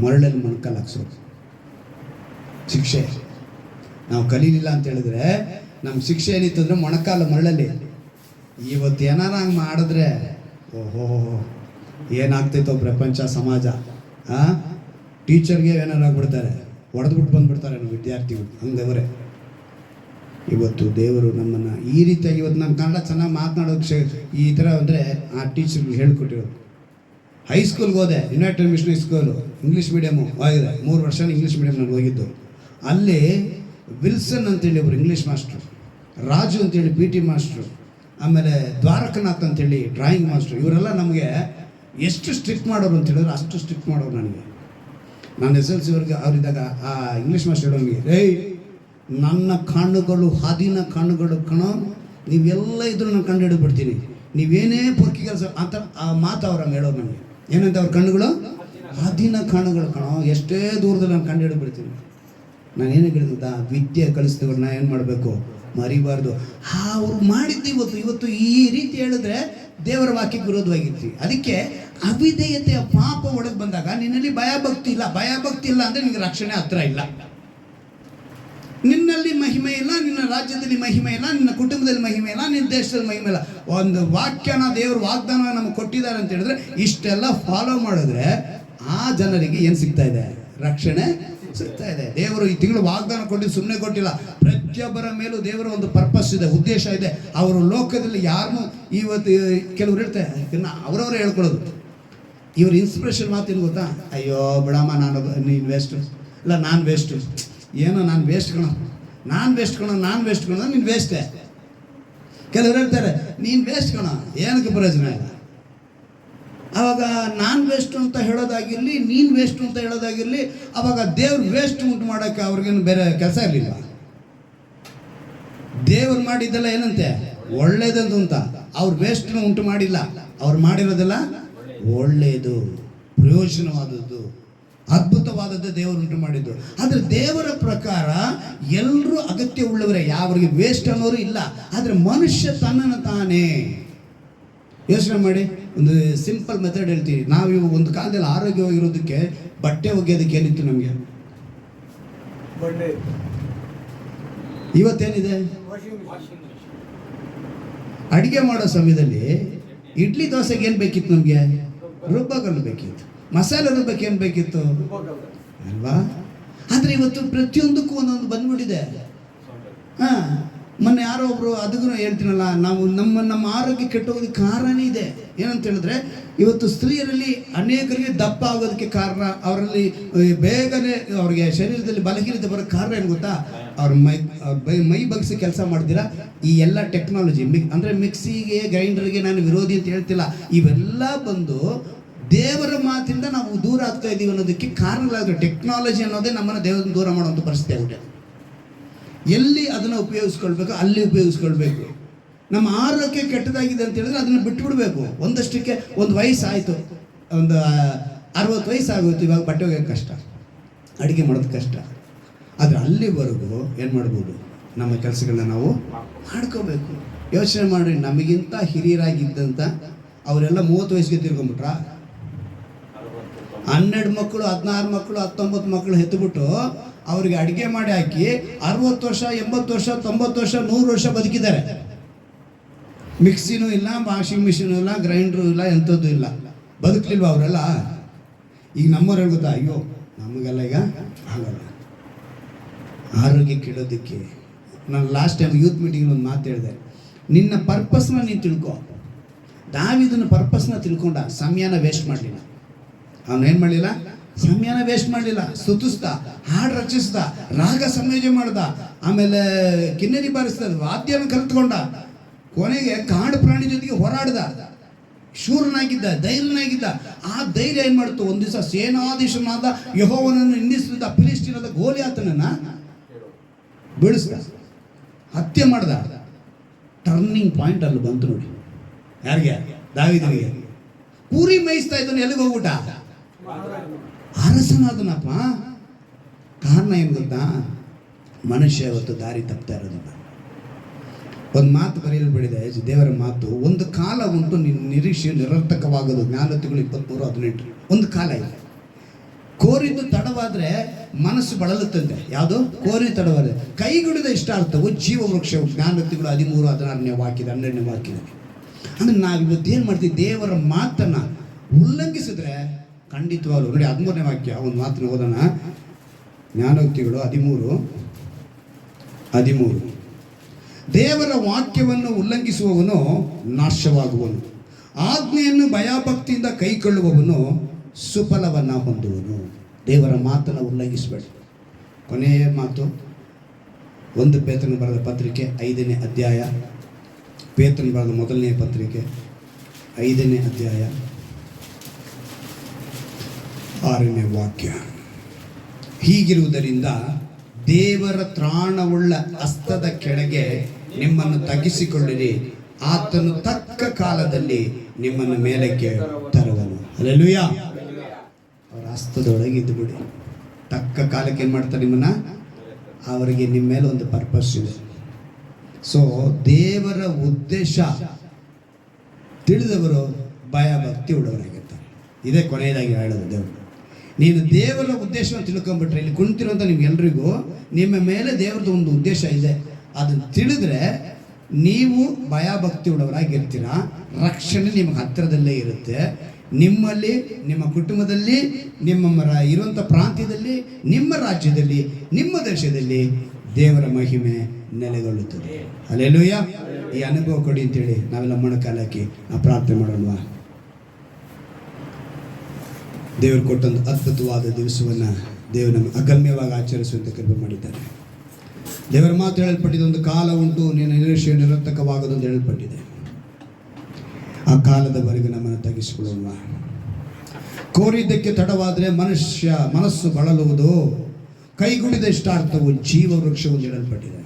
ಮರಳಲ್ಲಿ ಮೊಣಕಾಲು ಹಾಕ್ಸೋದು ಶಿಕ್ಷೆ. ನಾವು ಕಲೀಲಿಲ್ಲ ಅಂತ ಹೇಳಿದ್ರೆ ನಮ್ಮ ಶಿಕ್ಷೆ ಏನಿತ್ತು ಅಂದರೆ ಮೊಣಕಾಲು ಮರಳಲ್ಲಿ. ಇವತ್ತು ಏನಾರ ಹಂಗೆ ಮಾಡಿದ್ರೆ ಓಹೋ ಏನಾಗ್ತೈತೋ ಪ್ರಪಂಚ, ಸಮಾಜ. ಟೀಚರ್ಗೆ ಏನಾರು ಆಗ್ಬಿಡ್ತಾರೆ, ಹೊಡೆದ್ಬಿಟ್ಟು ಬಂದುಬಿಡ್ತಾರೆ ನಮ್ಮ ವಿದ್ಯಾರ್ಥಿಗಳು. ಹಂಗವರೇ ಇವತ್ತು ದೇವರು ನಮ್ಮನ್ನು ಈ ರೀತಿಯಾಗಿ. ಇವತ್ತು ನಾನು ಕನ್ನಡ ಚೆನ್ನಾಗಿ ಮಾತನಾಡೋಕ್ಕೆ ಈ ಥರ ಅಂದರೆ ಆ ಟೀಚರ್ಗಳು ಹೇಳ್ಕೊಟ್ಟಿರೋದು. ಹೈಸ್ಕೂಲ್ಗೆ ಹೋದೆ, united missionary school, English medium ಆಗಿದೆ. 3 ವರ್ಷ ಇಂಗ್ಲೀಷ್ ಮೀಡಿಯಮ್ ನಾನು ಹೋಗಿದ್ದು. ಅಲ್ಲಿ ವಿಲ್ಸನ್ ಅಂತೇಳಿ ಒಬ್ಬರು ಇಂಗ್ಲೀಷ್ ಮಾಸ್ಟ್ರು, ರಾಜು ಅಂತೇಳಿ PT ಮಾಸ್ಟ್ರು, ಆಮೇಲೆ ದ್ವಾರಕನಾಥ್ ಅಂತೇಳಿ ಡ್ರಾಯಿಂಗ್ ಮಾಸ್ಟ್ರು. ಇವರೆಲ್ಲ ನಮಗೆ ಎಷ್ಟು ಸ್ಟ್ರಿಕ್ಟ್ ಮಾಡೋರು ಅಂತ ಹೇಳಿದ್ರೆ ಅಷ್ಟು ಸ್ಟ್ರಿಕ್ಟ್ ಮಾಡೋರು ನನಗೆ. ನಾನು SLC ಅವ್ರಿಗೆ ಅವರಿದ್ದಾಗ ಆ ಇಂಗ್ಲೀಷ್ ಮಾಸ್ಟರ್ ಹೇಳೋಂಗೆ, ನನ್ನ ಕಣ್ಣುಗಳು ಹಾದಿನ ಕಣ್ಣುಗಳು ಕಣೋ, ನೀವೆಲ್ಲ ಇದ್ರೂ ನಾನು ಕಂಡು ಹಿಡಿದ್ಬಿಡ್ತೀನಿ, ನೀವೇನೇ ಪೊರ್ಕಿ ಕೆಲಸ ಅಂತ ಆ ಮಾತು ಅವ್ರು ಹಂಗೆ ಹೇಳೋರು ನನಗೆ. ಏನಂತ ಅವ್ರ ಕಣ್ಣುಗಳು ಹಾದಿನ ಕಣ್ಣುಗಳು ಕಣೋ, ಎಷ್ಟೇ ದೂರದಲ್ಲಿ ನಾನು ಕಂಡು ಹಿಡಿದ್ಬಿಡ್ತೀನಿ. ನಾನು ಏನು ಹೇಳಿದ ವಿದ್ಯೆ ಕಲಿಸಿದವ್ರು ನಾ ಏನು ಮಾಡಬೇಕು, ಮರಿಬಾರ್ದು. ಅವ್ರು ಮಾಡಿದ್ದು ಇವತ್ತು ಈ ರೀತಿ ಹೇಳಿದ್ರೆ ದೇವರ ವಾಕ್ಯಕ್ಕೆ ವಿರೋಧವಾಗಿರ್ತೀವಿ. ಅದಕ್ಕೆ ಅವಿಧೇಯತೆಯ ಪಾಪ ಒಳಗೆ ಬಂದಾಗ ನಿನ್ನಲ್ಲಿ ಭಯಭಕ್ತಿ ಇಲ್ಲ ಅಂದರೆ ನಿನಗೆ ರಕ್ಷಣೆ ಹತ್ರ ಇಲ್ಲ. ನಿನ್ನಲ್ಲಿ ಮಹಿಮೆ ಇಲ್ಲ, ನಿನ್ನ ರಾಜ್ಯದಲ್ಲಿ ಮಹಿಮೆ ಇಲ್ಲ, ನಿನ್ನ ಕುಟುಂಬದಲ್ಲಿ ಮಹಿಮೆ ಇಲ್ಲ, ನಿನ್ನ ದೇಶದಲ್ಲಿ ಮಹಿಮೆ ಇಲ್ಲ. ಒಂದು ವಾಕ್ಯನ ದೇವರು ವಾಗ್ದಾನ ನಮಗೆ ಕೊಟ್ಟಿದ್ದಾರೆ ಅಂತ ಹೇಳಿದ್ರೆ ಇಷ್ಟೆಲ್ಲ ಫಾಲೋ ಮಾಡಿದ್ರೆ ಆ ಜನರಿಗೆ ಏನು ಸಿಗ್ತಾ ಇದೆ? ರಕ್ಷಣೆ ಸಿಗ್ತಾ ಇದೆ. ದೇವರು ಈ ತಿಂಗಳು ವಾಗ್ದಾನ ಕೊಟ್ಟಿದ್ದು ಸುಮ್ಮನೆ ಕೊಟ್ಟಿಲ್ಲ. ಪ್ರತಿಯೊಬ್ಬರ ಮೇಲೂ ದೇವರ ಒಂದು ಪರ್ಪಸ್ ಇದೆ, ಉದ್ದೇಶ ಇದೆ. ಅವರು ಲೋಕದಲ್ಲಿ ಯಾರನ್ನೂ ಇವತ್ತು ಕೆಲವ್ರು ಇರ್ತಾರೆ, ಅವರವರೇ ಹೇಳ್ಕೊಳ್ಳೋದು. ಇವ್ರ ಇನ್ಸ್ಪಿರೇಷನ್ ಮಾತೇನು ಗೊತ್ತಾ? ಅಯ್ಯೋ ಬಿಡಮ್ಮ, ನೀನು ವೇಸ್ಟು, ಇಲ್ಲ ನಾನು ವೇಸ್ಟು, ಏನೋ ನಾನು ವೇಸ್ಟ್ ಕಣೋ, ನೀನು ವೇಸ್ಟೇ. ಕೆಲವ್ರು ಹೇಳ್ತಾರೆ ನೀನು ವೇಸ್ಟ್ ಕಣೋ, ಏನಕ್ಕೆ ಪ್ರಯೋಜನ ಇಲ್ಲ. ಆವಾಗ ನಾನು ವೇಸ್ಟು ಅಂತ ಹೇಳೋದಾಗಿರಲಿ, ನೀನು ವೇಸ್ಟು ಅಂತ ಹೇಳೋದಾಗಿರಲಿ, ಆವಾಗ ದೇವ್ರು ವೇಸ್ಟ್ ಉಂಟು ಮಾಡೋಕ್ಕೆ ಅವ್ರಿಗೇನು ಬೇರೆ ಕೆಲಸ ಇರಲಿಲ್ಲ. ದೇವ್ರು ಮಾಡಿದ್ದೆಲ್ಲ ಏನಂತೆ ಒಳ್ಳೇದಂದು ಅಂತ. ಅವ್ರು ವೇಸ್ಟ್ನ ಉಂಟು ಮಾಡಿಲ್ಲ, ಅವ್ರು ಮಾಡಿರೋದೆಲ್ಲ ಒಳ್ಳೆಯದು, ಪ್ರಯೋಜನವಾದದ್ದು, ಅದ್ಭುತವಾದದ್ದು ದೇವರು ಉಂಟು ಮಾಡಿದ್ದು. ಆದರೆ ದೇವರ ಪ್ರಕಾರ ಎಲ್ಲರೂ ಅಗತ್ಯ ಉಳ್ಳವರೇ, ಯಾವರಿಗೆ ವೇಸ್ಟ್ ಅನ್ನೋರು ಇಲ್ಲ. ಆದರೆ ಮನುಷ್ಯ ತನ್ನನ್ನು ತಾನೇ ಯೋಚನೆ ಮಾಡಿ. ಒಂದು ಸಿಂಪಲ್ ಮೆಥಡ್ ಹೇಳ್ತೀವಿ ನಾವು. ಇವಾಗ ಒಂದು ಕಾಲದಲ್ಲಿ ಆರೋಗ್ಯವಾಗಿರೋದಕ್ಕೆ ಬಟ್ಟೆ ಒಗೆಯೋದಕ್ಕೆ ಏನಿತ್ತು ನಮಗೆ? ಇವತ್ತೇನಿದೆ? ಅಡುಗೆ ಮಾಡೋ ಸಮಯದಲ್ಲಿ ಇಡ್ಲಿ ದೋಸೆಗೆ ಏನು ಬೇಕಿತ್ತು ನಮಗೆ? ರುಬ್ಬಕಲ್ಲು ಬೇಕಿತ್ತು. ಮಸಾಲೆ ರುಬ್ಬಕ್ಕೆ ಏನು ಬೇಕಿತ್ತು ಅಲ್ವಾ? ಆದರೆ ಇವತ್ತು ಪ್ರತಿಯೊಂದಕ್ಕೂ ಒಂದೊಂದು ಬಂದ್ಬಿಟ್ಟಿದೆ. ಮೊನ್ನೆ ಯಾರೋ ಒಬ್ರು ಅದಕ್ಕೂ ಹೇಳ್ತೀನಲ್ಲ, ನಾವು ನಮ್ಮ ಆರೋಗ್ಯ ಕೆಟ್ಟೋಗೋದಕ್ಕೆ ಕಾರಣನೇ ಇದೆ. ಏನಂತ ಹೇಳಿದ್ರೆ ಇವತ್ತು ಸ್ತ್ರೀಯರಲ್ಲಿ ಅನೇಕರಿಗೆ ದಪ್ಪ ಆಗೋದಕ್ಕೆ ಕಾರಣ, ಅವರಲ್ಲಿ ಬೇಗನೆ ಅವ್ರಿಗೆ ಶರೀರದಲ್ಲಿ ಬಲಹೀನತೆ ಬರೋಕ್ಕೆ ಕಾರಣ ಏನು ಗೊತ್ತಾ? ಅವ್ರ ಮೈ ಬಗ್ಸಿ ಕೆಲಸ ಮಾಡ್ತೀರಾ. ಈ ಎಲ್ಲ ಟೆಕ್ನಾಲಜಿ ಅಂದರೆ ಮಿಕ್ಸಿಗೆ, ಗ್ರೈಂಡರ್ಗೆ ನಾನು ವಿರೋಧಿ ಅಂತ ಹೇಳ್ತಿಲ್ಲ. ಇವೆಲ್ಲ ಬಂದು ದೇವರ ಮಾತಿಂದ ನಾವು ದೂರ ಆಗ್ತಾ ಇದ್ದೀವಿ ಅನ್ನೋದಕ್ಕೆ ಕಾರಣಗಳಾದ್ರೆ ಟೆಕ್ನಾಲಜಿ ಅನ್ನೋದೇ ನಮ್ಮನ್ನು ದೇವರನ್ನ ದೂರ ಮಾಡುವಂಥ ಪರಿಸ್ಥಿತಿ ಆಗಿದೆ. ಎಲ್ಲಿ ಅದನ್ನು ಉಪಯೋಗಿಸ್ಕೊಳ್ಬೇಕು ಅಲ್ಲಿ ಉಪಯೋಗಿಸ್ಕೊಳ್ಬೇಕು. ನಮ್ಮ ಆರೋಗ್ಯ ಕೆಟ್ಟದಾಗಿದೆ ಅಂತ ಹೇಳಿದ್ರೆ ಅದನ್ನು ಬಿಟ್ಟುಬಿಡ್ಬೇಕು. ಒಂದಷ್ಟಕ್ಕೆ ಒಂದು ವಯಸ್ಸಾಯಿತು, ಒಂದು 60 ವಯಸ್ಸಾಗೋಯ್ತು, ಇವಾಗ ಬಟ್ಟೆ ಒಗೆಯೋಕ್ಕೆ ಕಷ್ಟ, ಅಡುಗೆ ಮಾಡೋದು ಕಷ್ಟ. ಆದರೆ ಅಲ್ಲಿವರೆಗೂ ಏನು ಮಾಡ್ಬೋದು? ನಮ್ಮ ಕೆಲಸಗಳನ್ನ ನಾವು ಮಾಡ್ಕೋಬೇಕು. ಯೋಚನೆ ಮಾಡಿ, ನಮಗಿಂತ ಹಿರಿಯರಾಗಿದ್ದಂಥ ಅವರೆಲ್ಲ 30 ವಯಸ್ಸಿಗೆ ತಿರ್ಕೊಂಬಿಟ್ರ. 12 ಮಕ್ಕಳು, 16 ಮಕ್ಕಳು, 19 ಮಕ್ಕಳು ಹೆತ್ತುಬಿಟ್ಟು ಅವ್ರಿಗೆ ಅಡುಗೆ ಮಾಡಿ ಹಾಕಿ 60 ವರ್ಷ, 80 ವರ್ಷ, 90 ವರ್ಷ, 100 ವರ್ಷ ಬದುಕಿದ್ದಾರೆ. ಮಿಕ್ಸಿನೂ ಇಲ್ಲ, ವಾಷಿಂಗ್ ಮಿಷಿನೂ ಇಲ್ಲ, ಗ್ರೈಂಡ್ರು ಇಲ್ಲ, ಎಂಥದ್ದು ಇಲ್ಲ. ಬದುಕಲಿಲ್ವ ಅವರೆಲ್ಲ? ಈಗ ನಮ್ಮವ್ರು ಹೇಳ್ಬೋದಾ, ಅಯ್ಯೋ ನಮಗೆಲ್ಲ ಈಗ ಆಗಲ್ಲ. ಆರೋಗ್ಯ ಕೆಡೋದಕ್ಕೆ ನಾನು ಲಾಸ್ಟ್ ಟೈಮ್ ಯೂತ್ ಮೀಟಿಂಗ್ ಒಂದು ಮಾತು ಹೇಳಿದೆ, ನಿನ್ನ ಪರ್ಪಸ್ನ ನೀನು ತಿಳ್ಕೊ. ದಾವೀದನ ಪರ್ಪಸ್ನ ತಿಳ್ಕೊಂಡ, ಸಮಯನ ವೇಸ್ಟ್ ಮಾಡಲಿಲ್ಲ. ಅವನೇನು ಮಾಡಲಿಲ್ಲ? ಸಮಯನ ವೇಸ್ಟ್ ಮಾಡಲಿಲ್ಲ. ಸ್ತುತಿಸ್ದ, ಹಾಡು ರಚಿಸ್ದ, ರಾಗ ಸಂಯೋಜನೆ ಮಾಡ್ದ, ಆಮೇಲೆ ಕಿನ್ನರಿ ಬಾರಿಸ್ದ, ವಾದ್ಯನ ಕಲ್ತ್ಕೊಂಡ, ಕೊನೆಗೆ ಕಾಡು ಪ್ರಾಣಿ ಜೊತೆಗೆ ಹೋರಾಡ್ದ, ಶೂರನಾಗಿದ್ದ, ಧೈರ್ಯನಾಗಿದ್ದ. ಆ ಧೈರ್ಯ ಏನು ಮಾಡ್ತು, ಒಂದು ದಿವಸ ಸೇನಾಧೀಶನಾದ ಯೆಹೋವನನ್ನು ನಿಂದಿಸಿದ ಫಿಲಿಸ್ಟೀನದ ಗೋಲಿಯಾತನನ್ನ ಬೀಳಿಸ್ದ, ಹತ್ಯೆ ಮಾಡ್ದ. ಟರ್ನಿಂಗ್ ಪಾಯಿಂಟ್ ಅಲ್ಲಿ ಬಂತು ನೋಡಿ. ಯಾರಿಗೆ? ದಾವೀದನಿಗೆ. ಕುರಿ ಮೇಯಿಸ್ತಾ ಇದ್ದಾನೆ, ಎಲ್ಲಿಗೆ ಹೋಗ್ಬಿಟ್ಟ? ಅರಸನಾದನಪ್ಪ. ಕಾರಣ ಏನು ಗೊತ್ತಾ? ಮನುಷ್ಯ ಇವತ್ತು ದಾರಿ ತಪ್ತಾ ಇರೋದಿಲ್ಲ. ಒಂದು ಮಾತು ಬರೆಯಲ್ಬಿಡಿದೆ, ದೇವರ ಮಾತು. ಒಂದು ಕಾಲ ಉಂಟು ನಿನ್ನ ನಿರೀಕ್ಷೆ ನಿರರ್ಥಕವಾಗೋದು. ಜ್ಞಾನೋಕ್ತಿಗಳು 23:18. ಒಂದು ಕಾಲ ಇದೆ. ಕೋರಿದ್ದು ತಡವಾದರೆ ಮನಸ್ಸು ಬಳಲುತ್ತಂತೆ. ಯಾವುದು? ಕೋರಿ ತಡವಾದರೆ. ಕೈಗುಡಿದ ಇಷ್ಟಾರ್ಥವು ಜೀವ ವೃಕ್ಷವು. ಜ್ಞಾನೋಕ್ತಿಗಳು 13:16ನೇ ವಾಕ್ಯದ 12ನೇ ವಾಕ್ಯದಲ್ಲಿ. ಅಂದರೆ ನಾವು ಇವತ್ತು ಏನು ಮಾಡ್ತೀವಿ? ದೇವರ ಮಾತನ್ನು ಉಲ್ಲಂಘಿಸಿದ್ರೆ ಖಂಡಿತವಾಗ್ಲು ನೋಡಿ. 13ನೇ ವಾಕ್ಯ ಒಂದು ಮಾತನ್ನು ಓದೋಣ. ಜ್ಞಾನೋಕ್ತಿಗಳು 13:13. ದೇವರ ವಾಕ್ಯವನ್ನು ಉಲ್ಲಂಘಿಸುವವನು ನಾಶವಾಗುವನು, ಆಜ್ಞೆಯನ್ನು ಭಯಭಕ್ತಿಯಿಂದ ಕೈಕೊಳ್ಳುವವನು ಸುಫಲವನ್ನು ಹೊಂದುವನು. ದೇವರ ಮಾತನ್ನು ಉಲ್ಲಂಘಿಸಬೇಡಿ. ಕೊನೆಯ ಮಾತು 1 ಪೇತ್ರನ ಬರೆದ ಪತ್ರಿಕೆ 5ನೇ ಅಧ್ಯಾಯ. ಪೇತ್ರನ ಬರೆದ ಮೊದಲನೇ ಪತ್ರಿಕೆ 5ನೇ ಅಧ್ಯಾಯ 6ನೇ ವಾಕ್ಯ. ಹೀಗಿರುವುದರಿಂದ ದೇವರ ತ್ರಾಣವುಳ್ಳ ಹಸ್ತದ ಕೆಳಗೆ ನಿಮ್ಮನ್ನು ತಗ್ಗಿಸಿಕೊಳ್ಳಿರಿ, ಆತನು ತಕ್ಕ ಕಾಲದಲ್ಲಿ ನಿಮ್ಮನ್ನು ಮೇಲಕ್ಕೆ ತರುವನು. ಹಲ್ಲೆಲೂಯಾ. ಅವರ ಹಸ್ತದೊಳಗೆ ಇದ್ದು ಬಿಡಿ. ತಕ್ಕ ಕಾಲಕ್ಕೆ ಏನು ಮಾಡ್ತಾರೆ ನಿಮ್ಮನ್ನ? ಅವರಿಗೆ ನಿಮ್ಮ ಮೇಲೆ ಒಂದು ಪರ್ಪಸ್ ಇದೆ. ಸೊ ದೇವರ ಉದ್ದೇಶ ತಿಳಿದವರು ಭಯ ಭಕ್ತಿ ಉಳ್ಳವರಾಗಿರ್ತಾರೆ. ಇದೇ ಕೊನೆಯದಾಗಿ ಹೇಳೋದು ದೇವರು. ನೀನು ದೇವರ ಉದ್ದೇಶವನ್ನು ತಿಳ್ಕೊಂಬಿಟ್ರೆ, ಇಲ್ಲಿ ಕುಳಿತಿರುವಂಥ ನಿಮ್ಗೆಲ್ರಿಗೂ ನಿಮ್ಮ ಮೇಲೆ ದೇವರದ್ದು ಒಂದು ಉದ್ದೇಶ ಇದೆ. ಅದನ್ನು ತಿಳಿದ್ರೆ ನೀವು ಭಯ ಭಕ್ತಿ ಉಳ್ಳವರಾಗಿರ್ತೀರ. ರಕ್ಷಣೆ ನಿಮಗೆ ಹತ್ತಿರದಲ್ಲೇ ಇರುತ್ತೆ. ನಿಮ್ಮಲ್ಲಿ, ನಿಮ್ಮ ಕುಟುಂಬದಲ್ಲಿ, ನಿಮ್ಮ ಇರುವಂಥ ಪ್ರಾಂತ್ಯದಲ್ಲಿ, ನಿಮ್ಮ ರಾಜ್ಯದಲ್ಲಿ, ನಿಮ್ಮ ದೇಶದಲ್ಲಿ ದೇವರ ಮಹಿಮೆ ನೆಲೆಗೊಳ್ಳುತ್ತದೆ. ಹಲ್ಲೆಲೂಯಾ. ಈ ಅನುಭವ ಕೊಡಿ ಅಂತೇಳಿ ನಾವೆಲ್ಲ ಮೊಣಕಾಲಕ್ಕೆ ನಾವು ಪ್ರಾರ್ಥನೆ ಮಾಡೋಣವಾ? ದೇವರು ಕೊಟ್ಟೊಂದು ಅದ್ಭುತವಾದ ದಿವಸವನ್ನು ದೇವರು ನಮಗೆ ಅಗಮ್ಯವಾಗಿ ಆಚರಿಸುವಂತೆ ಕೃಪೆ ಮಾಡಿದ್ದಾರೆ. ದೇವರ ಮಾತು ಹೇಳಲ್ಪಟ್ಟಿದೆ, ಒಂದು ಕಾಲ ಉಂಟು ನಿನ್ನ ನಿರೀಕ್ಷೆ ನಿರರ್ಥಕವಾಗದು ಅಂತ ಹೇಳಲ್ಪಟ್ಟಿದೆ. ಆ ಕಾಲದವರೆಗೆ ನಮ್ಮನ್ನು ತಗ್ಗಿಸಿಕೊಳ್ಳುವ. ಕೋರಿದ್ದಕ್ಕೆ ತಡವಾದರೆ ಮನಸ್ಸು ಬಳಲುವುದು, ಕೈಗುಡಿದ ಇಷ್ಟಾರ್ಥವು ಜೀವ ವೃಕ್ಷವು ಹೇಳಲ್ಪಟ್ಟಿದೆ.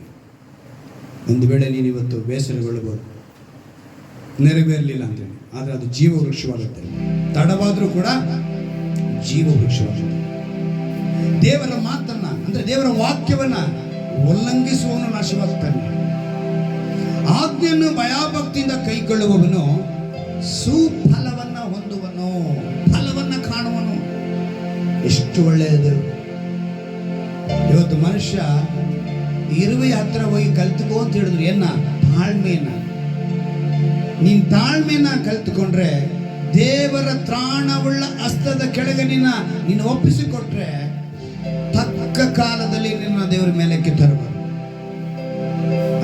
ಒಂದು ವೇಳೆ ನೀನು ಇವತ್ತು ಬೇಸರಗೊಳ್ಳಬಹುದು, ನೆರವೇರಲಿಲ್ಲ ಅಂತೇಳಿ, ಆದರೆ ಅದು ಜೀವ ವೃಕ್ಷವಾಗುತ್ತೆ. ತಡವಾದರೂ ಕೂಡ ಜೀವ ವೃಕ್ಷವಾಗುತ್ತೆ. ದೇವರ ಮಾತನ್ನ, ಅಂದ್ರೆ ದೇವರ ವಾಕ್ಯವನ್ನ ಉಲ್ಲಂಘಿಸುವವನು ನಾಶವಾಗ್ತಾನೆ. ಆಜ್ಞೆಯನ್ನು ಭಯಭಕ್ತಿಯಿಂದ ಕೈಗೊಳ್ಳುವವನು ಸುಫಲವನ್ನ ಹೊಂದುವನು, ಫಲವನ್ನ ಕಾಣುವನು. ಎಷ್ಟು ಒಳ್ಳೆಯದು. ಇವತ್ತು ಮನುಷ್ಯ ಇರುವೆ ಹತ್ರ ಹೋಗಿ ಕಲ್ತ್ಕೋ ಅಂತ ಹೇಳಿದ್ರು. ಏನ? ತಾಳ್ಮೆಯನ್ನ. ನೀನ್ ತಾಳ್ಮೆಯನ್ನ ಕಲ್ತ್ಕೊಂಡ್ರೆ, ದೇವರ ತ್ರಾಣವುಳ್ಳ ಹಸ್ತದ ಕೆಳಗೆ ನೀನು ಒಪ್ಪಿಸಿಕೊಟ್ರೆ, ತಕ್ಕ ಕಾಲದಲ್ಲಿ ನಿನ್ನ ದೇವರ ಮೇಲಕ್ಕೆ ತರುವರು.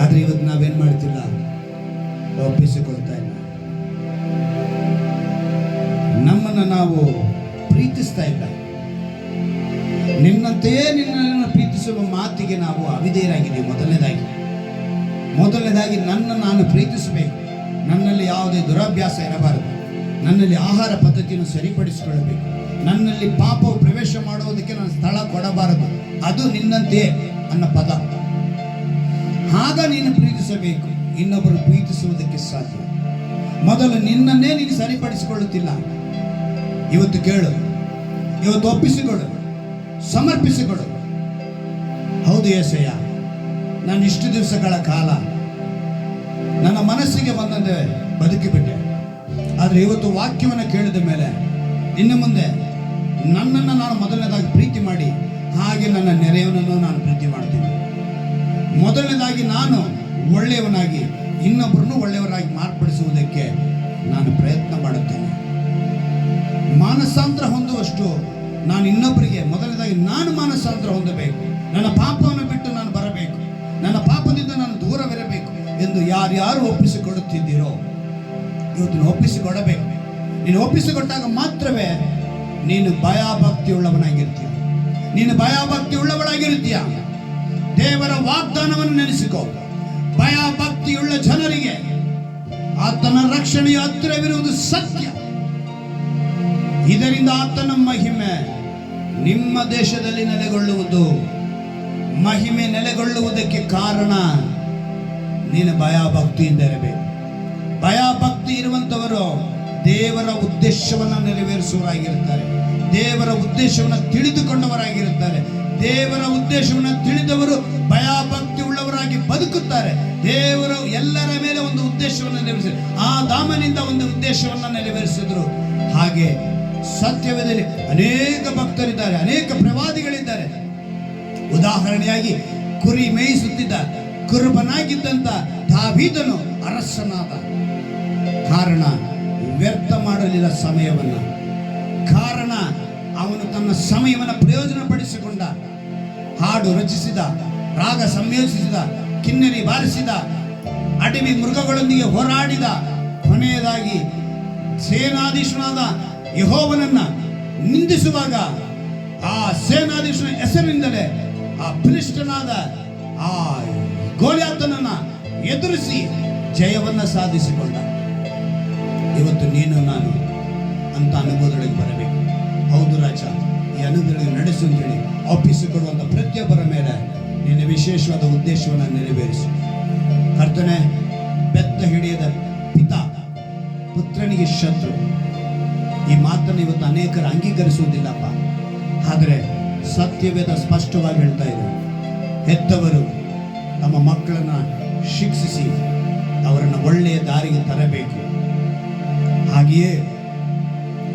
ಆದ್ರೆ ಇವತ್ತು ನಾವೇನ್ ಮಾಡ್ತಿಲ್ಲ, ಒಪ್ಪಿಸಿಕೊಳ್ತಾ ಇಲ್ಲ. ನಮ್ಮನ್ನು ನಾವು ಪ್ರೀತಿಸ್ತಾ ಇಲ್ಲ. ನಿನ್ನಂತೆಯೇ ನಿನ್ನನ್ನು ಪ್ರೀತಿಸುವ ಮಾತಿಗೆ ನಾವು ಅವಿಧೇಯರಾಗಿದ್ದೀವಿ. ಮೊದಲನೇದಾಗಿ ನಾನು ಪ್ರೀತಿಸಬೇಕು. ನನ್ನಲ್ಲಿ ಯಾವುದೇ ದುರಭ್ಯಾಸ ಇರಬಾರದು. ನನ್ನಲ್ಲಿ ಆಹಾರ ಪದ್ಧತಿಯನ್ನು ಸರಿಪಡಿಸಿಕೊಳ್ಳಬೇಕು. ನನ್ನಲ್ಲಿ ಪಾಪವು ಪ್ರವೇಶ ಮಾಡುವುದಕ್ಕೆ ನಾನು ಸ್ಥಳ ಕೊಡಬಾರದು. ಅದು ನಿನ್ನಂತೆಯೇ ಅನ್ನೋ ಪದ. ಆಗ ನೀನು ಪ್ರೀತಿಸಬೇಕು. ಇನ್ನೊಬ್ಬರು ಪ್ರೀತಿಸುವುದಕ್ಕೆ ಸಾಧ್ಯ. ಮೊದಲು ನಿನ್ನನ್ನೇ ನೀನು ಸರಿಪಡಿಸಿಕೊಳ್ಳುತ್ತಿಲ್ಲ. ಇವತ್ತು ಕೇಳು, ಇವತ್ತು ಒಪ್ಪಿಸಿಕೊಡು, ಸಮರ್ಪಿಸಿಕೊಡು. ಹೌದು యేసయ్ಯ, ನಾನು ಇಷ್ಟು ದಿವಸಗಳ ಕಾಲ ನನ್ನ ಮನಸ್ಸಿಗೆ ಬಂದಂತೆ ಬದುಕಿಬಿಟ್ಟೆ. ಆದರೆ ಇವತ್ತು ವಾಕ್ಯವನ್ನು ಕೇಳಿದ ಮೇಲೆ ಇನ್ನು ಮುಂದೆ ನನ್ನನ್ನು ನಾನು ಮೊದಲನೇದಾಗಿ ಪ್ರೀತಿ ಮಾಡಿ, ಹಾಗೆ ನನ್ನ ನೆರೆಯವನನ್ನು ನಾನು ಪ್ರೀತಿ ಮಾಡ್ತೀನಿ. ಮೊದಲನೇದಾಗಿ ನಾನು ಒಳ್ಳೆಯವನಾಗಿ ಇನ್ನೊಬ್ಬರನ್ನು ಒಳ್ಳೆಯವರಾಗಿ ಮಾರ್ಪಡಿಸುವುದಕ್ಕೆ ನಾನು ಪ್ರಯತ್ನ ಮಾಡುತ್ತೇನೆ. ಮಾನಸಾಂತರ ಹೊಂದುವಷ್ಟು ನಾನು ಇನ್ನೊಬ್ಬರಿಗೆ, ಮೊದಲನೇದಾಗಿ ನಾನು ಮಾನಸಾಂತರ ಹೊಂದಬೇಕು. ನನ್ನ ಪಾಪವನ್ನು ಬಿಟ್ಟು ನಾನು ಬರಬೇಕು, ನನ್ನ ಪಾಪದಿಂದ ನಾನು ದೂರವಿರಬೇಕು ಎಂದು ಯಾರ್ಯಾರು ಒಪ್ಪಿಸಿಕೊಡುತ್ತಿದ್ದೀರೋ ಇವತ್ತು ನೀನು ಒಪ್ಪಿಸಿಕೊಡಬೇಕು. ನೀನು ಒಪ್ಪಿಸಿಕೊಟ್ಟಾಗ ಮಾತ್ರವೇ ನೀನು ಭಯಭಕ್ತಿ ಉಳ್ಳವನಾಗಿರ್ತೀಯ. ನೀನು ಭಯಭಕ್ತಿ ಉಳ್ಳವಳಾಗಿರ್ತೀಯ. ದೇವರ ವಾಗ್ದಾನವನ್ನು ನೆನೆಸಿಕೋ. ಭಯಭಕ್ತಿಯುಳ್ಳ ಜನರಿಗೆ ಆತನ ರಕ್ಷಣೆಯ ಹತ್ತಿರವಿರುವುದು ಸತ್ಯ. ಇದರಿಂದ ಆತನ ಮಹಿಮೆ ನಿಮ್ಮ ದೇಶದಲ್ಲಿ ನೆಲೆಗೊಳ್ಳುವುದು. ಮಹಿಮೆ ನೆಲೆಗೊಳ್ಳುವುದಕ್ಕೆ ಕಾರಣ ನೀನು ಭಯಭಕ್ತಿಯಿಂದ ಇರಬೇಕು. ಭಯಭಕ್ತಿ ಇರುವಂತವರು ದೇವರ ಉದ್ದೇಶವನ್ನು ನೆರವೇರಿಸುವವರಾಗಿರುತ್ತಾರೆ. ದೇವರ ಉದ್ದೇಶವನ್ನು ತಿಳಿದುಕೊಂಡವರಾಗಿರುತ್ತಾರೆ. ದೇವರ ಉದ್ದೇಶವನ್ನು ತಿಳಿದವರು ಭಯಭಕ್ತಿ ಉಳ್ಳವರಾಗಿ ಬದುಕುತ್ತಾರೆ. ದೇವರು ಎಲ್ಲರ ಮೇಲೆ ಒಂದು ಉದ್ದೇಶವನ್ನು ನೆರವೇರಿಸಿ, ಆ ದಾಮನಿಂದ ಒಂದು ಉದ್ದೇಶವನ್ನು ನೆರವೇರಿಸಿದ್ರು. ಹಾಗೆ ಸತ್ಯವೇದದಲ್ಲಿ ಅನೇಕ ಭಕ್ತರಿದ್ದಾರೆ, ಅನೇಕ ಪ್ರವಾದಿಗಳಿದ್ದಾರೆ. ಉದಾಹರಣೆಯಾಗಿ ಕುರಿ ಮೇಯಿಸುತ್ತಿದ್ದ ಕುರುಬನಾಗಿದ್ದಂತ ದಾವೀದನು ಅರಸನಾದ. ಕಾರಣ ವ್ಯರ್ಥ ಮಾಡಲಿಲ್ಲ ಸಮಯವನ್ನ. ಕಾರಣ ಅವನು ತನ್ನ ಸಮಯವನ್ನು ಪ್ರಯೋಜನ ಪಡಿಸಿಕೊಂಡ. ಹಾಡು ರಚಿಸಿದ, ರಾಗ ಸಂಯೋಜಿಸಿದ, ಕಿನ್ನರಿ ಬಾರಿಸಿದ, ಅಡವಿ ಮೃಗಗಳೊಂದಿಗೆ ಹೋರಾಡಿದ. ಕೊನೆಯದಾಗಿ ಸೇನಾಧೀಶನಾದ ಯೆಹೋವನನ್ನ ನಿಂದಿಸುವಾಗ ಆ ಸೇನಾಧೀಶನ ಹೆಸರಿನಿಂದಲೇ ಆ ಫಿಲಿಷ್ಟಿಯನಾದ ಆ ಗೋಲಿಯಾತನನ್ನ ಎದುರಿಸಿ ಜಯವನ್ನ ಸಾಧಿಸಿಕೊಂಡ. ಇವತ್ತು ನೀನು ನಾನು ಅಂತ ಅನುಭವದೊಳಗೆ ಬರಬೇಕು. ಹೌದು ರಾಜ, ಈ ಅನುಭವದೊಳಗೆ ನಡೆಸು ಅಂತೇಳಿ ಒಪ್ಪಿಸಿಕೊಡುವಂತ ಪ್ರತಿಯೊಬ್ಬರ ಮೇಲೆ ನಿನ್ನ ವಿಶೇಷವಾದ ಉದ್ದೇಶವನ್ನು ನೆರವೇರಿಸು. ಕರ್ತನೆ, ಬೆತ್ತ ಹಿಡಿಯದ ಪಿತ ಪುತ್ರನಿಗೆ ಶತ್ರು. ಈ ಮಾತನ್ನು ಇವತ್ತು ಅನೇಕರು ಅಂಗೀಕರಿಸುವುದಿಲ್ಲಪ್ಪ. ಆದರೆ ಸತ್ಯವೇದ ಸ್ಪಷ್ಟವಾಗಿ ಹೇಳ್ತಾ ಇದೆ, ಹೆತ್ತವರು ತಮ್ಮ ಮಕ್ಕಳನ್ನ ಶಿಕ್ಷಿಸಿ ಅವರನ್ನು ಒಳ್ಳೆಯ ದಾರಿಗೆ ತರಬೇಕು. ಹಾಗೆಯೇ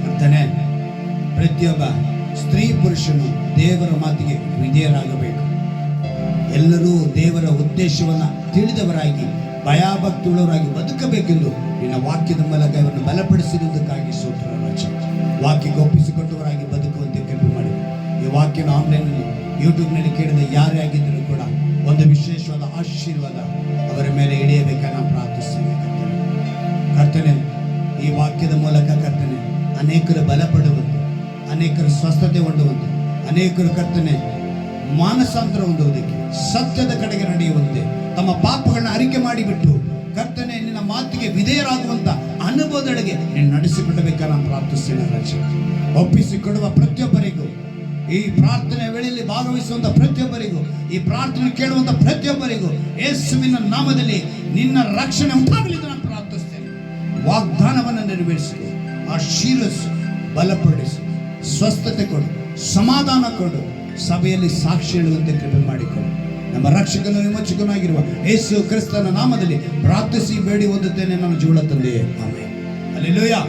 ಕರ್ತನೆ, ಪ್ರತಿಯೊಬ್ಬ ಸ್ತ್ರೀ ಪುರುಷನು ದೇವರ ಮಾತಿಗೆ ವಿಧೇಯರಾಗಬೇಕು. ಎಲ್ಲರೂ ದೇವರ ಉದ್ದೇಶವನ್ನು ತಿಳಿದವರಾಗಿ ಭಯಭಕ್ತಿ ಉಳ್ಳವರಾಗಿ ಬದುಕಬೇಕೆಂದು ನಿನ್ನ ವಾಕ್ಯದ ಮೂಲಕ ಇವರನ್ನು ಬಲಪಡಿಸಿರುವುದಕ್ಕಾಗಿ ಸ್ತೋತ್ರ ರಾಜ. ವಾಕ್ಯಕ್ಕೆ ಒಪ್ಪಿಸಿಕೊಟ್ಟವರಾಗಿ ಬದುಕುವಂತೆ ಕೃಪೆ ಮಾಡಿ. ಈ ವಾಕ್ಯನ ಆನ್ಲೈನ್ನಲ್ಲಿ ಯೂಟ್ಯೂಬ್ನಲ್ಲಿ ಕೇಳಿದ ಯಾರೇ ಆಗಿದ್ದರೂ ಕೂಡ ಒಂದು ವಿಶೇಷವಾದ ಆಶೀರ್ವಾದ ಅವರ ಮೇಲೆ ಇಳಿಯಬೇಕಾಗಿ ನಾವು ಪ್ರಾರ್ಥಿಸ್ತೇವೆ ಕರ್ತನೆ. ಈ ವಾಕ್ಯದ ಮೂಲಕ ಕರ್ತನೆ ಅನೇಕರು ಬಲಪಡುವಂತೆ, ಅನೇಕರು ಸ್ವಸ್ಥತೆ ಹೊಂದುವಂತೆ, ಅನೇಕರು ಕರ್ತನೆ ಮಾನಸಾಂತರ ಹೊಂದುವುದಕ್ಕೆ, ಸತ್ಯದ ಕಡೆಗೆ ನಡೆಯುವಂತೆ, ತಮ್ಮ ಪಾಪಗಳನ್ನ ಅರಿಕೆ ಮಾಡಿಬಿಟ್ಟು ಕರ್ತನೆ ನಿನ್ನ ಮಾತಿಗೆ ವಿಧೇಯರಾಗುವಂತ ಅನುಭವದೊಳಗೆ ನೀನು ನಡೆಸಿಕೊಡಬೇಕಾಗಿ ನಾನು ಪ್ರಾರ್ಥಿಸ್ತೇನೆ ರಾಜ. ಒಪ್ಪಿಸಿಕೊಡುವ ಪ್ರತಿಯೊಬ್ಬರಿಗೂ, ಈ ಪ್ರಾರ್ಥನೆ ವೇಳೆಯಲ್ಲಿ ಭಾಗವಹಿಸುವಂತ ಪ್ರತಿಯೊಬ್ಬರಿಗೂ, ಈ ಪ್ರಾರ್ಥನೆ ಕೇಳುವಂತ ಪ್ರತಿಯೊಬ್ಬರಿಗೂ ಯೇಸುವಿನ ನಾಮದಲ್ಲಿ ನಿನ್ನ ರಕ್ಷಣೆ ಉಂಟಾಗಲಿ ನಾನು ಪ್ರಾರ್ಥಿಸ್ತೇನೆ. ವಾಗ್ದಾನವನ್ನು ನೆರವೇರಿಸು, ಆಶೀರ್ವದಿಸು, ಬಲಪಡಿಸು, ಸ್ವಸ್ಥತೆ ಕೊಡು, ಸಮಾಧಾನ ಕೊಡು, ಸಭೆಯಲ್ಲಿ ಸಾಕ್ಷಿ ಹೇಳುವಂತೆ ಕೃಪೆ ಮಾಡಿಕೊಡು. ನಮ್ಮ ರಕ್ಷಕನು ವಿಮೋಚಕನಾಗಿರುವ ಯೇಸು ಕ್ರಿಸ್ತನ ನಾಮದಲ್ಲಿ ಪ್ರಾರ್ಥಿಸಿ ಬೇಡಿ ಹೊಂದುತ್ತೇನೆ ನನ್ನ ಜೀವನ ತಂದೆಯೇ, ಆಮೆನ್. ಹಲ್ಲೆಲೂಯಾ.